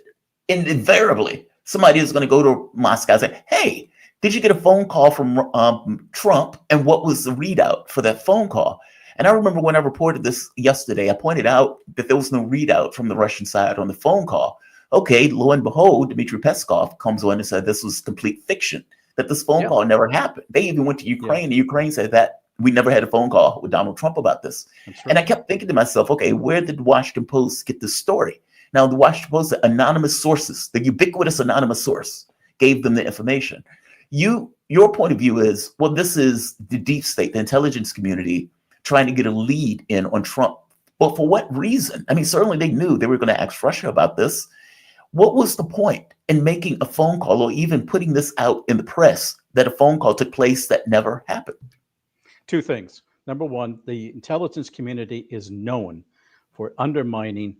invariably somebody is going to go to Moscow and say, "Hey, did you get a phone call from Trump? And what was the readout for that phone call?" And I remember when I reported this yesterday, I pointed out that there was no readout from the Russian side on the phone call. Okay, lo and behold, Dmitry Peskov comes on and said this was complete fiction, that this phone call never happened. They even went to Ukraine, and Ukraine said that we never had a phone call with Donald Trump about this. Right. And I kept thinking to myself, okay, where did the Washington Post get this story? Now, the Washington Post, the anonymous sources, the ubiquitous anonymous source, gave them the information. Your point of view is, well, this is the deep state, the intelligence community, trying to get a lead in on Trump. But for what reason? I mean, certainly they knew they were going to ask Russia about this. What was the point in making a phone call or even putting this out in the press that a phone call took place that never happened? Two things. Number one, the intelligence community is known for undermining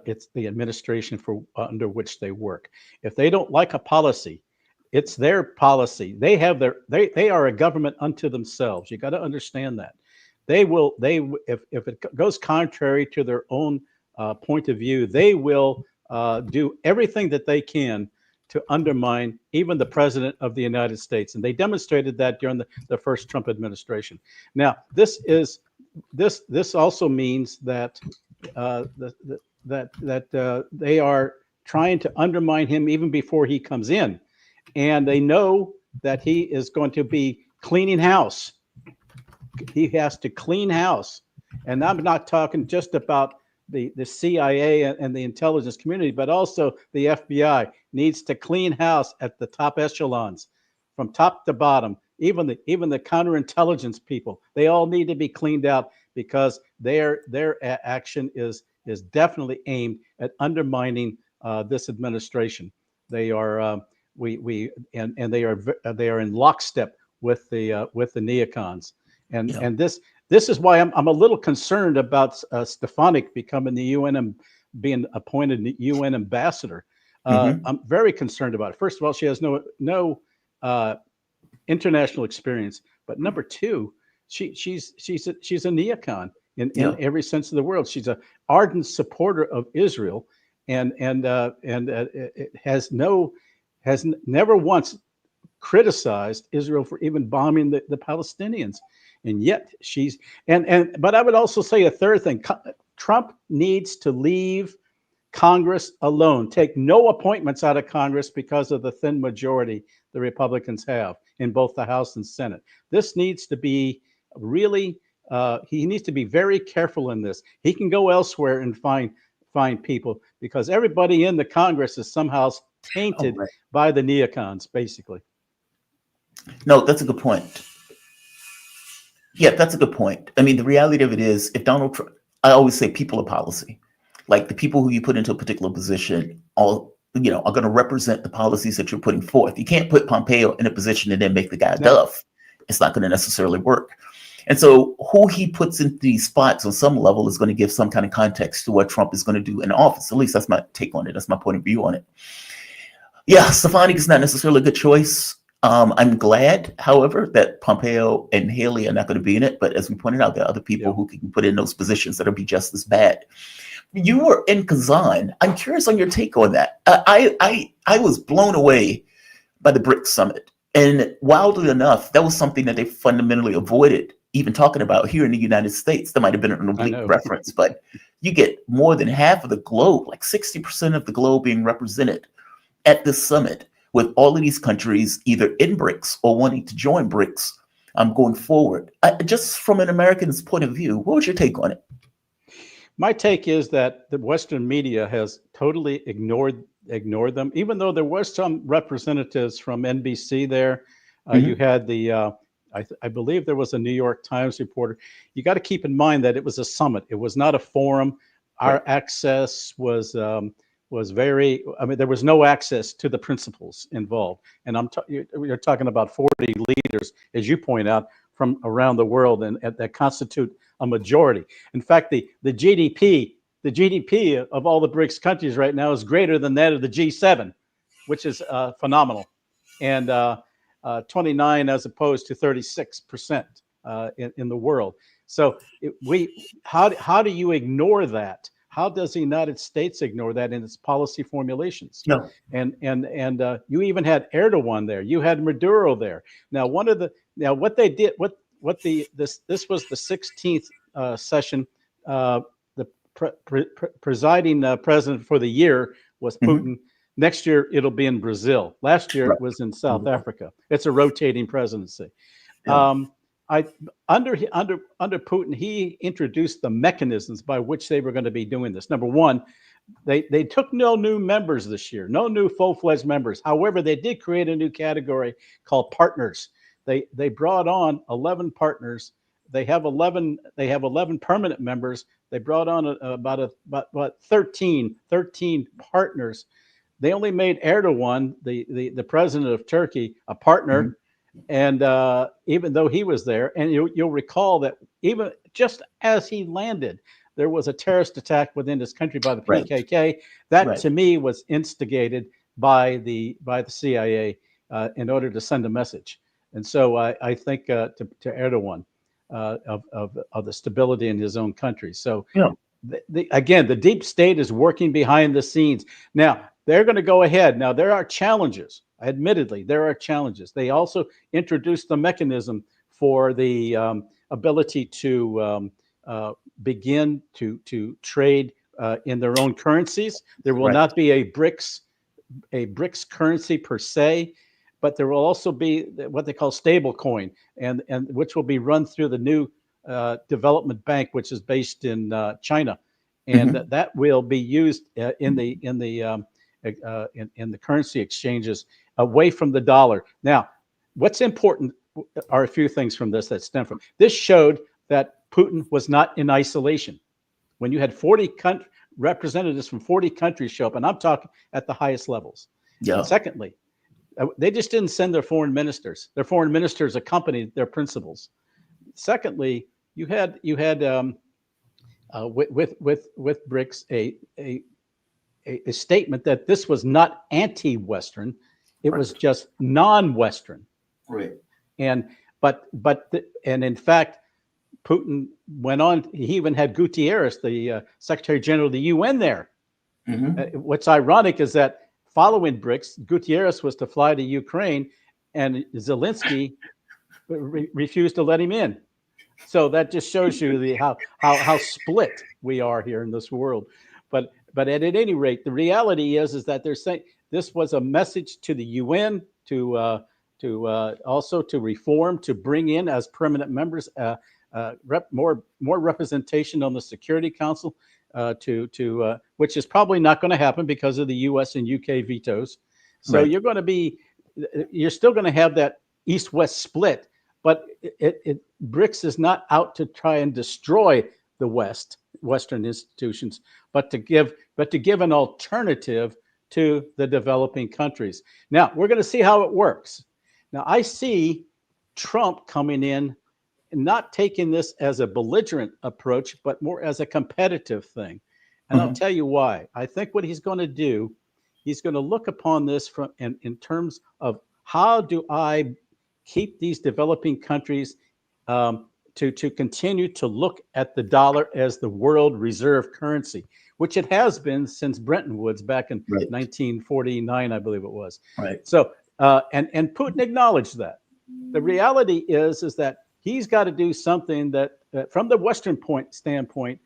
it's the administration under which they work. If they don't like a policy, it's their policy. They are a government unto themselves. You got to understand that. If it goes contrary to their own point of view, they will do everything that they can to undermine even the president of the United States. And they demonstrated that during the first Trump administration. Now, this also means that they are trying to undermine him even before he comes in. And they know that he is going to be cleaning house. He has to clean house. And I'm not talking just about the CIA and the intelligence community, but also the FBI needs to clean house at the top echelons, from top to bottom. Even the counterintelligence people, they all need to be cleaned out because their action is is definitely aimed at undermining this administration. They are and they are in lockstep with the neocons, and this is why I'm a little concerned about Stefanik becoming the UN being appointed UN ambassador. I'm very concerned about it. First of all, she has no international experience, but number two, she's a neocon in every sense of the word. She's an ardent supporter of Israel, and it has never once criticized Israel for even bombing the Palestinians, and yet but I would also say a third thing: Trump needs to leave Congress alone. Take no appointments out of Congress because of the thin majority the Republicans have in both the House and Senate. This needs to be really, he needs to be very careful in this. He can go elsewhere and find people, because everybody in the Congress is somehow tainted by the neocons, basically. No, that's a good point. Yeah, that's a good point. I mean, the reality of it is, if Donald Trump, I always say people of policy, like the people who you put into a particular position, are going to represent the policies that you're putting forth. You can't put Pompeo in a position and then make the guy a dove. It's not going to necessarily work. And so who he puts in these spots on some level is going to give some kind of context to what Trump is going to do in office. At least that's my take on it. That's my point of view on it. Yeah, Stefanik is not necessarily a good choice. I'm glad, however, that Pompeo and Haley are not going to be in it. But as we pointed out, there are other people who can put in those positions that'll be just as bad. You were in Kazan. I'm curious on your take on that. I was blown away by the BRICS summit. And wildly enough, that was something that they fundamentally avoided even talking about here in the United States. There might have been an oblique reference, but you get more than half of the globe, like 60% of the globe being represented at this summit, with all of these countries either in BRICS or wanting to join BRICS going forward. Just from an American's point of view, what was your take on it? My take is that the Western media has totally ignored them, even though there were some representatives from NBC there. You had the, I believe there was a New York Times reporter. You got to keep in mind that it was a summit. It was not a forum. Our access was very, there was no access to the principles involved. And you're talking about 40 leaders, as you point out, from around the world, and that constitute a majority. In fact, the GDP of all the BRICS countries right now is greater than that of the G7, which is phenomenal, and 29 as opposed to 36% in the world. So how do you ignore that? How does the United States ignore that in its policy formulations? No. And you even had Erdogan there. You had Maduro there. Now what they did, this was the 16th session. The presiding president for the year was Putin. Next year it'll be in Brazil. Last year it was in South Africa. It's a rotating presidency. Under Putin, he introduced the mechanisms by which they were going to be doing this. Number one, they took no new members this year, no new full-fledged members. However, they did create a new category called partners. They brought on 11 partners. They have 11 permanent members. They brought on about 13 partners. They only made Erdogan, the president of Turkey, a partner. And even though he was there, and you'll recall that even just as he landed, there was a terrorist attack within his country by the PKK. That to me was instigated by the CIA in order to send a message. And so I think to Erdogan of the stability in his own country. So again, the deep state is working behind the scenes. Now they're going to go ahead. Now there are challenges. Admittedly, there are challenges. They also introduced the mechanism for the ability to begin to trade in their own currencies. There will not be a BRICS currency per se, but there will also be what they call stable coin, and which will be run through the new development bank, which is based in China, and that will be used in the currency exchanges away from the dollar. Now, what's important are a few things from this that stem from this. Showed that Putin was not in isolation. When you had 40 representatives from 40 countries show up, and I'm talking at the highest levels. Yeah. Secondly, they just didn't send their foreign ministers. Their foreign ministers accompanied their principals. Secondly, you had with BRICS a statement that this was not anti-Western, it was just non-Western. Right. And in fact, Putin went on. He even had Gutierrez, the Secretary General of the UN, there. What's ironic is that following BRICS, Gutierrez was to fly to Ukraine, and Zelensky refused to let him in. So that just shows you how split we are here in this world. But at any rate, the reality is that they're saying this was a message to the UN to also to reform, to bring in as permanent members more representation on the Security Council, which is probably not going to happen because of the U.S. and UK vetoes. So you're still going to have that East-West split, but BRICS is not out to try and destroy the Western institutions, but to give an alternative to the developing countries. Now we're going to see how it works. Now I see Trump coming in and not taking this as a belligerent approach, but more as a competitive thing. And I'll tell you why. I think what he's going to do, he's going to look upon this in terms of how do I keep these developing countries to continue to look at the dollar as the world reserve currency, which it has been since Bretton Woods back in 1949, I believe it was. Right. So and Putin acknowledged that. The reality is that he's got to do something that, from the Western standpoint,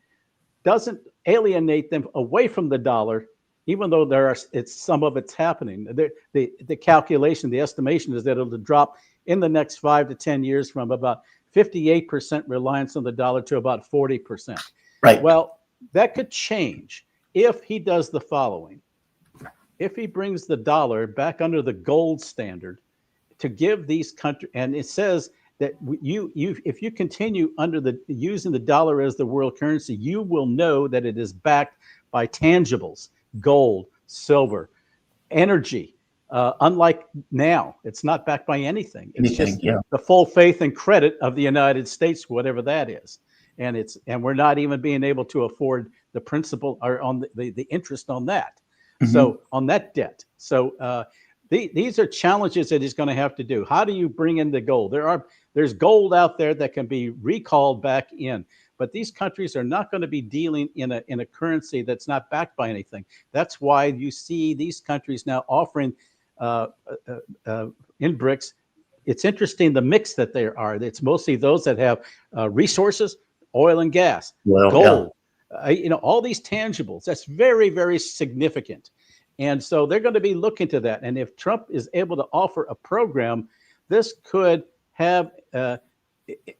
doesn't alienate them away from the dollar, even though some of it's happening. The calculation, the estimation is that it'll drop in the next 5 to 10 years from about 58% reliance on the dollar to about 40%. Right. Well, that could change if he does the following. If he brings the dollar back under the gold standard to give these countries, and it says that if you continue using the dollar as the world currency, you will know that it is backed by tangibles, gold, silver, energy. Unlike now, it's not backed by anything. It's just the full faith and credit of the United States, whatever that is. And we're not even being able to afford the principal or on the interest on that. So on that debt. So these are challenges that he's going to have to do. How do you bring in the gold? There's gold out there that can be recalled back in, but these countries are not going to be dealing in a currency that's not backed by anything. That's why you see these countries now offering in BRICS. It's interesting the mix that there are. It's mostly those that have resources, oil and gas, gold, all these tangibles. That's very, very significant. And so they're going to be looking to that. And if Trump is able to offer a program, this could have,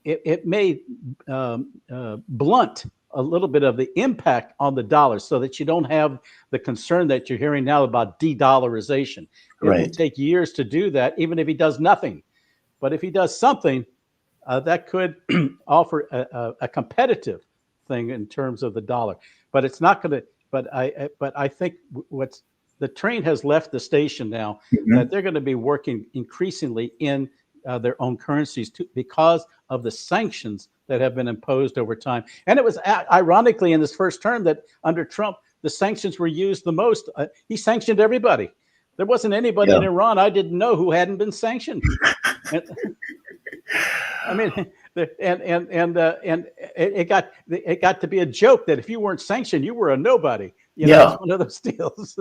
it may blunt a little bit of the impact on the dollar so that you don't have the concern that you're hearing now about de-dollarization. It will take years to do that, even if he does nothing. But if he does something, that could offer a competitive thing in terms of the dollar. But it's not going to, but I think the train has left the station now, that they're going to be working increasingly in their own currencies because of the sanctions that have been imposed over time. And it was ironically in this first term that under Trump, the sanctions were used the most. He sanctioned everybody. There wasn't anybody in Iran I didn't know who hadn't been sanctioned. I mean, and it got to be a joke that if you weren't sanctioned, you were a nobody. It's one of those deals.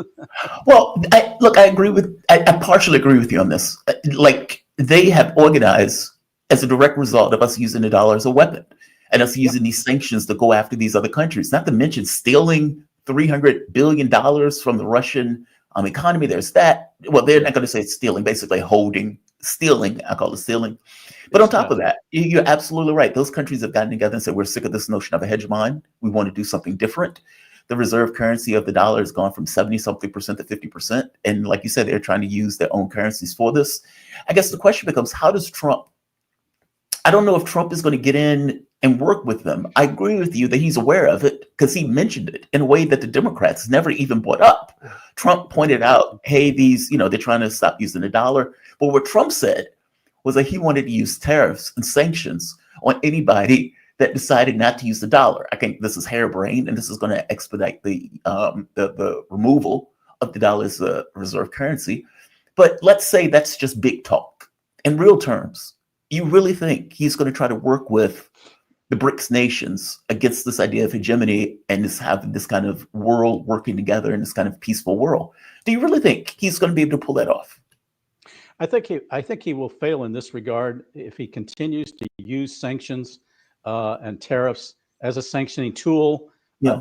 Well, I partially agree with you on this. Like, they have organized as a direct result of us using the dollar as a weapon and us using these sanctions to go after these other countries, not to mention stealing $300 billion from the Russian economy. There's that. Well, they're not going to say stealing, basically stealing. I call it stealing. But on top of that, you're absolutely right. Those countries have gotten together and said, we're sick of this notion of a hegemon. We want to do something different. The reserve currency of the dollar has gone from 70-something% to 50%. And like you said, they're trying to use their own currencies for this. I guess the question becomes, how does Trump, I don't know if Trump is going to get in and work with them. I agree with you that he's aware of it. because he mentioned it in a way that the Democrats never even brought up. Trump pointed out, hey, these, they're trying to stop using the dollar. But what Trump said was that he wanted to use tariffs and sanctions on anybody that decided not to use the dollar. I think this is harebrained, and this is going to expedite the removal of the dollar as a reserve currency. But let's say that's just big talk. In real terms, you really think he's going to try to work with the BRICS nations against this idea of hegemony and having this kind of world working together in this kind of peaceful world? Do you really think he's going to be able to pull that off? I think he will fail in this regard if he continues to use sanctions and tariffs as a sanctioning tool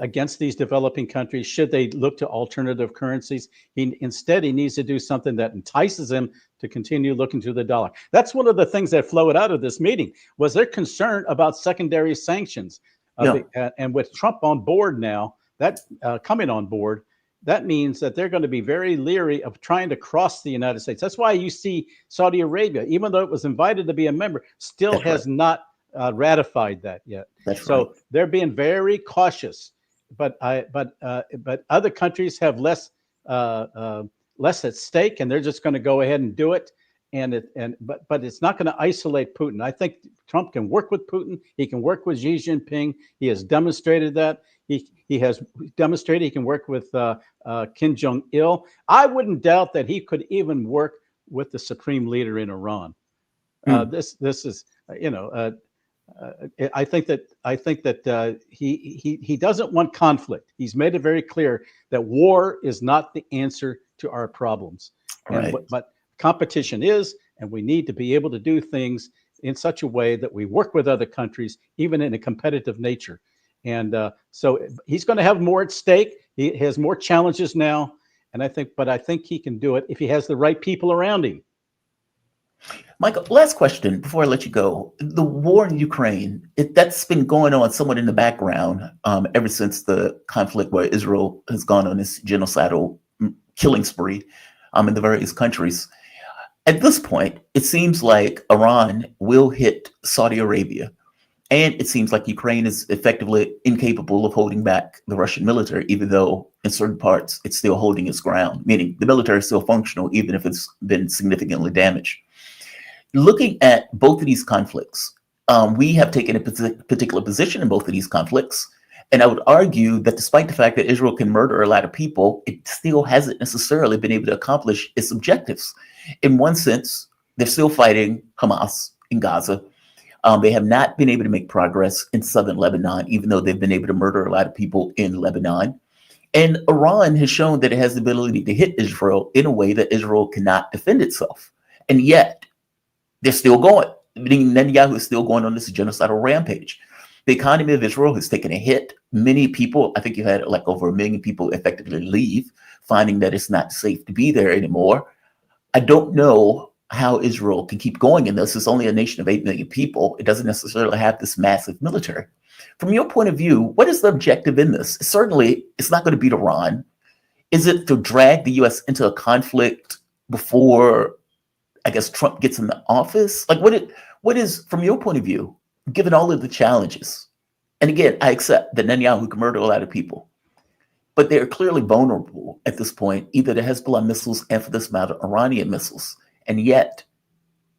against these developing countries. Should they look to alternative currencies, instead he needs to do something that entices them to continue looking to the dollar. That's one of the things that flowed out of this meeting, was their concern about secondary sanctions. And with Trump on board now, that coming on board, that means that they're going to be very leery of trying to cross the United States. That's why you see Saudi Arabia, even though it was invited to be a member, still has not ratified that yet. So they're being very cautious. But other countries have less at stake, and they're just going to go ahead and do it. But it's not going to isolate Putin. I think Trump can work with Putin. He can work with Xi Jinping. He has demonstrated that. He has demonstrated he can work with Kim Jong-il. I wouldn't doubt that he could even work with the supreme leader in Iran. This is, I think that he doesn't want conflict. He's made it very clear that war is not the answer to our problems. But competition is, and we need to be able to do things in such a way that we work with other countries, even in a competitive nature. And so he's going to have more at stake. He has more challenges now, and I think he can do it if he has the right people around him. Michael, last question before I let you go. The war in Ukraine, that's been going on somewhat in the background ever since the conflict where Israel has gone on this genocidal killing spree in the various countries. At this point, it seems like Iran will hit Saudi Arabia. And it seems like Ukraine is effectively incapable of holding back the Russian military, even though in certain parts it's still holding its ground, meaning the military is still functional, even if it's been significantly damaged. Looking at both of these conflicts, we have taken a particular position in both of these conflicts. And I would argue that despite the fact that Israel can murder a lot of people, it still hasn't necessarily been able to accomplish its objectives. In one sense, they're still fighting Hamas in Gaza. They have not been able to make progress in southern Lebanon, even though they've been able to murder a lot of people in Lebanon. And Iran has shown that it has the ability to hit Israel in a way that Israel cannot defend itself. And yet, they're still going. Netanyahu is still going on this genocidal rampage. The economy of Israel has taken a hit. Many people, I think you had like over 1 million people effectively leave, finding that it's not safe to be there anymore. I don't know how Israel can keep going in this. It's only a nation of 8 million people. It doesn't necessarily have this massive military. From your point of view, what is the objective in this? Certainly, it's not going to beat Iran. Is it to drag the U.S. into a conflict before, I guess, Trump gets in the office? Like, what is, from your point of view, given all of the challenges? And again, I accept that Netanyahu can murder a lot of people, but they're clearly vulnerable at this point, either to Hezbollah missiles and, for this matter, Iranian missiles. And yet,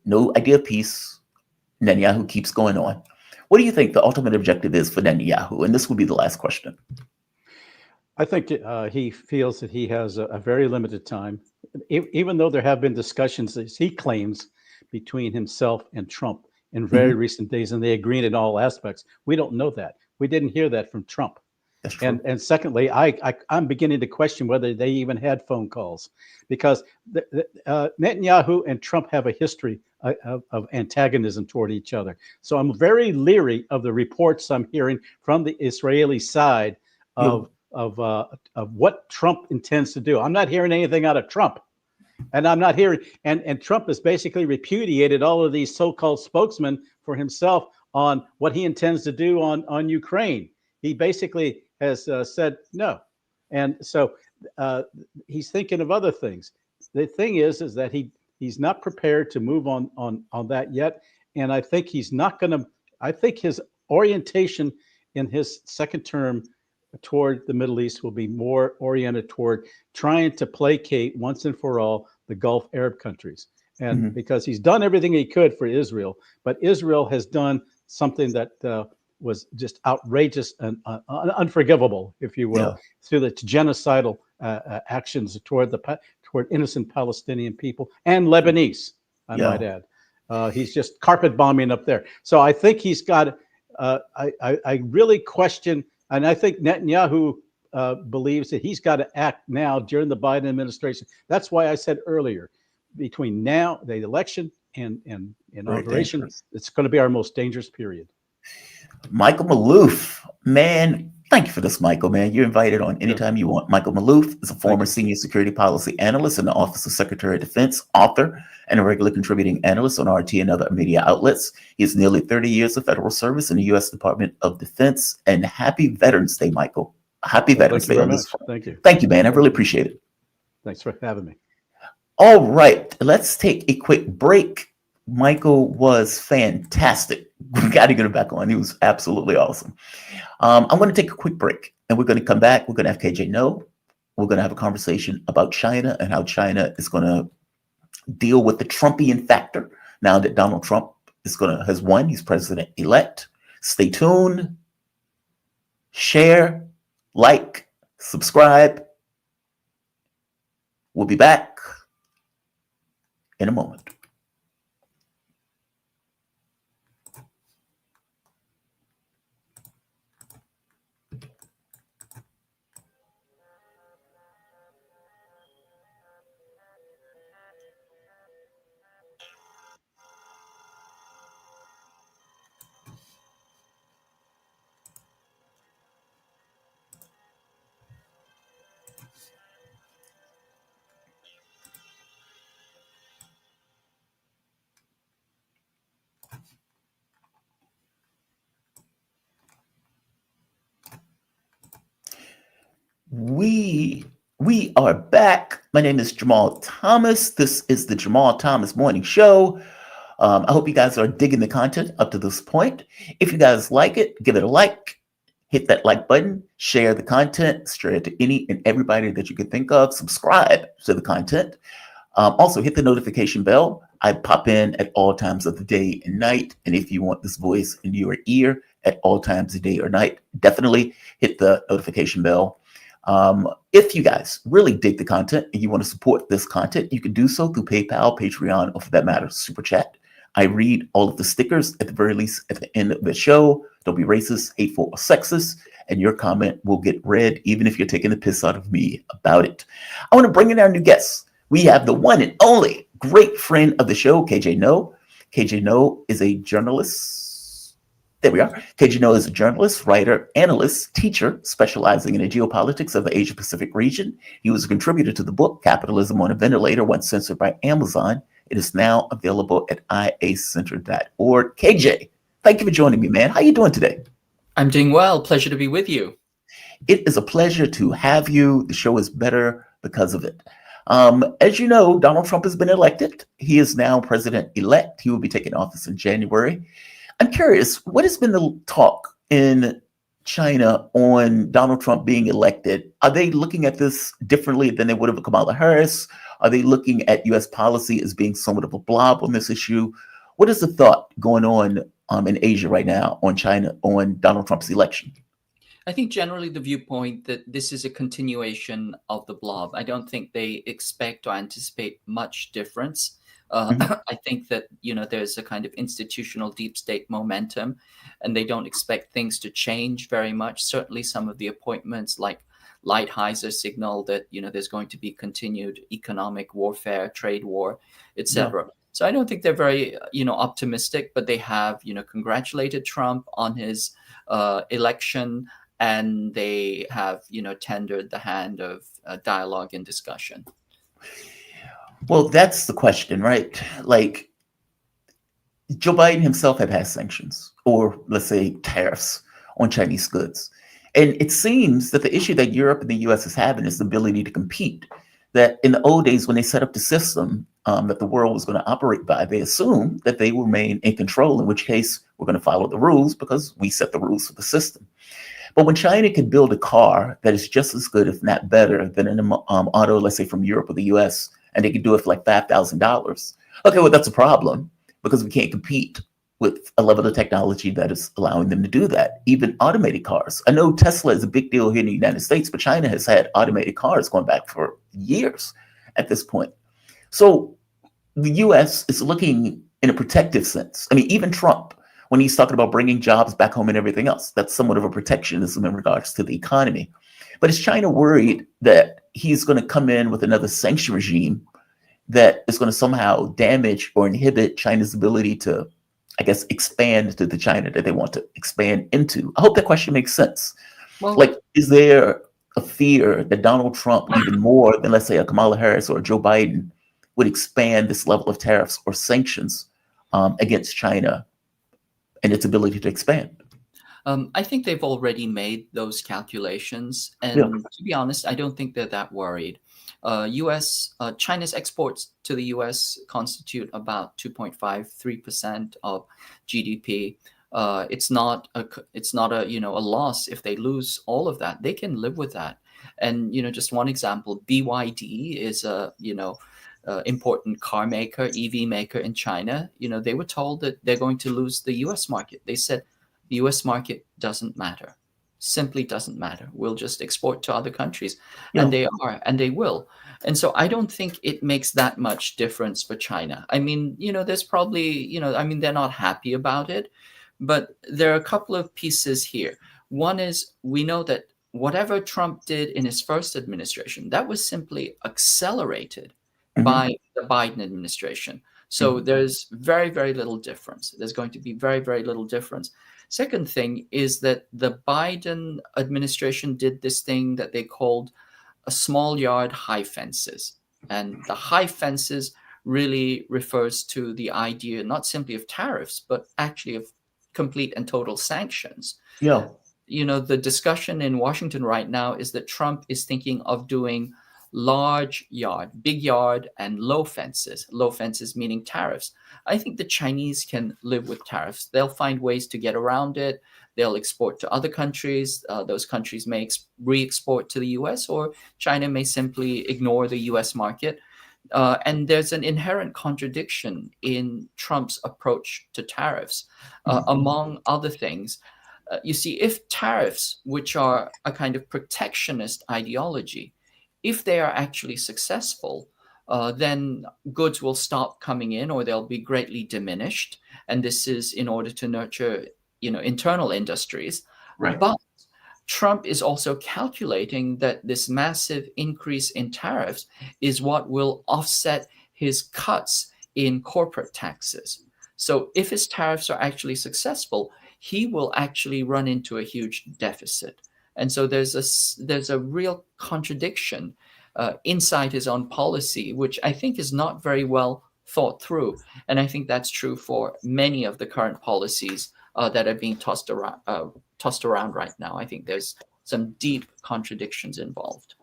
no idea of peace. Netanyahu keeps going on. What do you think the ultimate objective is for Netanyahu? And this will be the last question. I think he feels that he has a very limited time, even though there have been discussions, as he claims, between himself and Trump in very recent days, and they agreed in all aspects. We don't know that. We didn't hear that from Trump. That's true. And secondly, I'm beginning to question whether they even had phone calls, because Netanyahu and Trump have a history of antagonism toward each other. So I'm very leery of the reports I'm hearing from the Israeli side of what Trump intends to do. I'm not hearing anything out of Trump. And I'm not hearing, and Trump has basically repudiated all of these so-called spokesmen for himself on what he intends to do on Ukraine. He basically has said no. And so he's thinking of other things. The thing is that he's not prepared to move on that yet. And I think he's not going to, I think his orientation in his second term toward the Middle East will be more oriented toward trying to placate once and for all the Gulf Arab countries. And because he's done everything he could for Israel, but Israel has done something that was just outrageous and unforgivable, if you will, through its genocidal actions toward innocent Palestinian people and Lebanese, I might add. He's just carpet bombing up there. So I think he's got, I really question, and I think Netanyahu believes that he's got to act now during the Biden administration. That's why I said earlier, between now, the election and inauguration, it's going to be our most dangerous period. Michael Maloof, man, thank you for this, Michael, man. You're invited on anytime you want. Michael Maloof is a former senior security policy analyst in the Office of Secretary of Defense, author, and a regular contributing analyst on RT and other media outlets. He has nearly 30 years of federal service in the U.S. Department of Defense. And happy Veterans Day, Michael. Happy Veterans Day on this. Thank you. Thank you, man. I really appreciate it. Thanks for having me. All right, let's take a quick break. Michael was fantastic. We got to get him back on. He was absolutely awesome. I'm going to take a quick break, and we're going to come back. We're going to have KJ know. We're going to have a conversation about China and how China is going to deal with the Trumpian factor now that Donald Trump has won. He's president-elect. Stay tuned. Share, like, subscribe. We'll be back in a moment. We are back. My name is Jamal Thomas. This is the Jamal Thomas Morning Show. I hope you guys are digging the content up to this point. If you guys like it, give it a like. Hit that like button. Share the content. Share it to any and everybody that you can think of. Subscribe to the content. Also, hit the notification bell. I pop in at all times of the day and night. And if you want this voice in your ear at all times of the day or night, definitely hit the notification bell. If you guys really dig the content and you want to support this content, you can do so through PayPal, Patreon, or for that matter, Super Chat. I read all of the stickers at the very least at the end of the show. Don't be racist, hateful, or sexist, and your comment will get read even if you're taking the piss out of me about it. I want to bring in our new guests. We have the one and only great friend of the show, KJ No. KJ No is a journalist. There we are. KJ No is a journalist, writer, analyst, teacher, specializing in the geopolitics of the Asia Pacific region. He was a contributor to the book Capitalism on a Ventilator, once censored by Amazon. It is now available at iacenter.org. KJ, thank you for joining me, man. How you doing today? I'm doing well. Pleasure to be with you. It is a pleasure to have you. The show is better because of it. As you know, Donald Trump has been elected. He is now president-elect. He will be taking office in January. I'm curious, what has been the talk in China on Donald Trump being elected? Are they looking at this differently than they would have Kamala Harris? Are they looking at U.S. policy as being somewhat of a blob on this issue? What is the thought going on in Asia right now on China, on Donald Trump's election? I think generally the viewpoint that this is a continuation of the blob. I don't think they expect or anticipate much difference. I think that, there's a kind of institutional deep state momentum, and they don't expect things to change very much. Certainly some of the appointments like Lighthizer signal that, there's going to be continued economic warfare, trade war, etc. Yeah. So I don't think they're very, optimistic, but they have, congratulated Trump on his election, and they have, tendered the hand of dialogue and discussion. Well, that's the question, right? Like, Joe Biden himself had passed sanctions, or let's say tariffs on Chinese goods. And it seems that the issue that Europe and the US is having is the ability to compete. That in the old days, when they set up the system that the world was going to operate by, they assumed that they would remain in control, in which case we're going to follow the rules because we set the rules for the system. But when China can build a car that is just as good, if not better, than an auto, let's say from Europe or the US, and they can do it for like $5,000, okay, well, that's a problem because we can't compete with a level of technology that is allowing them to do that. Even automated cars. I know Tesla is a big deal here in the United States, but China has had automated cars going back for years at this point. So the US is looking in a protective sense. I mean, even Trump, when he's talking about bringing jobs back home and everything else, that's somewhat of a protectionism in regards to the economy. But is China worried that he's going to come in with another sanction regime that is going to somehow damage or inhibit China's ability to, I guess, expand to the China that they want to expand into? I hope that question makes sense. Well, Like, is there a fear that Donald Trump, even more than, let's say, a Kamala Harris or a Joe Biden, would expand this level of tariffs or sanctions against China and its ability to expand? I think they've already made those calculations, and Yeah. to be honest, I don't think they're that worried. China's exports to the U.S. constitute about 2.53% of GDP. It's not a a loss if they lose all of that. They can live with that. And just one example, BYD is a important car maker, EV maker in China. They were told that they're going to lose the U.S. market. They said the U.S. market doesn't matter, simply doesn't matter. We'll just export to other countries, and they are, and they will. And so I don't think it makes that much difference for China. I mean, there's probably, they're not happy about it, but there are a couple of pieces here. One is we know that whatever Trump did in his first administration, that was simply accelerated by the Biden administration. So there's very, very little difference. There's going to be very, very little difference. Second thing is that the Biden administration did this thing that they called a small yard high fences. And the high fences really refers to the idea not simply of tariffs, but actually of complete and total sanctions. Yeah. The discussion in Washington right now is that Trump is thinking of doing large yard, big yard, and low fences meaning tariffs. I think the Chinese can live with tariffs. They'll find ways to get around it. They'll export to other countries. Those countries may re-export to the US, or China may simply ignore the US market. And there's an inherent contradiction in Trump's approach to tariffs, among other things. You see, if tariffs, which are a kind of protectionist ideology, if they are actually successful, then goods will stop coming in or they'll be greatly diminished. And this is in order to nurture, internal industries. Right. But Trump is also calculating that this massive increase in tariffs is what will offset his cuts in corporate taxes. So if his tariffs are actually successful, he will actually run into a huge deficit. And so there's a real contradiction inside his own policy, which I think is not very well thought through. And I think that's true for many of the current policies that are being tossed around right now. I think there's some deep contradictions involved.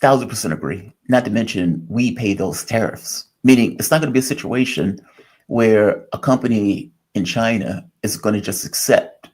1,000% agree. Not to mention, we pay those tariffs, meaning it's not going to be a situation where a company in China is going to just accept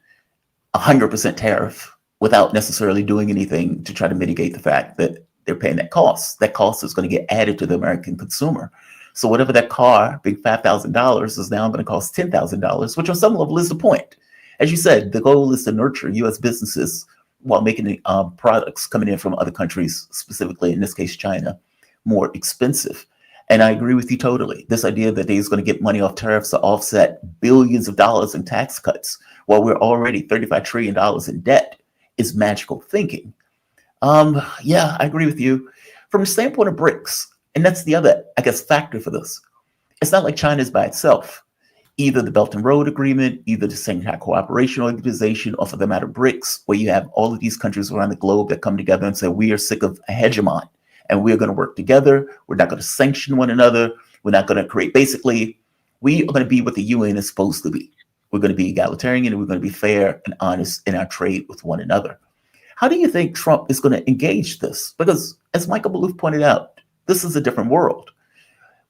100% tariff without necessarily doing anything to try to mitigate the fact that they're paying that cost. That cost is going to get added to the American consumer. So whatever that car, big $5,000, is now going to cost $10,000, which on some level is the point. As you said, the goal is to nurture U.S. businesses while making products coming in from other countries, specifically in this case China, more expensive. And I agree with you totally. This idea that he's going to get money off tariffs to offset billions of dollars in tax cuts while we're already $35 trillion in debt is magical thinking. Yeah, I agree with you. From the standpoint of BRICS, and that's the other, I guess, factor for this. It's not like China is by itself. Either the Belt and Road Agreement, either the Shanghai Cooperation Organization, or for the matter, BRICS, where you have all of these countries around the globe that come together and say, we are sick of a hegemon, and we're going to work together. We're not going to sanction one another. We're not going to create, basically, we are going to be what the UN is supposed to be. We're going to be egalitarian, and we're going to be fair and honest in our trade with one another. How do you think Trump is going to engage this? Because as Michael Maloof pointed out, this is a different world.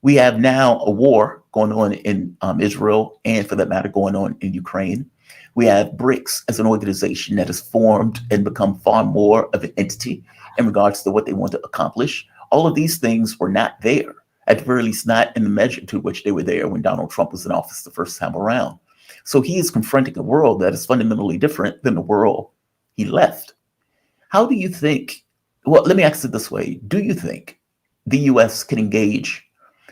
We have now a war going on in Israel, and for that matter, going on in Ukraine. We have BRICS as an organization that has formed and become far more of an entity in regards to what they want to accomplish. All of these things were not there, at the very least not in the measure to which they were there when Donald Trump was in office the first time around. So he is confronting a world that is fundamentally different than the world he left. How do you think, well, let me ask it this way. Do you think the US can engage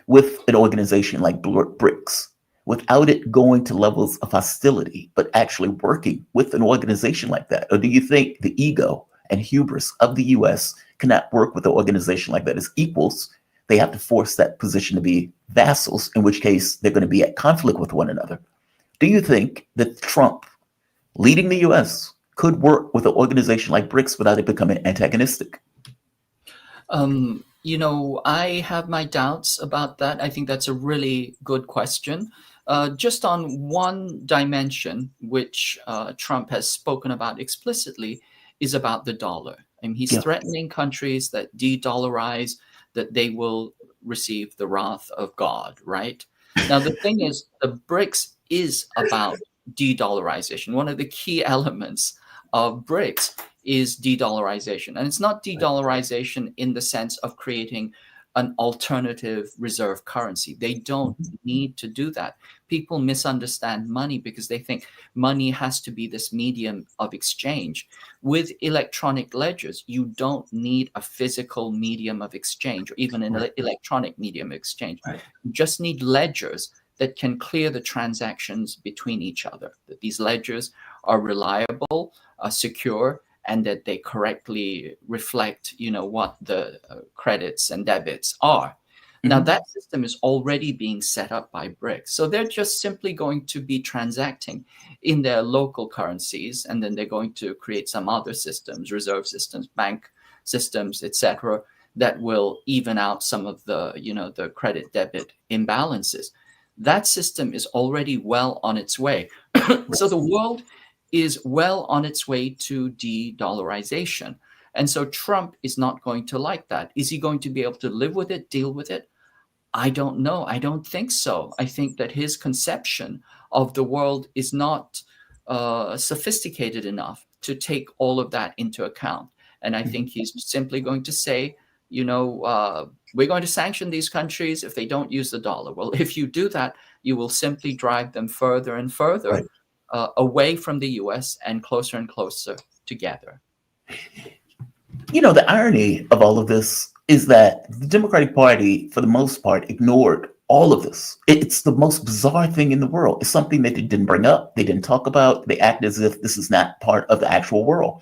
with an organization like BRICS without it going to levels of hostility, but actually working with an organization like that? Or do you think the ego and hubris of the US cannot work with an organization like that as equals? They have to force that position to be vassals, in which case they're going to be at conflict with one another. Do you think that Trump leading the US could work with an organization like BRICS without it becoming antagonistic? I have my doubts about that. I think that's a really good question. Just on one dimension, which Trump has spoken about explicitly, is about the dollar. I mean, he's threatening countries that de-dollarize, that they will receive the wrath of God, right? Now, the thing is, the BRICS is about de-dollarization. One of the key elements of BRICS is de-dollarization. And it's not de-dollarization in the sense of creating an alternative reserve currency. They don't need to do that. People misunderstand money because they think money has to be this medium of exchange. With electronic ledgers, you don't need a physical medium of exchange or even an electronic medium of exchange. You just need ledgers that can clear the transactions between each other, that these ledgers are reliable, secure, and that they correctly reflect, what the credits and debits are. Now, that system is already being set up by BRICS. So they're just simply going to be transacting in their local currencies, and then they're going to create some other systems, reserve systems, bank systems, etc., that will even out some of the, the credit debit imbalances. That system is already well on its way. So the world is well on its way to de-dollarization. And so Trump is not going to like that. Is he going to be able to live with it, deal with it? I don't know. I don't think so. I think that his conception of the world is not sophisticated enough to take all of that into account. And I think he's simply going to say, we're going to sanction these countries if they don't use the dollar. Well, if you do that, you will simply drive them further and further away from the US and closer together. The irony of all of this is that the Democratic Party, for the most part, ignored all of this. It's the most bizarre thing in the world. It's something that they didn't bring up. They didn't talk about. They act as if this is not part of the actual world.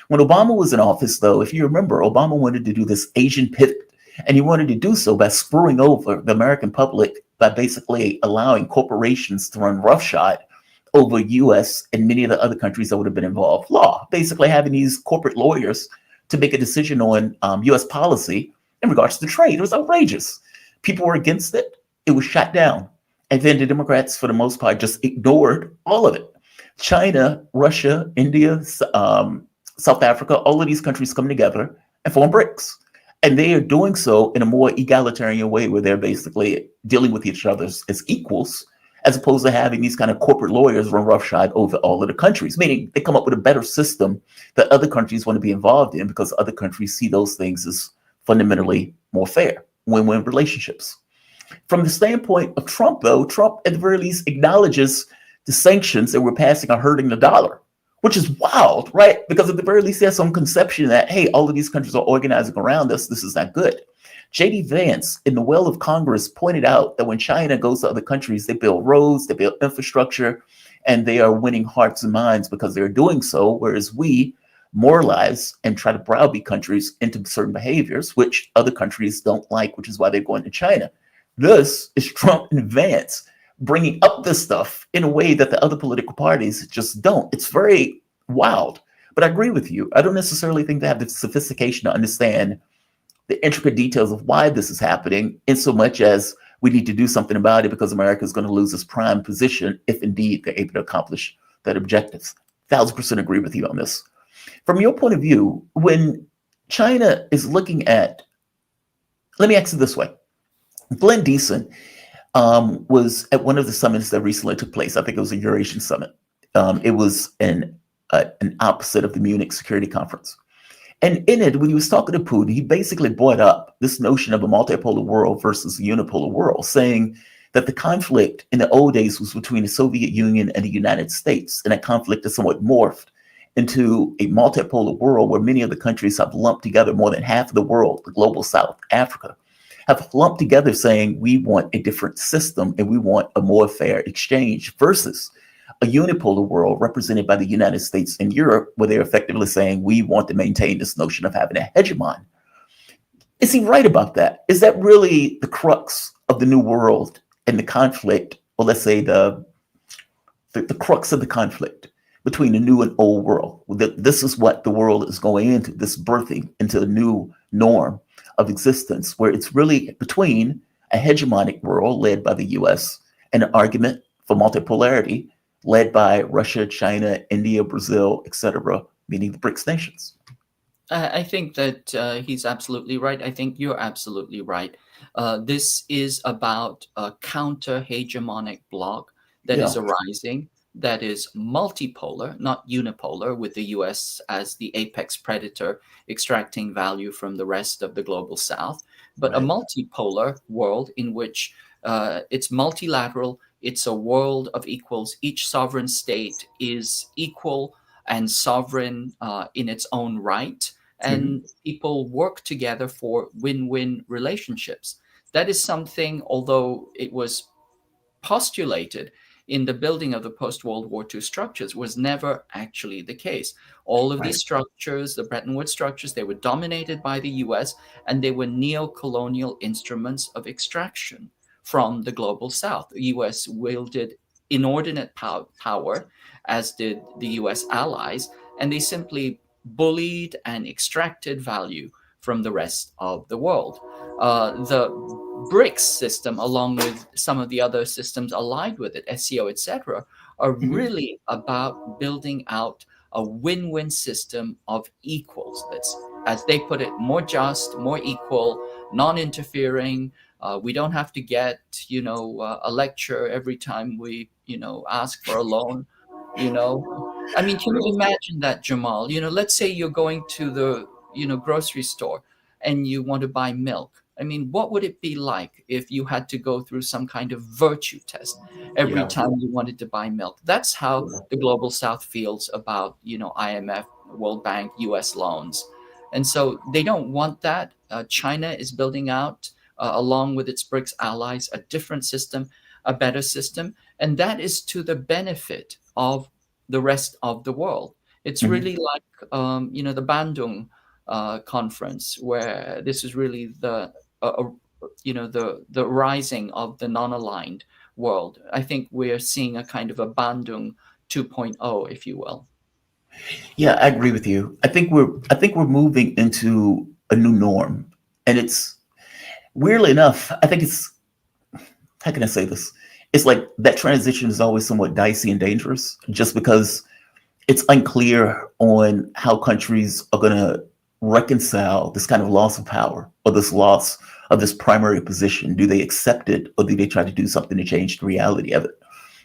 When Obama was in office, though, if you remember, Obama wanted to do this Asian pivot, and he wanted to do so by screwing over the American public by basically allowing corporations to run roughshod over US and many of the other countries that would have been involved law, basically having these corporate lawyers to make a decision on US policy in regards to trade. It was outrageous. People were against it. It was shot down. And then the Democrats, for the most part, just ignored all of it. China, Russia, India, South Africa, all of these countries come together and form BRICS. And they are doing so in a more egalitarian way where they're basically dealing with each other as equals, as opposed to having these kind of corporate lawyers run roughshod over all of the countries, meaning they come up with a better system that other countries want to be involved in because other countries see those things as fundamentally more fair, win-win relationships. From the standpoint of Trump, though, Trump at the very least acknowledges the sanctions that we're passing are hurting the dollar, which is wild, right? Because at the very least, there's some conception that, hey, all of these countries are organizing around us. This is not good. J.D. Vance in the well of Congress pointed out that when China goes to other countries, they build roads, they build infrastructure, and they are winning hearts and minds because they're doing so, whereas we moralize and try to browbeat countries into certain behaviors, which other countries don't like, which is why they're going to China. This is Trump and Vance bringing up this stuff in a way that the other political parties just don't. It's very wild. But I agree with you. I don't necessarily think they have the sophistication to understand the intricate details of why this is happening, in so much as we need to do something about it because America is going to lose its prime position if indeed they're able to accomplish that objective. 1,000% agree with you on this. From your point of view, when China is looking at, let me ask it this way. Glenn Deason was at one of the summits that recently took place. I think it was a Eurasian summit. It was an opposite of the Munich Security Conference. And in it, when he was talking to Putin, he basically brought up this notion of a multipolar world versus a unipolar world, saying that the conflict in the old days was between the Soviet Union and the United States. And that conflict has somewhat morphed into a multipolar world where many of the countries have lumped together, more than half of the world, the global South, Africa, have lumped together saying we want a different system and we want a more fair exchange versus a unipolar world represented by the United States and Europe, where they're effectively saying we want to maintain this notion of having a hegemon. Is he right about that? Is that really the crux of the new world and the conflict, or let's say the crux of the conflict between the new and old world? This is what the world is going into, this birthing into a new norm of existence, where it's really between a hegemonic world led by the US and an argument for multipolarity led by Russia, China, India, Brazil, etc., meaning the BRICS nations. I think that he's absolutely right. I think you're absolutely right. This is about a counter-hegemonic bloc that is arising, that is multipolar, not unipolar, with the US as the apex predator extracting value from the rest of the global South, but a multipolar world in which it's multilateral. It's a world of equals. Each sovereign state is equal and sovereign in its own right. And people work together for win-win relationships. That is something, although it was postulated in the building of the post-World War II structures, was never actually the case. All of these structures, the Bretton Woods structures, they were dominated by the US, and they were neo-colonial instruments of extraction from the global South. The US wielded inordinate power, as did the US allies, and they simply bullied and extracted value from the rest of the world. The BRICS system, along with some of the other systems allied with it, SEO, etc., are really about building out a win-win system of equals. That's, as they put it, more just, more equal, non-interfering. We don't have to get, a lecture every time we, ask for a loan. I mean, can you imagine that, Jamal? Let's say you're going to the, grocery store and you want to buy milk. I mean, what would it be like if you had to go through some kind of virtue test every time you wanted to buy milk? That's how the global South feels about, IMF, World Bank, US loans. And so they don't want that. China is building out, along with its BRICS allies, a different system, a better system. And that is to the benefit of the rest of the world. It's really like, the Bandung conference, where this is really the rising of the non-aligned world. I think we're seeing a kind of a Bandung 2.0, if you will. Yeah, I agree with you. I think we're moving into a new norm, and it's weirdly enough. I think it's, how can I say this? It's like that transition is always somewhat dicey and dangerous, just because it's unclear on how countries are going to reconcile this kind of loss of power, or this loss of this primary position. Do they accept it, or do they try to do something to change the reality of it?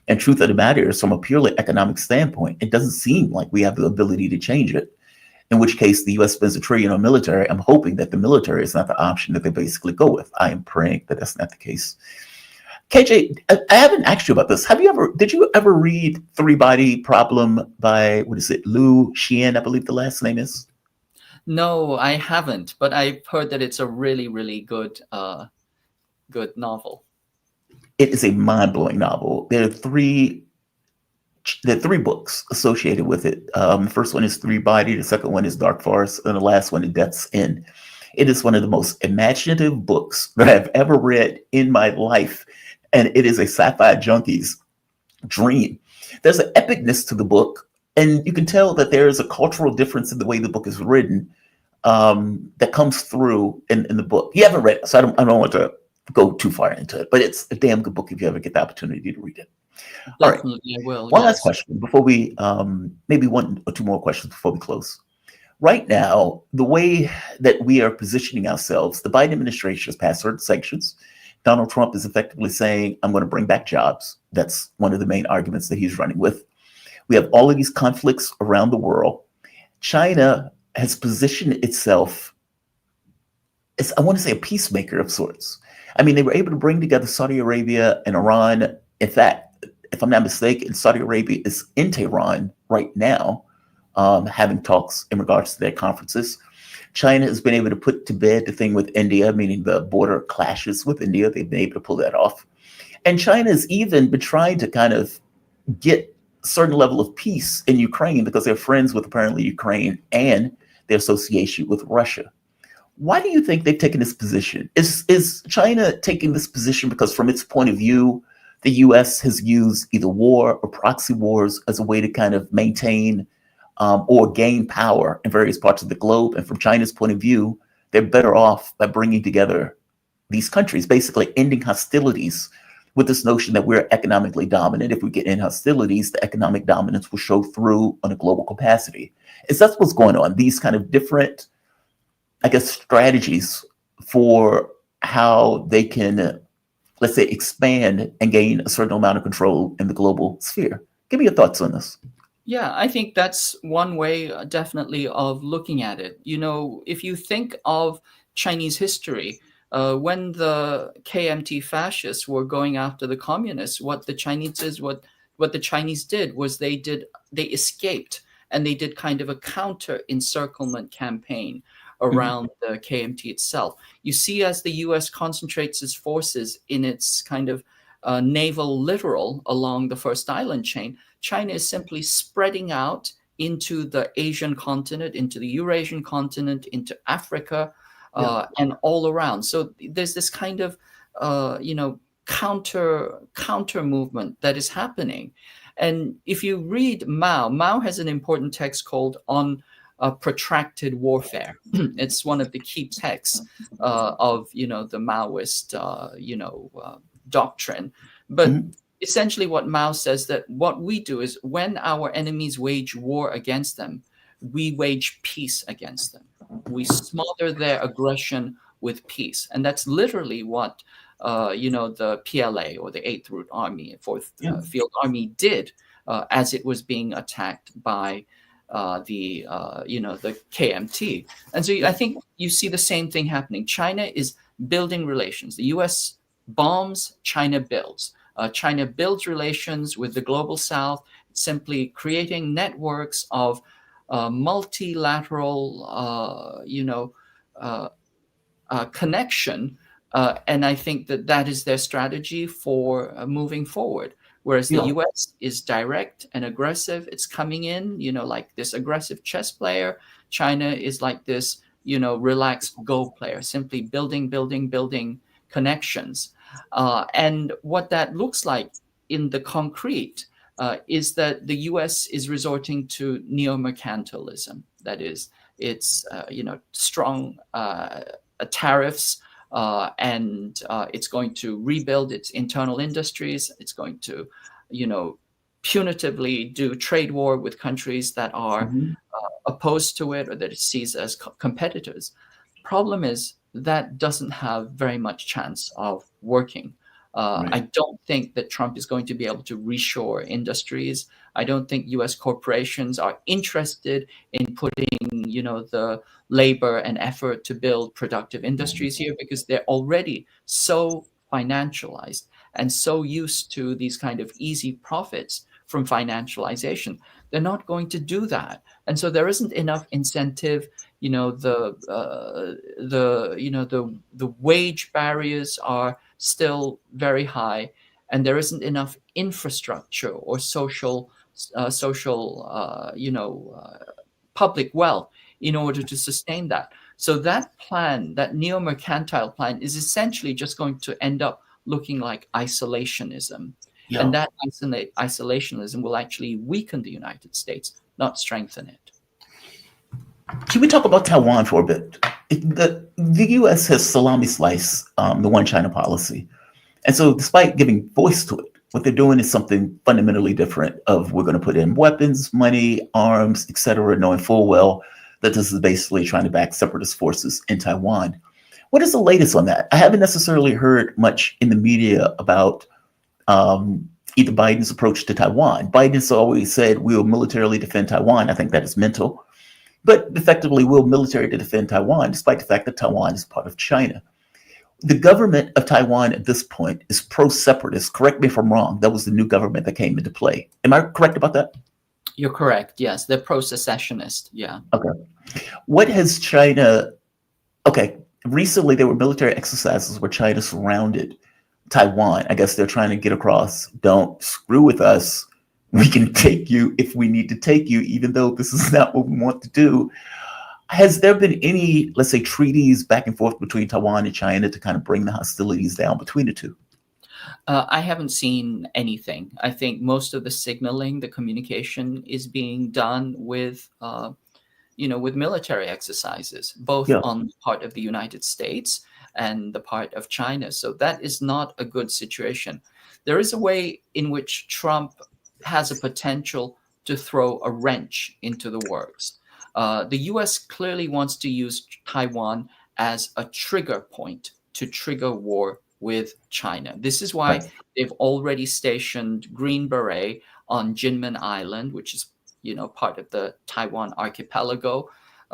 And truth of the matter is, from a purely economic standpoint, it doesn't seem like we have the ability to change it. In which case, the U.S. spends $1 trillion on military. I'm hoping that the military is not the option that they basically go with. I am praying that that's not the case. KJ, I haven't asked you about this. Did you ever read Three Body Problem by, Liu Xian, I believe the last name is? No, I haven't, but I've heard that it's a really, really good novel. It is a mind-blowing novel. There are three books associated with it. The first one is Three Body, the second one is Dark Forest, and the last one is Death's End. It is one of the most imaginative books that I've ever read in my life, and it is a sci-fi junkie's dream. There's an epicness to the book, and you can tell that there is a cultural difference in the way the book is written that comes through in the book. You haven't read it, so I don't want to go too far into it, but it's a damn good book if you ever get the opportunity to read it. Definitely, all right. I will. One last question before we, maybe one or two more questions before we close. Right now, the way that we are positioning ourselves, the Biden administration has passed certain sanctions. Donald Trump is effectively saying, I'm going to bring back jobs. That's one of the main arguments that he's running with. We have all of these conflicts around the world. China has positioned itself as, I want to say, a peacemaker of sorts. I mean, they were able to bring together Saudi Arabia and Iran. In fact, if I'm not mistaken, Saudi Arabia is in Tehran right now, having talks in regards to their conferences. China has been able to put to bed the thing with India, meaning the border clashes with India. They've been able to pull that off. And China has even been trying to kind of get a certain level of peace in Ukraine because they're friends with apparently Ukraine and their association with Russia. Why do you think they've taken this position? Is China taking this position because from its point of view, the US has used either war or proxy wars as a way to kind of maintain or gain power in various parts of the globe? And from China's point of view, they're better off by bringing together these countries, basically ending hostilities with this notion that we're economically dominant. If we get in hostilities, the economic dominance will show through on a global capacity. Is that what's going on? These kind of different, I guess, strategies for how they can, let's say, expand and gain a certain amount of control in the global sphere. Give me your thoughts on this. Yeah, I think that's one way, definitely, of looking at it. You know, if you think of Chinese history, when the KMT fascists were going after the communists, what the Chinese did was they escaped, and they did kind of a counter encirclement campaign around the KMT itself. You see, as the US concentrates its forces in its kind of naval littoral along the first island chain, China is simply spreading out into the Asian continent, into the Eurasian continent, into Africa, and all around. So there's this kind of, counter movement that is happening. And if you read Mao has an important text called On Protracted Warfare. It's one of the key texts of, the Maoist, doctrine. But essentially what Mao says, that what we do is when our enemies wage war against them, we wage peace against them. We smother their aggression with peace. And that's literally what, the PLA or the 8th Route Army, 4th Field Army did as it was being attacked by the KMT. And so I think you see the same thing happening. China is building relations. The US bombs, China builds. China builds relations with the global South, simply creating networks of multilateral, connection. And I think that is their strategy for moving forward. Whereas the US is direct and aggressive. It's coming in, like this aggressive chess player. China is like this, relaxed Go player, simply building connections. And what that looks like in the concrete is that the US is resorting to neo-mercantilism. That is, it's, strong tariffs, and it's going to rebuild its internal industries. It's going to, punitively do trade war with countries that are opposed to it or that it sees as competitors. Problem is that doesn't have very much chance of working. I don't think that Trump is going to be able to reshore industries. I don't think U.S. corporations are interested in putting, the labor and effort to build productive industries here because they're already so financialized and so used to these kind of easy profits from financialization. They're not going to do that. And so there isn't enough incentive. The wage barriers are still very high, and there isn't enough infrastructure or social, public wealth in order to sustain that. So that plan, that neo-mercantile plan, is essentially just going to end up looking like isolationism. And that isolationism will actually weaken the United States, not strengthen it. Can we talk about Taiwan for a bit? The U.S. has salami slice the one China policy. And so despite giving voice to it, what they're doing is something fundamentally different of we're going to put in weapons, money, arms, et cetera, knowing full well that this is basically trying to back separatist forces in Taiwan. What is the latest on that? I haven't necessarily heard much in the media about either Biden's approach to Taiwan. Biden has always said we'll militarily defend Taiwan. I think that is mental, but effectively we'll militarily defend Taiwan, despite the fact that Taiwan is part of China. The government of Taiwan at this point is pro-separatist. Correct me if I'm wrong. That was the new government that came into play. Am I correct about that? You're correct. Yes, they're pro-secessionist. Yeah. Okay. What has China? Okay, recently there were military exercises where China surrounded Taiwan. I guess they're trying to get across, don't screw with us. We can take you if we need to take you, even though this is not what we want to do. Has there been any, let's say, treaties back and forth between Taiwan and China to kind of bring the hostilities down between the two? I haven't seen anything. I think most of the signaling, the communication is being done with, with military exercises, both on the part of the United States and the part of China. So that is not a good situation. There is a way in which Trump has a potential to throw a wrench into the works. The U.S. clearly wants to use Taiwan as a trigger point to trigger war with China. This is why they've already stationed Green Beret on Jinmen Island, which is, part of the Taiwan archipelago,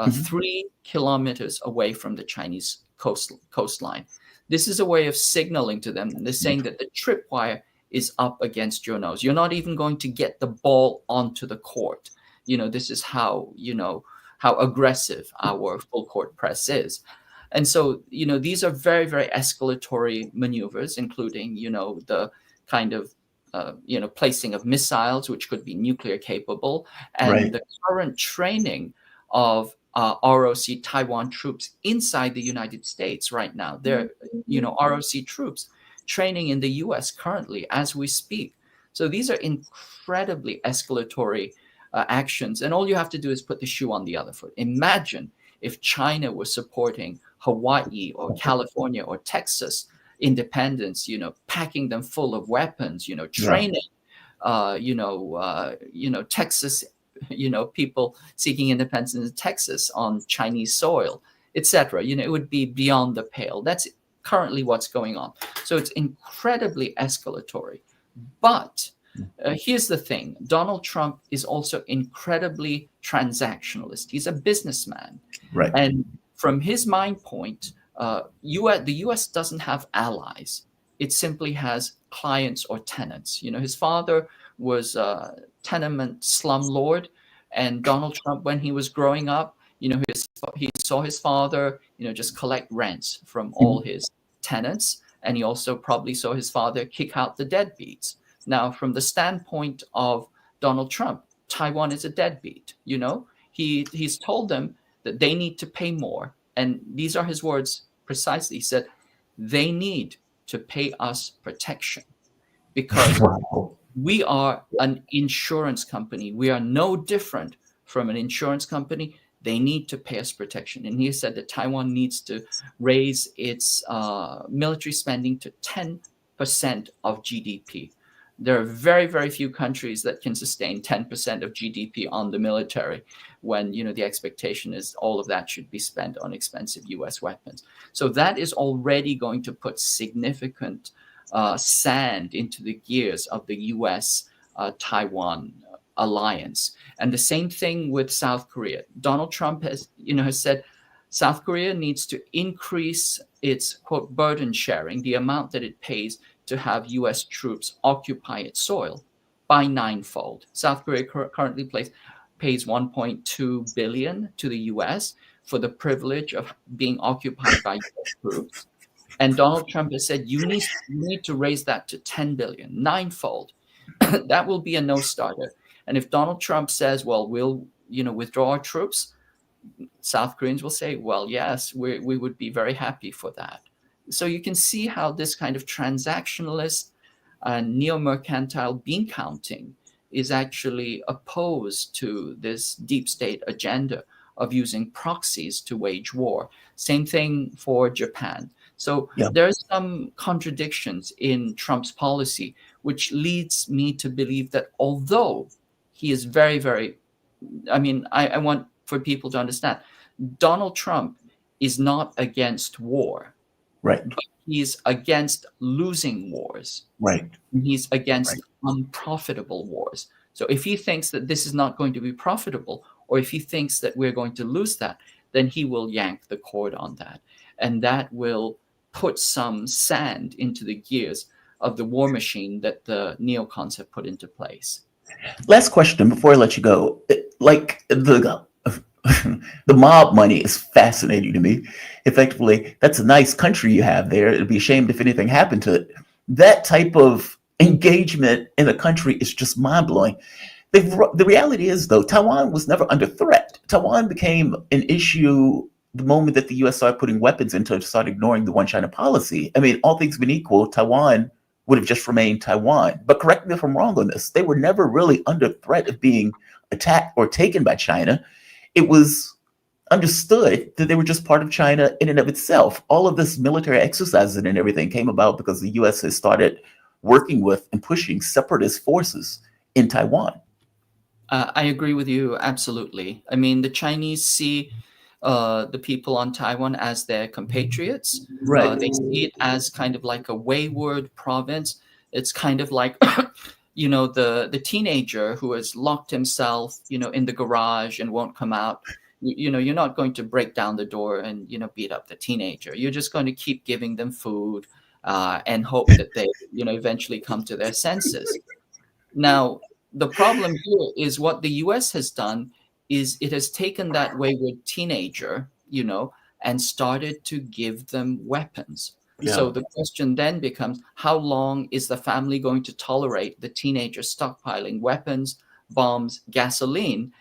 3 kilometers away from the Chinese coastline. This is a way of signaling to them. They're saying that the tripwire is up against your nose. You're not even going to get the ball onto the court. This is how aggressive our full court press is. And so, these are very, very escalatory maneuvers, including, the kind of, placing of missiles, which could be nuclear capable, and the current training of ROC Taiwan troops inside the United States right now. They're, ROC troops training in the US currently as we speak. So these are incredibly escalatory actions. And all you have to do is put the shoe on the other foot. Imagine if China was supporting Hawaii or California or Texas independence, packing them full of weapons, training, Texas, people seeking independence in Texas on Chinese soil, etc. It would be beyond the pale. That's currently what's going on. So it's incredibly escalatory. But here's the thing. Donald Trump is also incredibly transactionalist. He's a businessman. Right. And from his mind point, the U.S. doesn't have allies. It simply has clients or tenants. His father was a tenement slumlord. And Donald Trump, when he was growing up, he saw his father, just collect rents from all his tenants. And he also probably saw his father kick out the deadbeats. Now, from the standpoint of Donald Trump, Taiwan is a deadbeat. He's told them that they need to pay more. And these are his words precisely. He said, they need to pay us protection because we are an insurance company. We are no different from an insurance company. They need to pay us protection. And he said that Taiwan needs to raise its military spending to 10% of GDP. There are very, very few countries that can sustain 10% of GDP on the military when, the expectation is all of that should be spent on expensive US weapons. So that is already going to put significant sand into the gears of the US-Taiwan alliance. And the same thing with South Korea. Donald Trump has said South Korea needs to increase its, quote, burden sharing, the amount that it pays to have U.S. troops occupy its soil, by 9-fold. South Korea currently pays $1.2 billion to the U.S. for the privilege of being occupied by U.S. troops. And Donald Trump has said, you need to raise that to $10 billion, 9-fold. That will be a no-starter. And if Donald Trump says, well, we'll withdraw our troops, South Koreans will say, well, yes, we would be very happy for that. So you can see how this kind of transactionalist, neo-mercantile bean counting is actually opposed to this deep state agenda of using proxies to wage war. Same thing for Japan. So there are some contradictions in Trump's policy, which leads me to believe that although he is very, very, I want for people to understand, Donald Trump is not against war. Right. But he's against losing wars. Right. And he's against unprofitable wars. So if he thinks that this is not going to be profitable, or if he thinks that we're going to lose that, then he will yank the cord on that. And that will put some sand into the gears of the war machine that the neocons have put into place. Last question before I let you go. Like the mob money is fascinating to me. Effectively, that's a nice country you have there. It'd be ashamed if anything happened to it. That type of engagement in a country is just mind-blowing. The reality is, though, Taiwan was never under threat. Taiwan became an issue the moment that the U.S. started putting weapons into it, started ignoring the one China policy. I mean, all things being equal, Taiwan would have just remained Taiwan. But correct me if I'm wrong on this. They were never really under threat of being attacked or taken by China. It was understood that they were just part of China in and of itself. All of this military exercises and everything came about because the U.S. has started working with and pushing separatist forces in Taiwan. I agree with you absolutely. I mean, the Chinese see the people on Taiwan as their compatriots. Right. They see it as kind of like a wayward province. It's kind of like, the teenager who has locked himself, in the garage and won't come out. You're not going to break down the door and, beat up the teenager. You're just going to keep giving them food and hope that they, eventually come to their senses. Now, the problem here is what the U.S. has done is it has taken that wayward teenager, and started to give them weapons. Yeah. So the question then becomes, how long is the family going to tolerate the teenager stockpiling weapons, bombs, gasoline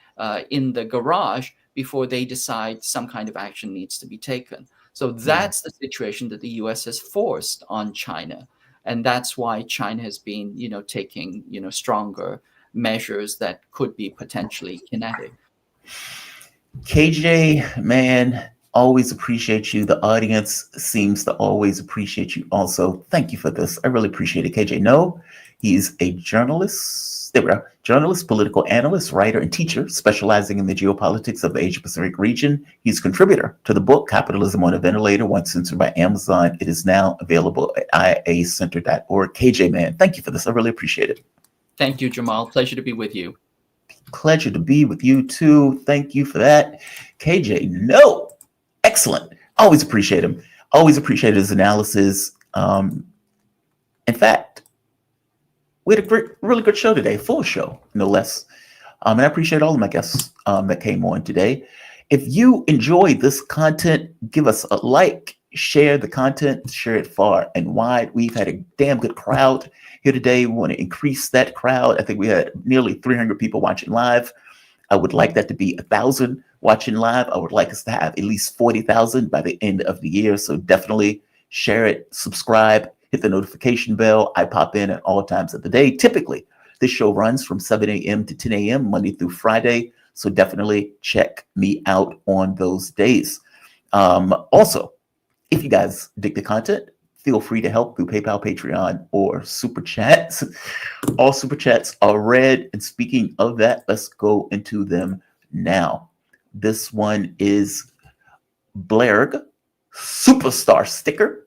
in the garage before they decide some kind of action needs to be taken? So that's the situation that the U.S. has forced on China. And that's why China has been, taking, stronger measures that could be potentially kinetic. KJ, man, always appreciate you. The audience seems to always appreciate you also. Thank you for this. I really appreciate it. KJ, no, he's a journalist. There we are. Journalist, political analyst, writer, and teacher specializing in the geopolitics of the Asia Pacific region. He's a contributor to the book Capitalism on a Ventilator, once censored by Amazon. It is now available at iacenter.org. KJ, man, thank you for this. I really appreciate it. Thank you, Jamal. Pleasure to be with you. Pleasure to be with you too. Thank you for that. KJ, no. Excellent. Always appreciate him. Always appreciate his analysis. In fact, we had a really good show today, full show, no less. And I appreciate all of my guests that came on today. If you enjoyed this content, give us a like, share the content, share it far and wide. We've had a damn good crowd here today. We want to increase that crowd. I think we had nearly 300 people watching live. I would like that to be 1,000 watching live. I would like us to have at least 40,000 by the end of the year. So definitely share it, subscribe, hit the notification bell. I pop in at all times of the day. Typically, this show runs from 7 a.m. to 10 a.m. Monday through Friday. So definitely check me out on those days. Also, if you guys dig the content, feel free to help through PayPal, Patreon, or Super Chats. All Super Chats are read. And speaking of that, let's go into them now. This one is Blairg, Superstar Sticker.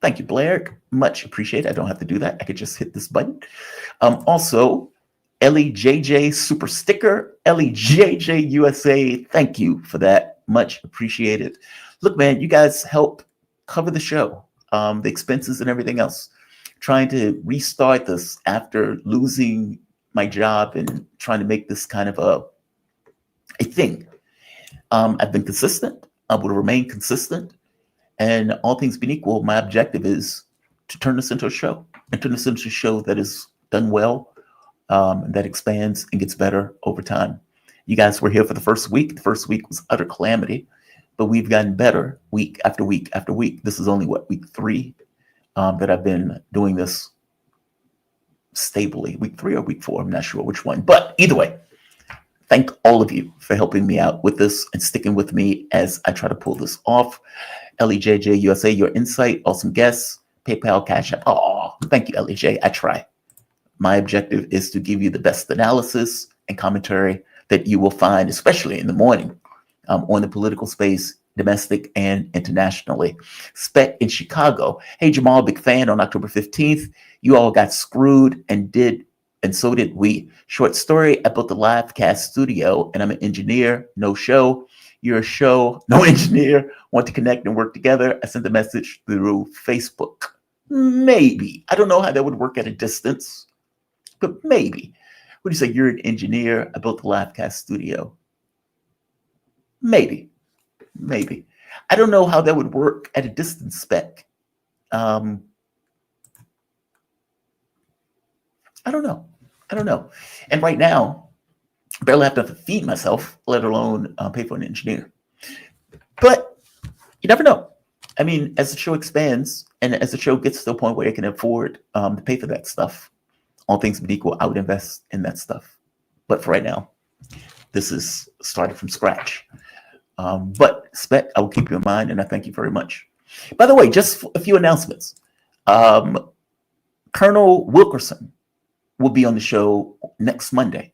Thank you, Blairg. Much appreciated. I don't have to do that. I could just hit this button. Also, Ellie JJ Super Sticker, Ellie JJ USA. Thank you for that. Much appreciated. Look, man, you guys help cover the show, the expenses and everything else. Trying to restart this after losing my job and trying to make this kind of a thing. I've been consistent. I will remain consistent. And all things being equal, my objective is to turn this into a show and turn this into a show that is done well, that expands and gets better over time. You guys were here for the first week. The first week was utter calamity, but we've gotten better week after week after week. This is only week 3 that I've been doing this stably. Week 3 or week 4, I'm not sure which one. But either way, thank all of you for helping me out with this and sticking with me as I try to pull this off. LEJJ USA, your insight, awesome guests, PayPal, Cash App. Oh, thank you, LEJ. I try. My objective is to give you the best analysis and commentary that you will find, especially in the morning, on the political space, domestic and internationally. Spec in Chicago. Hey, Jamal, big fan on October 15th. You all got screwed and so did we. Short story, I built a live cast studio and I'm an engineer, no show. You're a show, no engineer. Want to connect and work together. I sent the message through Facebook. Maybe. I don't know how that would work at a distance, but maybe. What do you say? You're an engineer. I built a live cast studio. Maybe. I don't know how that would work at a distance, Spec. I don't know. And right now, I barely have to feed myself, let alone pay for an engineer. But you never know. I mean, as the show expands and as the show gets to the point where it can afford to pay for that stuff, all things being equal, I would invest in that stuff. But for right now, this is started from scratch. But Spec, I will keep you in mind, and I thank you very much. By the way, just a few announcements. Colonel Wilkerson will be on the show next Monday.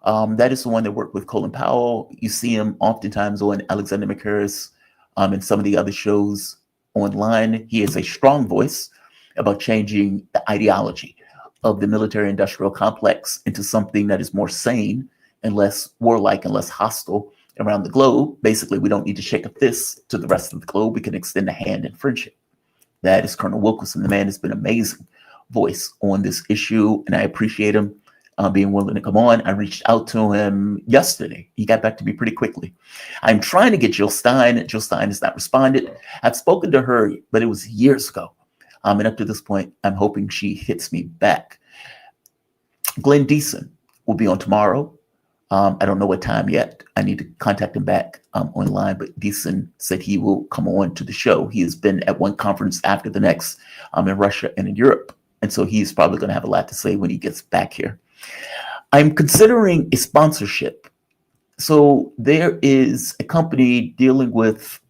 That is the one that worked with Colin Powell. You see him oftentimes on Alexander McCurris and some of the other shows online. He is a strong voice about changing the ideology of the military-industrial complex into something that is more sane and less warlike and less hostile around the globe. Basically, we don't need to shake a fist to the rest of the globe. We can extend a hand in friendship. That is Colonel Wilkerson. The man has been an amazing voice on this issue, and I appreciate him being willing to come on. I reached out to him yesterday. He got back to me pretty quickly. I'm trying to get Jill Stein. Jill Stein has not responded. I've spoken to her, but it was years ago. And up to this point, I'm hoping she hits me back. Glenn Deason will be on tomorrow. I don't know what time yet. I need to contact him back online, but Deason said he will come on to the show. He has been at one conference after the next in Russia and in Europe. And so he's probably going to have a lot to say when he gets back here. I'm considering a sponsorship. So there is a company dealing with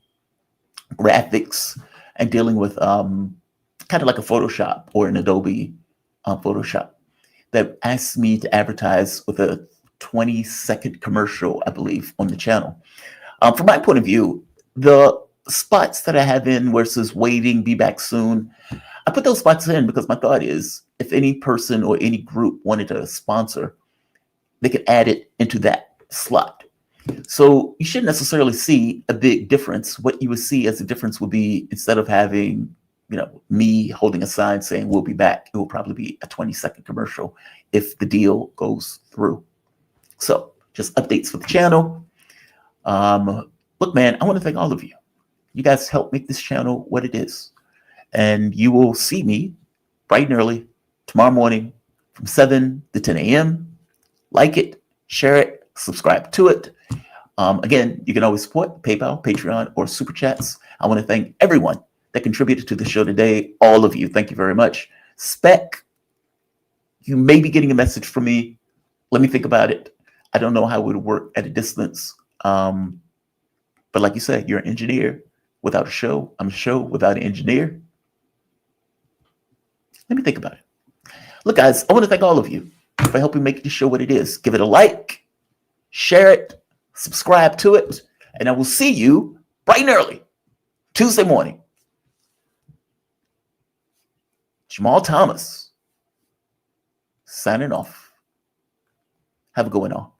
graphics and dealing with kind of like a Photoshop or an Adobe Photoshop that asked me to advertise with a 20-second commercial, I believe, on the channel. From my point of view, the spots that I have in where it says waiting, be back soon, I put those spots in because my thought is if any person or any group wanted to sponsor, they could add it into that slot. So you shouldn't necessarily see a big difference. What you would see as a difference would be instead of having, me holding a sign saying we'll be back, it will probably be a 20-second commercial if the deal goes through. So just updates for the channel. Look, man, I want to thank all of you. You guys helped make this channel what it is. And you will see me bright and early tomorrow morning from 7 to 10 a.m. Like it, share it, subscribe to it. Again, you can always support PayPal, Patreon, or Super Chats. I want to thank everyone that contributed to the show today. All of you. Thank you very much. Spec, you may be getting a message from me. Let me think about it. I don't know how it would work at a distance. But like you said, you're an engineer without a show. I'm a show without an engineer. Let me think about it. Look, guys, I want to thank all of you for helping make this show what it is. Give it a like, share it, subscribe to it, and I will see you bright and early Tuesday morning. Jamal Thomas signing off. Have a good one, all.